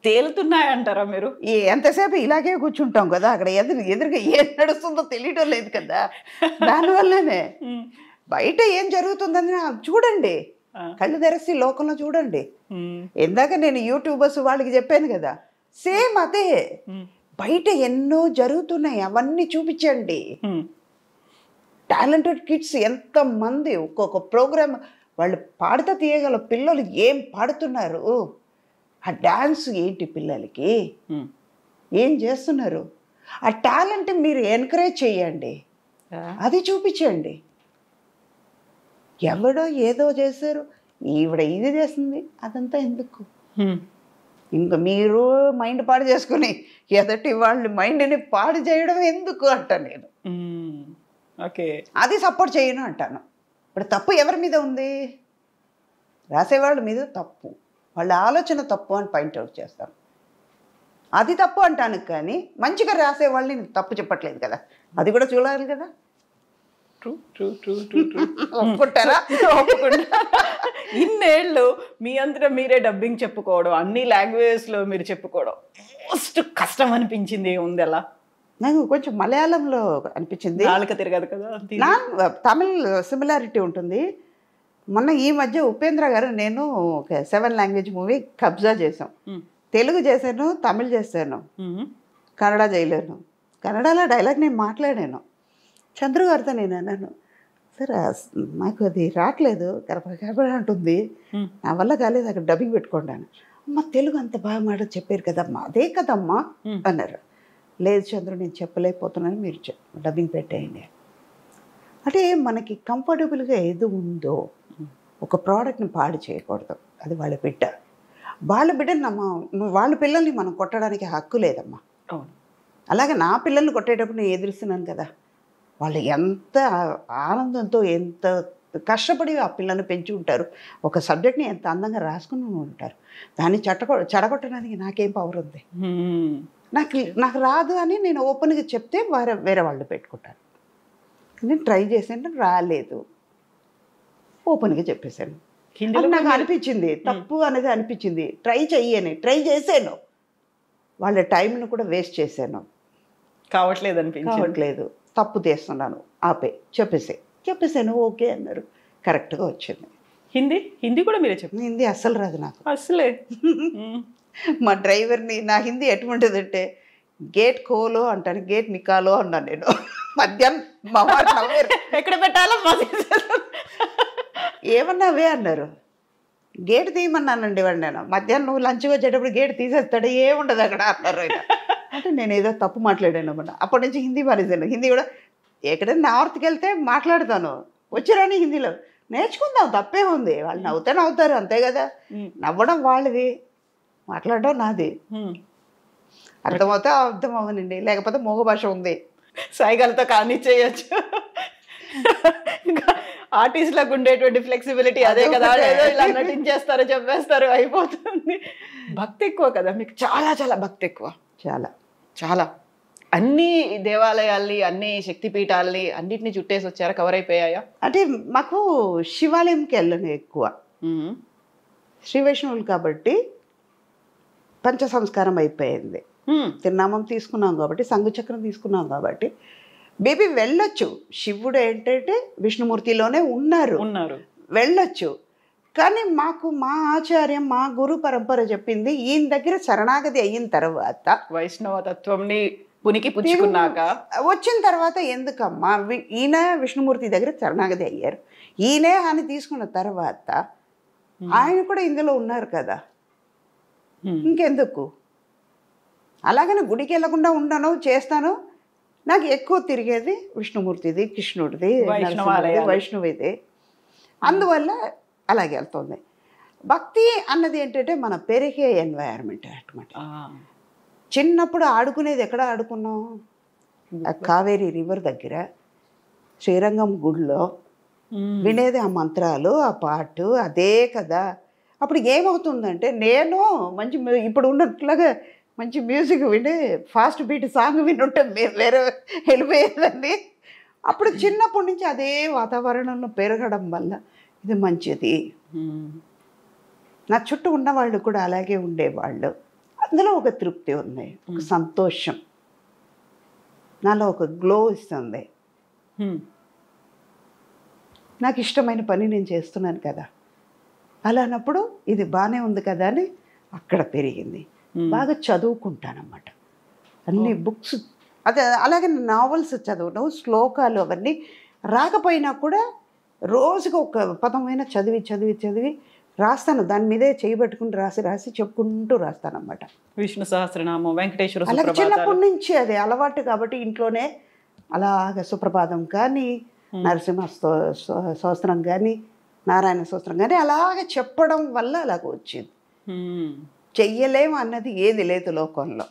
తేలుతున్నాయంటారా మీరు? ఎంతసేపు ఇలాగే కూర్చుంటాం కదా, అక్కడ ఎదురుగా ఏం నడుస్తుందో తెలియటం లేదు కదా. దానివల్లనే బయట ఏం జరుగుతుందని చూడండి, కళ్ళు తెరిసి లోకంలో చూడండి. ఇందాక నేను యూట్యూబర్స్ వాళ్ళకి చెప్పాను కదా, సేమ్ అదే. బయట ఎన్నో జరుగుతున్నాయి, అవన్నీ చూపించండి. టాలెంటెడ్ కిడ్స్ ఎంతమంది, ఒక్కొక్క ప్రోగ్రామ్ వాళ్ళు పాడుతా తీయగల పిల్లలు ఏం పాడుతున్నారు, ఆ డాన్స్ ఏంటి, పిల్లలకి ఏం చేస్తున్నారు, ఆ టాలెంట్ మీరు ఎంకరేజ్ చేయండి, అది చూపించండి. ఎవడో ఏదో చేశారు, ఈవిడ ఇది చేస్తుంది, అదంతా ఎందుకు? ఇంకా మీరు మైండ్ పాడు చేసుకుని ఎదటి వాళ్ళ మైండ్ని పాడు చేయడం ఎందుకు అంట నేను. ఓకే, అది సపోర్ట్ చేయను అంటాను. ఇప్పుడు తప్పు ఎవరి మీద ఉంది? రాసేవాళ్ళ మీద తప్పు, వాళ్ళ ఆలోచన తప్పు అని పాయింట్అవుట్ చేస్తాను. అది తప్పు అంటాను, కానీ మంచిగా రాసే వాళ్ళని నేను తప్పు చెప్పట్లేదు కదా, అది కూడా చూడాలి కదా. ఒప్పుకుంటారా? ఒప్పుకుంటా. ఇన్నేళ్ళు మీ అంతటా మీరే డబ్బింగ్ చెప్పుకోవడం, అన్ని లాంగ్వేజెస్లో మీరు చెప్పుకోవడం, మోస్ట్ కష్టం అనిపించింది ఏముంది అలా? నాకు కొంచెం మలయాళంలో అనిపించింది. నాలుక తిరగదు కదా. తమిళ్ సిమిలారిటీ ఉంటుంది. మొన్న ఈ మధ్య ఉపేంద్ర గారు నేను ఒక 7 లాంగ్వేజ్ మూవీ కబ్జా చేసాం. తెలుగు చేశాను, తమిళ్ చేశాను, కన్నడ చేయలేను. కన్నడలో డైలాగ్ నేను మాట్లాడాను. చంద్రు గారితో నేను అన్నాను, సార్ నాకు అది రావట్లేదు, కరప అంటుంది, నా వల్ల కాలేదు, అక్కడ డబ్బింగ్ పెట్టుకుంటాను. అమ్మ తెలుగు అంత బాగా మాట చెప్పారు కదమ్మా, అదే కదమ్మా అన్నారు. లేదు చంద్రు నేను చెప్పలేకపోతున్నాను, మీరు డబ్బింగ్ పెట్టేయండి. అంటే మనకి కంఫర్టబుల్గా ఏది ఉందో ఒక ప్రోడక్ట్ని పాడు చేయకూడదు. అది వాళ్ళ బిడ్డ, వాళ్ళ బిడ్డని వాళ్ళ పిల్లల్ని మనం కొట్టడానికి హక్కు లేదమ్మా. అలాగే నా పిల్లల్ని కొట్టేటప్పుడు నేను ఎదురుస్తున్నాను కదా, వాళ్ళు ఎంత ఆనందంతో ఎంత కష్టపడి ఆ పిల్లల్ని పెంచి ఉంటారు, ఒక సబ్జెక్ట్ని ఎంత అందంగా రాసుకుని ఉంటారు. దాన్ని చెడగొట్టడానికి నాకేం పవర్ ఉంది? నాకు రాదు అని నేను ఓపెన్గా చెప్తే వేరే వాళ్ళు పెట్టుకుంటారు. నేను ట్రై చేశాను, రాలేదు, ఓపెన్గా చెప్పేశాను. అది నాకు అనిపించింది తప్పు అనేది అనిపించింది. ట్రై చేశాను, వాళ్ళ టైంను కూడా వేస్ట్ చేశాను. కావట్లేదు, తప్పు చేస్తున్నాను, చెప్పేసాను. ఓకే అన్నారు, కరెక్ట్గా వచ్చింది. హిందీ కూడా మీరే చెప్పారు? హిందీ అస్సలు రాదు నాకు అసలే. మా డ్రైవర్ని నా హిందీ ఎటువంటిదంటే గేట్ కోలో అంటాను, గేట్ నికాలో అన్నాను నేను. మధ్యాహ్నం మా వారు నవ్వారు, ఎక్కడ పెట్టాలో ఏమన్నావే అన్నారు. గేట్ తీయమన్నానండి వాడు. నేను మధ్యాహ్నం నువ్వు లంచ్కి వచ్చేటప్పుడు గేట్ తీసేస్తాడు, ఏముండదు అక్కడ అన్నారు ఆయన. అంటే నేను ఏదో తప్పు మాట్లాడాను అన్నమాట. అప్పటి నుంచి హిందీ మానేశాను. హిందీ కూడా ఎక్కడైనా నార్త్కి వెళ్తే మాట్లాడతాను, వచ్చారని హిందీలో నేర్చుకుందాం, తప్పే ఉంది. వాళ్ళు నవ్వుతారు అంతే కదా, నవ్వడం వాళ్ళది, మాట్లాడడం నాది. అర్థమవుతే అర్థం అవ్వనండి, లేకపోతే మూగ భాష ఉంది, సైగలతో కానీ చేయొచ్చు. ఇంకా ఆర్టిస్ట్లకు ఉండేటువంటి ఫ్లెక్సిబిలిటీ అదే కదా, ఇలా నటించేస్తారు, చెప్పేస్తారు, అయిపోతుంది. భక్తి ఎక్కువ కదా మీకు, చాలా చాలా భక్తి ఎక్కువ, చాలా చాలా. అన్ని దేవాలయాల్ని, అన్ని శక్తిపీఠాలని అన్నిటిని చుట్టేసి వచ్చారా, కవర్ అయిపోయాయా? అంటే మాకు శివాలయంకి వెళ్ళను ఎక్కువ, శ్రీ వైష్ణవులు కాబట్టి పంచ సంస్కారం అయిపోయింది. తిరునామం తీసుకున్నాం కాబట్టి, సంఘచక్రం తీసుకున్నాం కాబట్టి బేబీ వెళ్ళొచ్చు. శివుడు ఏంటంటే విష్ణుమూర్తిలోనే ఉన్నారు, వెళ్ళొచ్చు. కానీ మాకు మా ఆచార్యం, మా గురు పరంపర చెప్పింది, ఈయన దగ్గర శరణాగతి అయిన తర్వాత, వైష్ణవ తత్వంని పునికి పుచ్చుకున్నాక వచ్చిన తర్వాత ఎందుకమ్మా ఈయన విష్ణుమూర్తి దగ్గర శరణాగతి అయ్యారు, ఈయనే అని తీసుకున్న తర్వాత ఆయన కూడా ఇందులో ఉన్నారు కదా, ఇంకెందుకు? అలాగనే గుడికి వెళ్ళకుండా ఉండను, చేస్తాను. నాకు ఎక్కువ తిరిగేది విష్ణుమూర్తిది, కృష్ణుడిది, వైష్ణవిది, అందువల్ల అలాగే వెళ్తుంది. భక్తి అన్నది ఏంటంటే మన పెరిగే ఎన్వైరన్మెంట్ అన్నమాట. చిన్నప్పుడు ఆడుకునేది ఎక్కడ ఆడుకున్నాం? కావేరీ రివర్ దగ్గర, శ్రీరంగం గుడిలో వినేది ఆ మంత్రాలు, ఆ పాటు అదే కదా. అప్పుడు ఏమవుతుందంటే నేను మంచి ఇప్పుడు ఉన్నట్లుగా మంచి మ్యూజిక్ విని ఫాస్ట్ బీట్ సాంగ్ వినుంటే వేరే వెళ్ళిపోయేదండి. అప్పుడు చిన్నప్పటి నుంచి అదే వాతావరణంలో పెరగడం వల్ల ఇది మంచిది. నా చుట్టూ ఉన్నవాళ్ళు కూడా అలాగే ఉండేవాళ్ళు. అందులో ఒక తృప్తి ఉంది, ఒక సంతోషం, నాలో ఒక గ్లో ఇస్తుంది. నాకు ఇష్టమైన పని నేను చేస్తున్నాను కదా, అలానప్పుడు ఇది బాగానే ఉంది కదా అని అక్కడ పెరిగింది. బాగా చదువుకుంటానన్నమాట, అన్ని బుక్స్. అదే అలాగే నావెల్స్ చదవడం, శ్లోకాలు అవన్నీ రాకపోయినా కూడా రోజుకు ఒక పదమైన చదివి చదివి చదివి రాస్తాను. దాని మీదే చేయబెట్టుకుని రాసి చెప్పుకుంటూ రాస్తానన్నమాట. విష్ణు సహస్రనామం, వెంకటేశ్వర, అలాగే చిన్నప్పటి నుంచి అది అలవాటు కాబట్టి ఇంట్లోనే అలాగ సుప్రభాతం కానీ, నరసింహ స్తోత్రం కానీ, నారాయణ స్తోత్రం కానీ అలాగే చెప్పడం వల్ల అలాగ వచ్చింది. చెయ్యలేము అన్నది ఏది లేదు లోకంలో.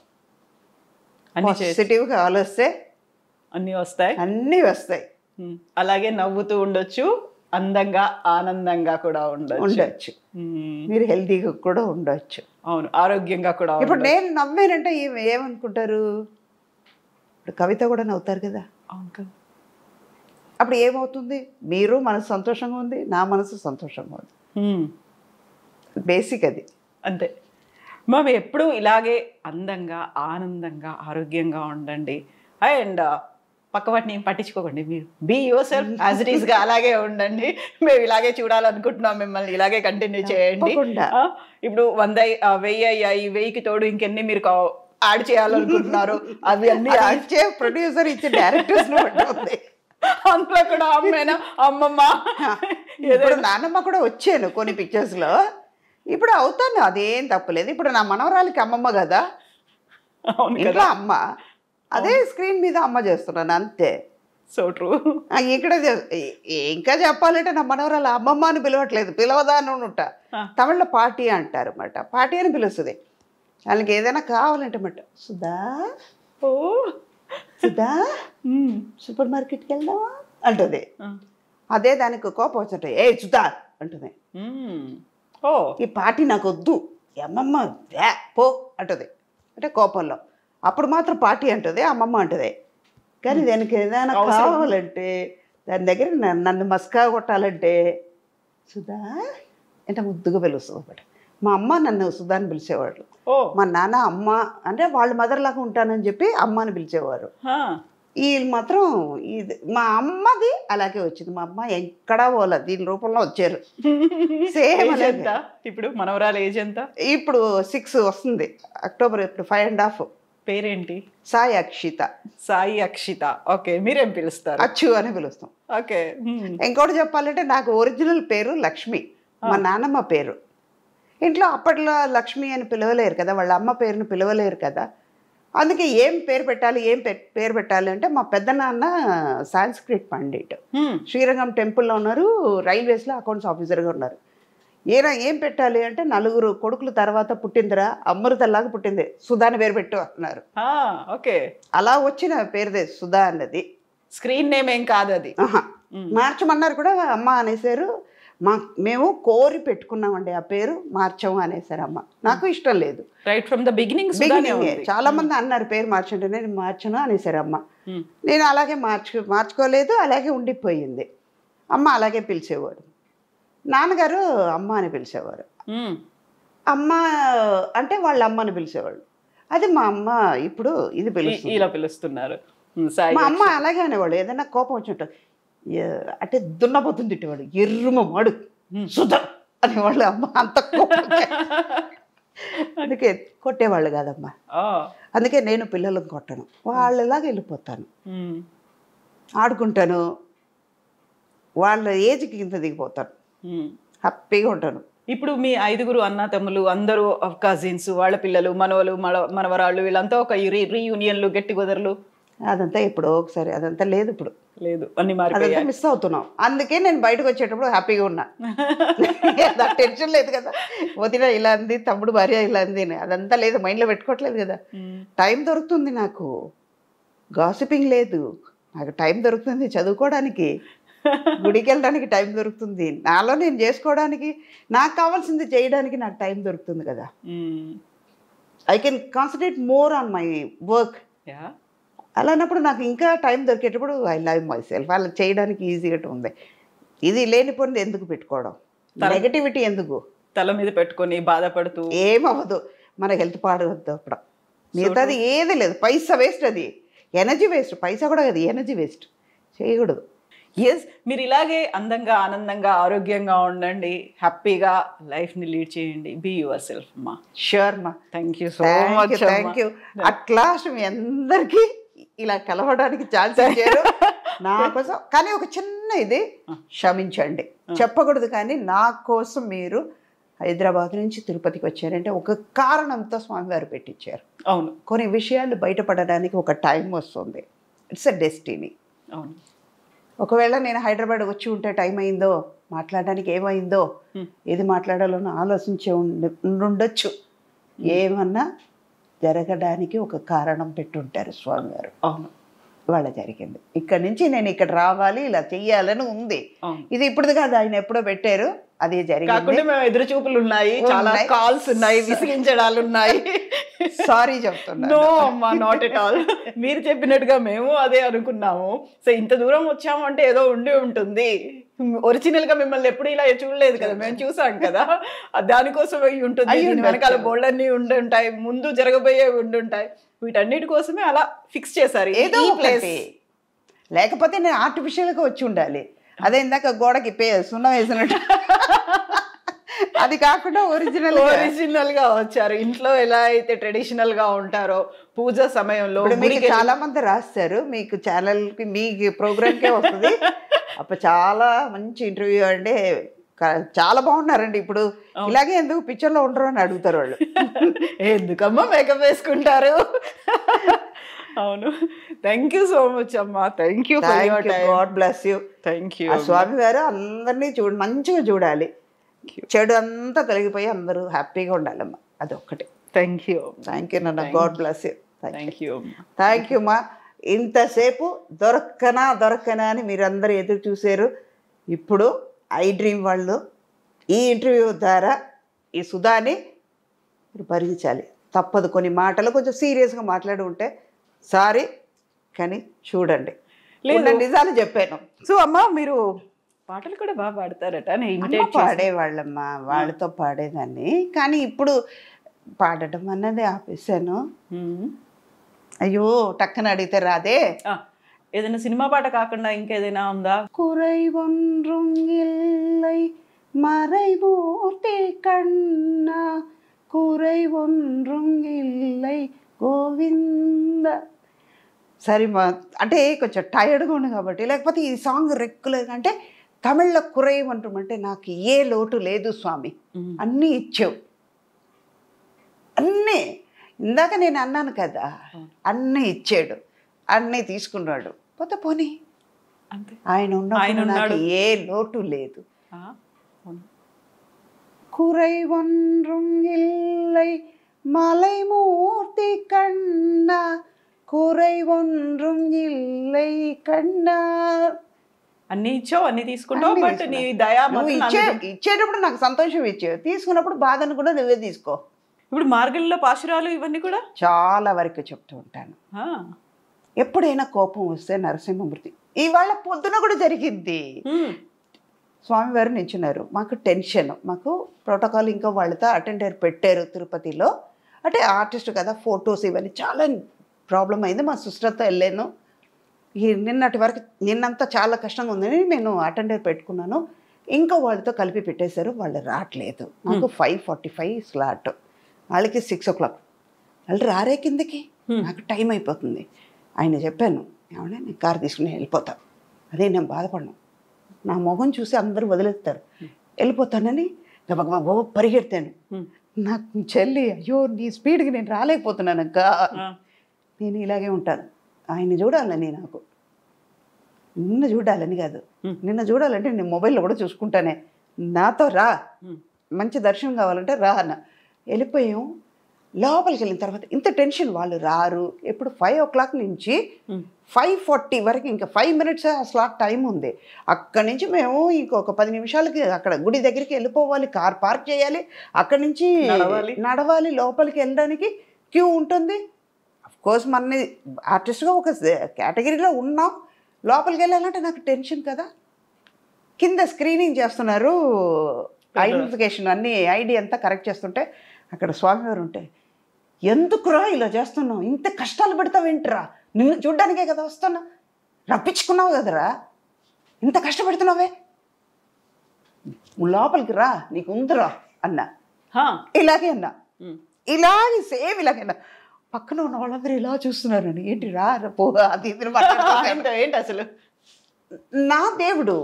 పాజిటివ్గా ఆలోచిస్తే అన్నీ వస్తాయి. అన్నీ వస్తాయి. అలాగే నవ్వుతూ ఉండొచ్చు, అందంగా ఆనందంగా కూడా ఉండొచ్చు, మీరు హెల్తీగా కూడా ఉండొచ్చు. అవును, ఆరోగ్యంగా కూడా. ఇప్పుడు నేను నవ్వానంటే ఏమనుకుంటారు? ఇప్పుడు కవిత కూడా నవ్వుతారు కదా. అప్పుడు ఏమవుతుంది? మీరు మనసు సంతోషంగా ఉంది, నా మనసు సంతోషంగా ఉంది. బేసిక్ అది. అంతే. మేము ఎప్పుడూ ఇలాగే అందంగా ఆనందంగా ఆరోగ్యంగా ఉండండి. అండ్ పక్కవాటిని ఏం పట్టించుకోకండి. మీరు be yourself as it ఈస్గా అలాగే ఉండండి. మేము ఇలాగే చూడాలనుకుంటున్నాం, మిమ్మల్ని ఇలాగే కంటిన్యూ చేయండి. ఇప్పుడు 100 1000 అయ్యాయి, 1000కి తోడు ఇంకెన్ని మీరు యాడ్ చేయాలనుకుంటున్నారు అవి అన్ని ఇచ్చే ప్రొడ్యూసర్ ఇచ్చే డైరెక్టర్స్ అందులో కూడా అమ్మేనా అమ్మమ్మ ఇప్పుడు నాన్నమ్మ కూడా వచ్చాను కొన్ని పిక్చర్స్లో. ఇప్పుడు అవుతాను, అదేం తప్పలేదు. ఇప్పుడు నా మనవరాలకి అమ్మమ్మ కదా, ఇంట్లో అమ్మ, అదే స్క్రీన్ మీద అమ్మ చేస్తున్నాను అంతే. So true. ఇక్కడ ఇంకా చెప్పాలంటే నా మనవరాలు అమ్మమ్మ అని పిలవట్లేదు, పిలవదాను ఉంటా. తమిళ్లో పార్టీ అంటారు అన్నమాట, పార్టీ అని పిలుస్తుంది. వాళ్ళకి ఏదైనా కావాలంటే అన్నమాట, సుధా ఓ సుధా సూపర్ మార్కెట్కి వెళ్దామా అంటుంది. అదే దానికి కోపం వచ్చినట్టు ఏ సుధా అంటుంది. ఓ ఈ పార్టీ నాకు వద్దు, అమ్మమ్మ పో అంటుంది, అంటే కోపంలో. అప్పుడు మాత్రం పార్టీ అంటుంది, అమ్మమ్మ అంటుంది. కానీ దానికి ఏదైనా కావాలంటే, దాని దగ్గర నన్ను మస్కా కొట్టాలంటే సుధా అంటే ముద్దుగా పిలుస్తుంది అన్నమాట. మా అమ్మ నన్ను సుధా అని పిలిచేవాళ్ళు, మా నాన్న అమ్మ అంటే వాళ్ళు మదర్లాగా ఉంటానని చెప్పి అమ్మ అని పిలిచేవారు. వీళ్ళు మాత్రం ఇది మా అమ్మది అలాగే వచ్చింది. మా అమ్మ ఎక్కడా పోలేదు, దీని రూపంలో వచ్చారు. సేమ్ ఎంత ఇప్పుడు మనవరాలు ఏజ్ ఎంత? ఇప్పుడు 6 వస్తుంది అక్టోబర్. ఇప్పుడు 5.5. పేరేంటి? సాయి అక్షిత. సాయి అక్షిత. ఓకే, మీరేం పిలుస్తారు? అచ్చు అని పిలుస్తాం. ఓకే. ఇంకోటి చెప్పాలంటే నాకు ఒరిజినల్ పేరు లక్ష్మి, మా నాన్నమ్మ పేరు. ఇంట్లో అప్పట్లో లక్ష్మి అని పిలవలేరు కదా, వాళ్ళ అమ్మ పేరుని పిలవలేరు కదా. అందుకే ఏం పేరు పెట్టాలి, ఏం పేరు పెట్టాలి అంటే మా పెద్దనాన్న సాంస్క్రిట్ పండిట్, శ్రీరంగం టెంపుల్లో ఉన్నారు, రైల్వేస్లో అకౌంట్స్ ఆఫీసర్గా ఉన్నారు. ఏం పెట్టాలి అంటే 4 కొడుకుల తర్వాత పుట్టిందిరా, అమృతల్లాగా పుట్టింది, సుధా అని పేరు పెట్టు అన్నారు. ఓకే, అలా వచ్చిన పేరుదే సుధా అన్నది. స్క్రీన్ నేమ్ ఏం కాదు అది. మార్చమన్నారు కూడా, అమ్మ అనేసారు. మేము కోరి పెట్టుకున్నామండి ఆ పేరు, మార్చము అనేసారు అమ్మ. నాకు ఇష్టం లేదు. రైట్ ఫ్రమ్ ద బిగినింగ్ చాలా మంది అన్నారు పేరు మార్చండి, నేను మార్చను అనేసారు అమ్మ. నేను అలాగే మార్చుకోలేదు, అలాగే ఉండిపోయింది. అమ్మ అలాగే పిలిచేవాడు, నాన్నగారు అమ్మ అని పిలిచేవారు. అమ్మ అంటే వాళ్ళ అమ్మని పిలిచేవాళ్ళు. అది మా అమ్మ ఇప్పుడు ఇది ఇలా పిలుస్తున్నారు. మా అమ్మ అలాగే అనేవాళ్ళు. ఏదైనా కోపం వచ్చినట్టు అంటే దున్నపోతుంది తిట్టేవాడు, ఎర్రుమడు సుధా అనేవాళ్ళు. అమ్మ అంత కోపం, అందుకే కొట్టేవాళ్ళు కాదమ్మా. అందుకే నేను పిల్లలను కొట్టను, వాళ్ళలాగా వెళ్ళిపోతాను, ఆడుకుంటాను, వాళ్ళ ఏజ్కి కింద దిగిపోతాను, హ్యాపీగా ఉంటాను. ఇప్పుడు మీ 5 అన్న తమ్ములు అందరూ కజిన్స్, వాళ్ళ పిల్లలు, మనవలు, మనవరాళ్ళు, వీళ్ళంతా ఒక రీయూనియన్లు, గెట్ టుగెదర్లు, అదంతా ఎప్పుడో ఒకసారి, అదంతా లేదు, ఇప్పుడు లేదు, అన్ని మారిపోయాయి, మిస్ అవుతున్నాం. అందుకే నేను బయటకు వచ్చేటప్పుడు హ్యాపీగా ఉన్నా, టెన్షన్ లేదు కదా. వదిన ఇలా అంది, తమ్ముడు భార్య ఇలా అంది, అదంతా లేదు, మైండ్లో పెట్టుకోవట్లేదు కదా. టైం దొరుకుతుంది నాకు, గాసిపింగ్ లేదు, నాకు టైం దొరుకుతుంది చదువుకోవడానికి, గుడికి వెళ్ళడానికి టైం దొరుకుతుంది, నాలో నేను చేసుకోవడానికి, నాకు కావాల్సింది చేయడానికి నాకు టైం దొరుకుతుంది కదా. I can concentrate more on my work. అలా అన్నప్పుడు నాకు ఇంకా టైం దొరికేటప్పుడు ఐ లవ్ మై సెల్ఫ్, అలా చేయడానికి ఈజీగా ఉంది. ఇది లేనిపోయింది ఎందుకు పెట్టుకోవడం, నెగటివిటీ ఎందుకు తల మీద పెట్టుకొని బాధపడుతూ ఏమవ్వదు, మన హెల్త్ పాడవద్దు అప్పుడు. మిగతాది ఏది లేదు, పైసా వేస్ట్, అది ఎనర్జీ వేస్ట్, పైసా కూడా అది ఎనర్జీ వేస్ట్, చేయకూడదు. ఎస్, మీరు ఇలాగే అందంగా ఆనందంగా ఆరోగ్యంగా ఉండండి, హ్యాపీగా లైఫ్ని లీడ్ చేయండి. బీ యువర్ సెల్ఫ్ అమ్మా. ష్యూర్ మా, thank you so much. Thank you. అట్లా మీ అందరికీ ఇలా కలవడానికి ఛాన్స్ ఇచ్చారు నా కోసం. కానీ ఒక చిన్న ఇది క్షమించండి, చెప్పకూడదు, కానీ నా కోసం మీరు హైదరాబాద్ నుంచి తిరుపతికి వచ్చారంటే ఒక కారణంతో స్వామివారు పెట్టించారు. అవును, కొన్ని విషయాలు బయటపడడానికి ఒక టైం వస్తుంది, ఇట్స్ ఎ డెస్టినీ. అవును, ఒకవేళ నేను హైదరాబాద్ వచ్చి ఉంటే టైం అయిందో, మాట్లాడడానికి ఏమైందో, ఏది మాట్లాడాలో ఆలోచించే ఉండొచ్చు, ఏమన్నా జరగడానికి ఒక కారణం పెట్టుంటారు స్వామివారు. అవును, ఇవాళ జరిగింది. ఇక్కడ నుంచి నేను ఇక్కడ రావాలి, ఇలా చెయ్యాలని ఉంది. ఇది ఇప్పుడు కాదు, ఆయన ఎప్పుడో పెట్టారు, అదే జరిగింది. మేము ఎదురు చూపులు ఉన్నాయి, చాలా కాల్స్ ఉన్నాయి, విసిగించడాలు ఉన్నాయి. సారీ చెప్తున్నా. నో అమ్మా, నాట్ ఎట్ ఆల్. మీరు చెప్పినట్టుగా మేము అదే అనుకున్నాము. సో ఇంత దూరం వచ్చాము అంటే ఏదో ఉండి ఉంటుంది. ఒరిజినల్ గా మిమ్మల్ని ఎప్పుడు ఇలా చూడలేదు కదా, మేము చూసాం కదా, దానికోసం ఉంటుంది. వెనకాల బోల్డ్ అన్ని ఉండి ఉంటాయి, ముందు జరగబోయే ఉండి ఉంటాయి. వీటన్నిటి కోసమే అలా ఫిక్స్ చేశారు ఏదో ప్లేస్. లేకపోతే నేను ఆర్టిఫిషియల్గా వచ్చి ఉండాలి. అదే ఇందాక గోడకి సున్నం వేసినట్టు అది కాకుండా ఒరిజినల్ గా వచ్చారు. ఇంట్లో ఎలా అయితే ట్రెడిషనల్ గా ఉంటారో పూజ సమయంలో. మీకు చాలా మంది రాస్తారు, మీకు ఛానల్ కి మీ ప్రోగ్రామ్ కే వస్తుంది. అప్పుడు చాలా మంచి ఇంటర్వ్యూ అంటే చాలా బాగున్నారండి. ఇప్పుడు ఇలాగే ఎందుకు పిక్చర్ లో ఉండరు అని అడుగుతారు వాళ్ళు. ఎందుకమ్మా మేకప్ వేసుకుంటారు. అవును, థ్యాంక్ యూ సో మచ్ అమ్మా. Thank you, God bless you. Thank you. స్వామి గారు అందరినీ మంచిగా చూడాలి, చెడు అంతా తొలగిపోయి అందరూ హ్యాపీగా ఉండాలమ్మా, అదొక్కటే. థ్యాంక్ యూ నాన్న. God bless you. Thank you మా. ఇంతసేపు దొరకనా అని మీరందరూ ఎదురు చూశారు. ఇప్పుడు ఐ డ్రీమ్ వాళ్ళు ఈ ఇంటర్వ్యూ ద్వారా ఈ సుధాని మీరు భరించాలి, తప్పదు. కొన్ని మాటలు కొంచెం సీరియస్గా మాట్లాడి ఉంటే సారీ, కానీ చూడండి, నిజాలు చెప్పాను. సో అమ్మా, మీరు పాటలు కూడా బాగా పాడతారట. పాడేవాళ్ళమ్మా, వాళ్ళతో పాడేదాన్ని, కానీ ఇప్పుడు పాడటం అన్నది ఆపేశాను. అయ్యో టక్కన అడిగితే రాదే. ఏదైనా సినిమా పాట కాకుండా ఇంకేదైనా ఉందా? కురై ఒన్றும் இல்லை மறைமூர்த்தி கண்ணா కురై ఒన్றுం இல்லை గోవింద. సరే మా, అంటే కొంచెం టైర్డ్గా ఉంది కాబట్టి. లేకపోతే ఈ సాంగ్ రెగ్యులర్గా అంటే తమిళ్లో కురై ఒన్றுం అంటే నాకు ఏ లోటు లేదు స్వామి, అన్నీ ఇచ్చావు, అన్నీ. ఇందాక నేను అన్నాను కదా, అన్నీ ఇచ్చాడు, అన్నీ తీసుకున్నాడు, పోతే పోనీ ఆయన ఉన్నప్పుడు నాకు ఏ లోటు లేదు. కురై ఒన్றுం இல்லை మలైమూర్తి కన్నా కురై ఒన్றுం இல்லை కన్నా. అన్ని ఇచ్చావు, అన్ని తీసుకుంటావు, బట్ నీ దయా ఇచ్చేటప్పుడు నాకు సంతోషం ఇచ్చావు, తీసుకున్నప్పుడు బాధను కూడా నువ్వే తీసుకో. ఇప్పుడు మార్గంలో పాశురాలు ఇవన్నీ కూడా చాలా వరకు చెప్తూ ఉంటాను. ఎప్పుడైనా కోపం వస్తే నరసింహమూర్తి, ఇవాళ పొద్దున కూడా జరిగింది. స్వామివారు నిల్చున్నారు, మాకు టెన్షన్, మాకు ప్రోటోకాల్ ఇంకా వాళ్ళతో అటెండర్ పెట్టారు తిరుపతిలో. అంటే ఆర్టిస్ట్ కదా, ఫొటోస్ ఇవన్నీ చాలా ప్రాబ్లం అయింది. మా సిస్టర్తో వెళ్ళాను. నిన్నటి వరకు నిన్నంతా చాలా కష్టంగా ఉందని నేను అటెండర్ పెట్టుకున్నాను. ఇంకా వాళ్ళతో కలిపి పెట్టేశారు, వాళ్ళు రావట్లేదు. నాకు 5:45 స్లాట్, వాళ్ళకి 6 o'clock. వాళ్ళు రారే కిందకి, నాకు టైం అయిపోతుంది. ఆయన చెప్పాను, ఏమన్నా నేను కారు తీసుకుని వెళ్ళిపోతాను. అదే నేను బాధపడను, నా మొహం చూసి అందరూ వదిలేస్తారు, వెళ్ళిపోతానని గబగబా పరిగెడతాను. నాకు చెల్లి, అయ్యో నీ స్పీడ్కి నేను రాలేకపోతున్నాను అక్క, నేను ఇలాగే ఉంటాను. ఆయన చూడాలని, నాకు నిన్న చూడాలని కాదు, నిన్న చూడాలంటే నేను మొబైల్లో కూడా చూసుకుంటానే, నాతో రా, మంచి దర్శనం కావాలంటే రా అన్న. వెళ్ళిపోయాం. లోపలికి వెళ్ళిన తర్వాత ఇంత టెన్షన్, వాళ్ళు రారు. ఎప్పుడు 5 o'clock నుంచి 5:40 వరకు, ఇంకా 5 minutes ఆ స్లాట్ టైం ఉంది. అక్కడి నుంచి మేము ఇంకొక 10 నిమిషాలకి అక్కడ గుడి దగ్గరికి వెళ్ళిపోవాలి, కార్ పార్క్ చేయాలి, అక్కడి నుంచి నడవాలి, లోపలికి వెళ్ళడానికి క్యూ ఉంటుంది. అఫ్కోర్స్ మన ఆర్టిస్ట్గా ఒక కేటగిరీలో ఉన్నాం, లోపలికి వెళ్ళాలంటే నాకు టెన్షన్ కదా. కింద స్క్రీనింగ్ చేస్తున్నారు, ఐడెంటిఫికేషన్ అన్నీ ఐడి అంతా కరెక్ట్ చేస్తుంటే అక్కడ స్వామివారు ఉంటే, ఎందుకురా ఇలా చేస్తున్నావు, ఇంత కష్టాలు పెడతావేంటిరా, నిన్ను చూడ్డానికే కదా వస్తున్నా, రప్పించుకున్నావు కదరా, ఇంత కష్టపెడుతున్నావే, లోపలికి రా, నీకు ఉందిరా అన్నా. ఇలాగే అన్నా, ఇలాగే సేమ్ ఇలాగే అన్నా. పక్కన ఉన్న వాళ్ళందరూ ఇలా చూస్తున్నారని, ఏంటి రా పో అది ఏంటి అసలు. నా దేవుడు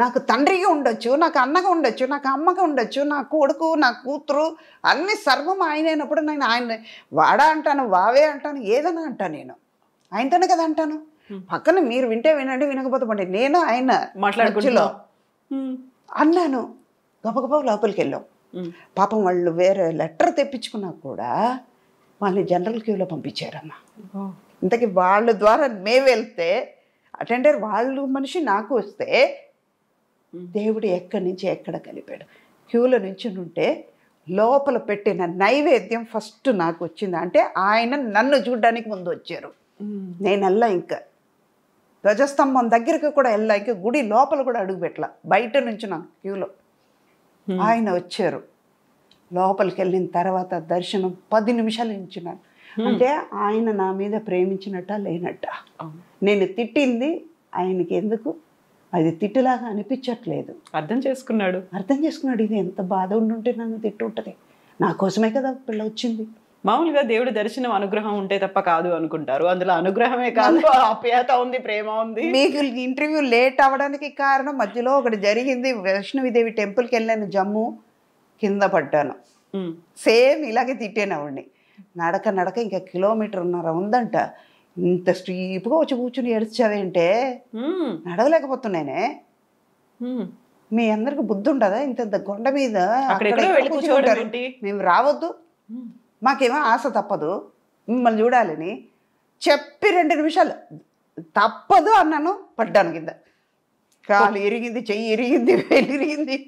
నాకు తండ్రిగా ఉండొచ్చు, నాకు అన్నగా ఉండొచ్చు, నాకు అమ్మగా ఉండొచ్చు, నా కొడుకు, నా కూతురు, అన్ని సర్వం ఆయన అయినప్పుడు నేను ఆయన వాడా అంటాను, వావే అంటాను, ఏదైనా అంటాను, నేను ఆయనతోనే కదా అంటాను. పక్కన మీరు వింటే వినండి, వినకపోతే పండి, నేను ఆయన మాట్లాడుకులో అన్నాను. గబగబా లోపలికి వెళ్ళాం. పాపం వాళ్ళు వేరే లెటర్ తెప్పించుకున్నా కూడా వాళ్ళని జనరల్ క్యూలో పంపించారమ్మా. ఇంతకీ వాళ్ళ ద్వారా మేము వెళ్తే అటెండర్ వాళ్ళు మనిషి నాకు వస్తే దేవుడు ఎక్కడి నుంచి ఎక్కడ కలిపాడు. క్యూలో నుంచి ఉంటే లోపల పెట్టిన నైవేద్యం ఫస్ట్ నాకు వచ్చింది. అంటే ఆయన నన్ను చూడడానికి ముందు వచ్చారు. నేను వెళ్ళా, ఇంకా ధ్వజస్తంభం దగ్గరికి కూడా వెళ్ళా, ఇంకా గుడి లోపల కూడా అడుగు పెట్టలా, బయట నుంచి నాకు క్యూలో ఆయన వచ్చారు. లోపలికి వెళ్ళిన తర్వాత దర్శనం 10 నిమిషాలు నించున్నాను. అంటే ఆయన నా మీద ప్రేమించినట్ట లేనట్ట. నేను తిట్టింది ఆయనకి ఎందుకు అది తిట్టులాగా అనిపించట్లేదు. అర్థం చేసుకున్నాడు. ఇది ఎంత బాధ ఉండుంటే నన్ను తిట్టుంటది. నా కోసమే కదా పిల్ల వచ్చింది. మామూలుగా దేవుడి దర్శనం అనుగ్రహం ఉంటే తప్ప కాదు అనుకుంటారు. అందులో అనుగ్రహమే కాదు, ఆప్యాయత ఉంది, ప్రేమ ఉంది. మీకు ఇంటర్వ్యూ లేట్ అవ్వడానికి కారణం మధ్యలో ఒకటి జరిగింది. వైష్ణవిదేవి టెంపుల్కి వెళ్ళాను, జమ్మూ, కింద పడ్డాను. సేమ్ ఇలాగే తిట్టాను ఆవిడ్ని. నడక ఇంకా 1.5 కిలోమీటర్ ఉందంట. ఇంత స్టీప్గా వచ్చి కూర్చుని ఏడ్చావేంటే, నడవలేకపోతున్నానే. మీ అందరికి బుద్ధి ఉండదా? ఇంత కొండ మీద మేము రావద్దు, మాకేమో ఆశ తప్పదు మిమ్మల్ని చూడాలని చెప్పి 2 నిమిషాలు తప్పదు అన్నాను. పడ్డాను కింద. కాలు ఇరిగింది, చెయ్యి ఇరిగింది, వేలు ఇరిగింది.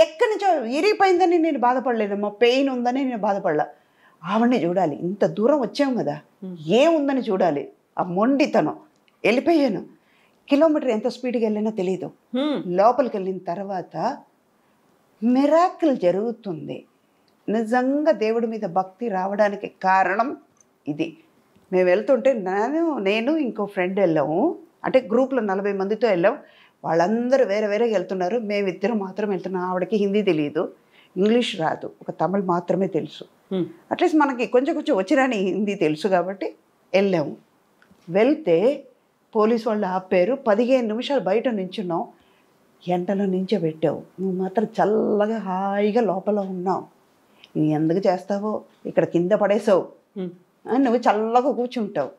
ఎక్కడి నుంచో ఇరిగిపోయిందని నేను బాధపడలేదమ్మా, పెయిన్ ఉందని నేను బాధపడలా. ఆవిడ్ని చూడాలి, ఇంత దూరం వచ్చాం కదా, ఏముందని చూడాలి. ఆ మొండితనం. వెళ్ళిపోయాను. కిలోమీటర్ ఎంత స్పీడ్గా వెళ్ళినా తెలియదు. లోపలికి వెళ్ళిన తర్వాత మిరాకిల్ జరుగుతుంది. నిజంగా దేవుడి మీద భక్తి రావడానికి కారణం ఇది. మేము వెళ్తుంటే నేను ఇంకో ఫ్రెండ్ వెళ్ళాము. అంటే గ్రూప్లో 40 మందితో వెళ్ళాం. వాళ్ళందరూ వేరే వేరేగా వెళ్తున్నారు, మేమిద్దరం మాత్రం వెళ్తున్నాం. ఆవిడకి హిందీ తెలియదు, ఇంగ్లీష్ రాదు, ఒక తమిళ్ మాత్రమే తెలుసు. అట్లీస్ట్ మనకి కొంచెం వచ్చిరాని హిందీ తెలుసు కాబట్టి వెళ్ళాము. వెళ్తే పోలీసు వాళ్ళు ఆపారు. 15 నిమిషాలు బయట నించున్నాం. ఎండలో నించోబెట్టావు, నువ్వు మాత్రం చల్లగా హాయిగా లోపల ఉన్నావు. నువ్వు ఎందుకు చేస్తావో, ఇక్కడ కింద పడేసావు, నువ్వు చల్లగా కూర్చుంటావు,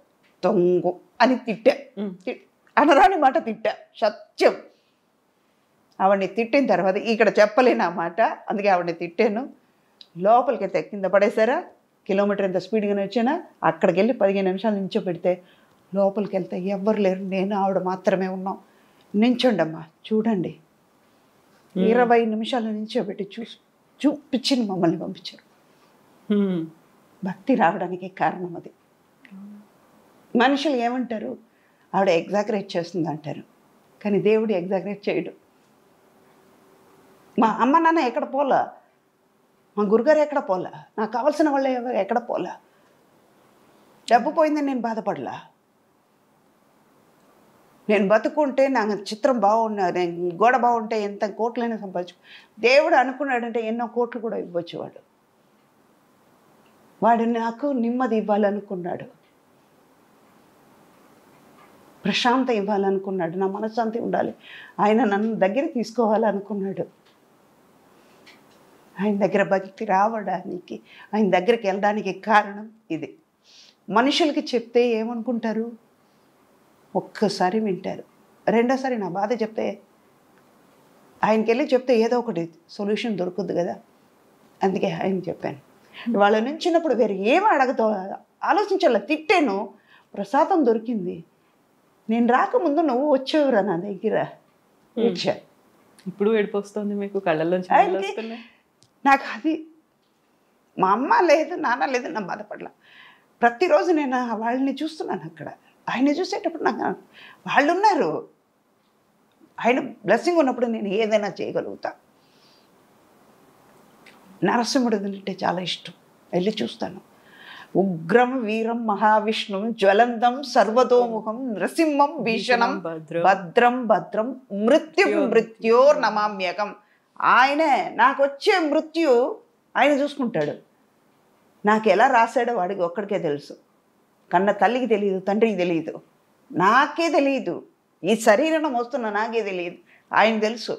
తొంగు అని తిట్టా. అనరాని మాట తిట్టా, సత్యం. ఆవిడ్ని తిట్టిన తర్వాత ఇక్కడ చెప్పలేను ఆ మాట, అందుకే ఆవిడ్ని తిట్టాను. లోపలికి వెళ్తే కింద పడేసారా, కిలోమీటర్ ఎంత స్పీడ్గానే వచ్చినా అక్కడికి వెళ్ళి 15 నిమిషాలు నించోబెడితే లోపలికి వెళ్తే ఎవ్వరు లేరు, నేను ఆవిడ మాత్రమే ఉన్నాం. నించోండమ్మా చూడండి. 20 నిమిషాలు నించోబెట్టి చూపించి మమ్మల్ని పంపించారు. భక్తి రావడానికి కారణం అది. మనుషులు ఏమంటారు, ఆవిడ ఎగ్జాగరేట్ చేస్తుంది అంటారు, కానీ దేవుడు ఎగ్జాగరేట్ చేయడు. మా అమ్మ నాన్న ఎక్కడ పోలా, మా గురుగారు ఎక్కడ పోలా, నాకు కావాల్సిన వాళ్ళు ఎక్కడ పోలా, డబ్బు పోయిందని నేను బాధపడలా. నేను బతుకుంటే నా చిత్రం బాగున్నా, నేను గోడ బాగుంటే ఎంత కోట్లైనా సంపాదించు. దేవుడు అనుకున్నాడంటే ఎన్నో కోట్లు కూడా ఇవ్వచ్చు. వాడు నాకు నెమ్మది ఇవ్వాలనుకున్నాడు, ప్రశాంతం ఇవ్వాలనుకున్నాడు, నా మనశ్శాంతి ఉండాలి. ఆయన నన్ను దగ్గర తీసుకోవాలనుకున్నాడు. ఆయన దగ్గర భక్తి రావడానికి, ఆయన దగ్గరికి వెళ్ళడానికి కారణం ఇది. మనుషులకి చెప్తే ఏమనుకుంటారు, ఒక్కసారి వింటారు, రెండోసారి నా బాధ చెప్తే ఆయనకి వెళ్ళి చెప్తే ఏదో ఒకటి సొల్యూషన్ దొరుకుద్ది కదా. అందుకే ఆయన చెప్పాను. వాళ్ళ నుంచినప్పుడు వేరే ఏమీ అడగతో ఆలోచించాల. తిట్టాను, ప్రసాదం దొరికింది. నేను రాకముందు నువ్వు వచ్చేవరా నా దగ్గర. ఇప్పుడు ఏడిపోస్తుంది మీకు కళ్ళల్లో? నాకు అది మా అమ్మ లేదు, నాన్న లేదు, నా బాధపడలా. ప్రతిరోజు నేను వాళ్ళని చూస్తున్నాను అక్కడ. ఆయన చూసేటప్పుడు నాకు వాళ్ళు ఉన్నారు. ఆయన బ్లెస్సింగ్ ఉన్నప్పుడు నేను ఏదైనా చేయగలుగుతా. నరసింహుడు అంటే చాలా ఇష్టం, వెళ్ళి చూస్తాను. ఉగ్రం వీరం మహావిష్ణుం జ్వలంతం సర్వతోముఖం నృసింహం భీషణం భద్రం భద్రం మృత్యోర్ నమామ్యకం. ఆయనే నాకు వచ్చే మృత్యు ఆయన చూసుకుంటాడు. నాకు ఎలా రాశాడో వాడికి ఒక్కడికే తెలుసు. కన్న తల్లికి తెలియదు, తండ్రికి తెలియదు, నాకే తెలియదు, ఈ శరీరం వస్తున్న నాకే తెలియదు. ఆయన తెలుసు,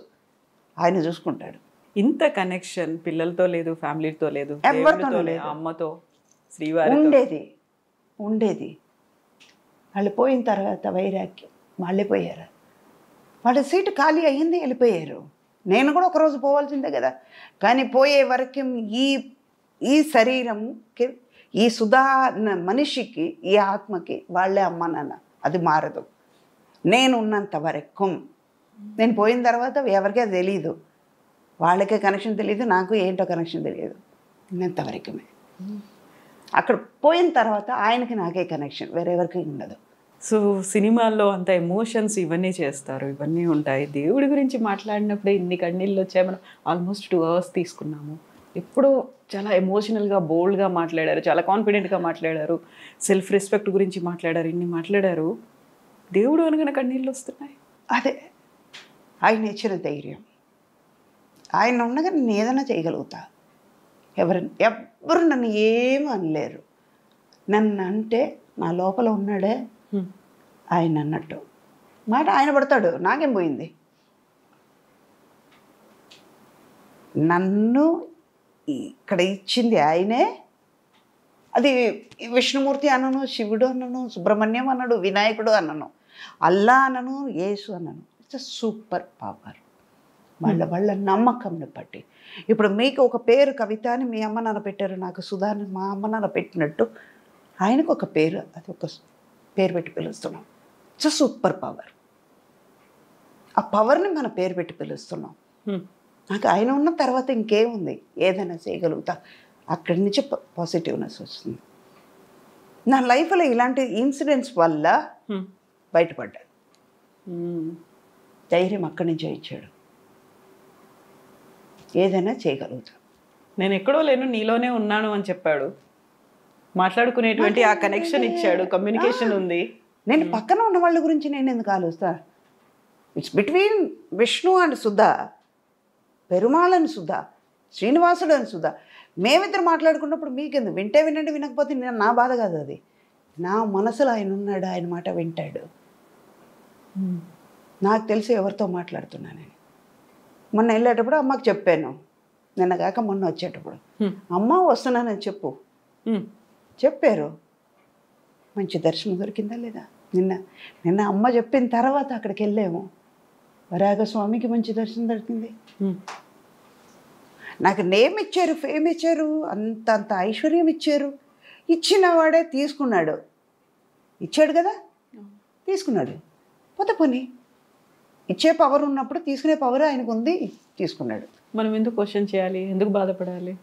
ఆయన చూసుకుంటాడు. ఇంత కనెక్షన్ పిల్లలతో లేదు, ఫ్యామిలీతో లేదు, ఎవరితో లేదు, అమ్మతో శ్రీవారి ఉండేది. వాళ్ళు పోయిన తర్వాత వైరాగ్యం, వాళ్ళే పోయారు. వాళ్ళ సీటు ఖాళీ అయ్యింది, వెళ్ళిపోయారు. నేను కూడా ఒకరోజు పోవాల్సిందే కదా. కానీ పోయే వరకు ఈ శరీరంకి ఈ సుధా మనిషికి, ఈ ఆత్మకి వాళ్ళే అమ్మ నాన్న. అది మారదు. నేను ఉన్నంత వరకు. నేను పోయిన తర్వాత ఎవరికీ అది తెలియదు. వాళ్ళకే కనెక్షన్ తెలియదు, నాకు ఏంటో కనెక్షన్ తెలియదు. ఉన్నంతవరకుమే. అక్కడ పోయిన తర్వాత ఆయనకి నాకే కనెక్షన్, వేరెవరికి ఉండదు. సో సినిమాల్లో అంత ఎమోషన్స్ ఇవన్నీ చేస్తారు, ఇవన్నీ ఉంటాయి. దేవుడి గురించి మాట్లాడినప్పుడే ఇన్ని కన్నీళ్ళు వచ్చాయి. మనం ఆల్మోస్ట్ 2 hours తీసుకున్నాము. ఎప్పుడూ చాలా ఎమోషనల్గా, బోల్డ్గా మాట్లాడారు, చాలా కాన్ఫిడెంట్గా మాట్లాడారు, సెల్ఫ్ రెస్పెక్ట్ గురించి మాట్లాడారు, ఇన్ని మాట్లాడారు. దేవుడు అనగానే కన్నీళ్ళు వస్తున్నాయి. అదే ఆయన ఇచ్చిన ధైర్యం. ఆయన ఉండగా నేను ఏదైనా చేయగలుగుతా. ఎవ్వరు నన్ను ఏమీ అనలేరు. నన్ను అంటే నా లోపల ఉన్నాడే ఆయన అన్నట్టు మాట ఆయన పడతాడు. నాకేం పోయింది? నన్ను ఇక్కడ ఇచ్చింది ఆయనే. అది విష్ణుమూర్తి అనను, శివుడు అనను, సుబ్రహ్మణ్యం అన్నాడు, వినాయకుడు అనను, అల్లా అనను, యేసు అనను. It's a super power. వాళ్ళ నమ్మకంని బట్టి. ఇప్పుడు మీకు ఒక పేరు కవిత అని మీ అమ్మ నాన్న పెట్టారు, నాకు సుధా అని మా అమ్మ నాన్న పెట్టినట్టు ఆయనకు ఒక పేరు, అది ఒక పేరు పెట్టి పిలుస్తున్నాం. It's a super power. ఆ పవర్ని మన పేరు పెట్టి పిలుస్తున్నాం. నాకు ఆయన ఉన్న తర్వాత ఇంకేముంది? ఏదైనా చేయగలుగుతా. అక్కడి నుంచి పాజిటివ్నెస్ వస్తుంది. నా లైఫ్లో ఇలాంటి ఇన్సిడెంట్స్ వల్ల బయటపడ్డా. ధైర్యం అక్కడి నుంచే ఇచ్చాడు. ఏదైనా చేయగలుగుతా. నేను ఎక్కడో లేను, నీలోనే ఉన్నాను అని చెప్పాడు. మాట్లాడుకునేటువంటి ఆ కనెక్షన్ ఇచ్చాడు, కమ్యూనికేషన్ ఉంది. నేను పక్కన ఉన్న వాళ్ళ గురించి నేను ఎందుకు ఆలోచిస్తా? It's between Vishnu and Sudha, Perumal అని సుధా, శ్రీనివాసుడు అని సుధా. మేమిద్దరు మాట్లాడుకున్నప్పుడు మీకెందుకు? వింటే వినండి, వినకపోతే నా బాధ కాదు. అది నా మనసులో ఆయన ఉన్నాడు, ఆయన మాట వింటాడు. నాకు తెలిసి ఎవరితో మాట్లాడుతున్నానని. మొన్న వెళ్ళేటప్పుడు అమ్మకి చెప్పాను, నిన్న కాక మొన్న వచ్చేటప్పుడు, అమ్మ వస్తున్నానని చెప్పారు. మంచి దర్శనం దొరికిందా లేదా? నిన్న అమ్మ చెప్పిన తర్వాత అక్కడికి వెళ్ళాము. వరాగస్వామికి మంచి దర్శనం దొరికింది. నాకు నేమ్ ఇచ్చారు, ఫేమ్ ఇచ్చారు, అంత ఐశ్వర్యం ఇచ్చారు. ఇచ్చిన వాడే తీసుకున్నాడు. ఇచ్చాడు కదా, తీసుకున్నాడు. పోతే పోనీ, ఇచ్చే పవర్ ఉన్నప్పుడు తీసుకునే పవర్ ఆయనకు ఉంది, తీసుకున్నాడు. మనం ఎందుకు క్వశ్చన్ చేయాలి? ఎందుకు బాధపడాలి?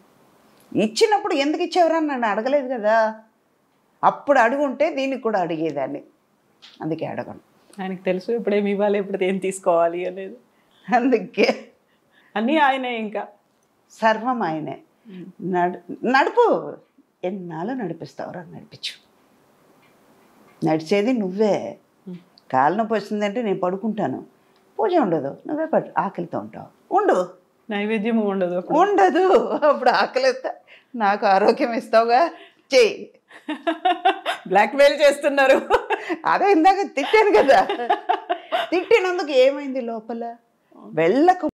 ఇచ్చినప్పుడు ఎందుకు ఇచ్చేవరా నన్ను అడగలేదు కదా. అప్పుడు అడుగుంటే దీనికి కూడా అడిగేదాన్ని. అందుకే అడగను. ఆయనకు తెలుసు ఎప్పుడేమి ఇవ్వాలి, ఎప్పుడు ఏం తీసుకోవాలి అనేది. అందుకే అన్నీ ఆయనే, ఇంకా సర్వం ఆయనే. నడుపు. ఎన్నాళ్ళు నడిపిస్తావురా? నడిపించు. నడిచేది నువ్వే. కాలు నొప్పి వస్తుందంటే నేను పడుకుంటాను, పూజ ఉండదు, నువ్వే ఆకలితో ఉంటావు. ఉండు, నైవేద్యం ఉండదు. అప్పుడు ఆకలిస్తా. నాకు ఆరోగ్యం ఇస్తావుగా, చెయ్యి. బ్లాక్మెయిల్ చేస్తున్నారు. అదే ఇందాక తిట్టాను కదా. తిట్టినందుకు ఏమైంది లోపల? వెళ్ళక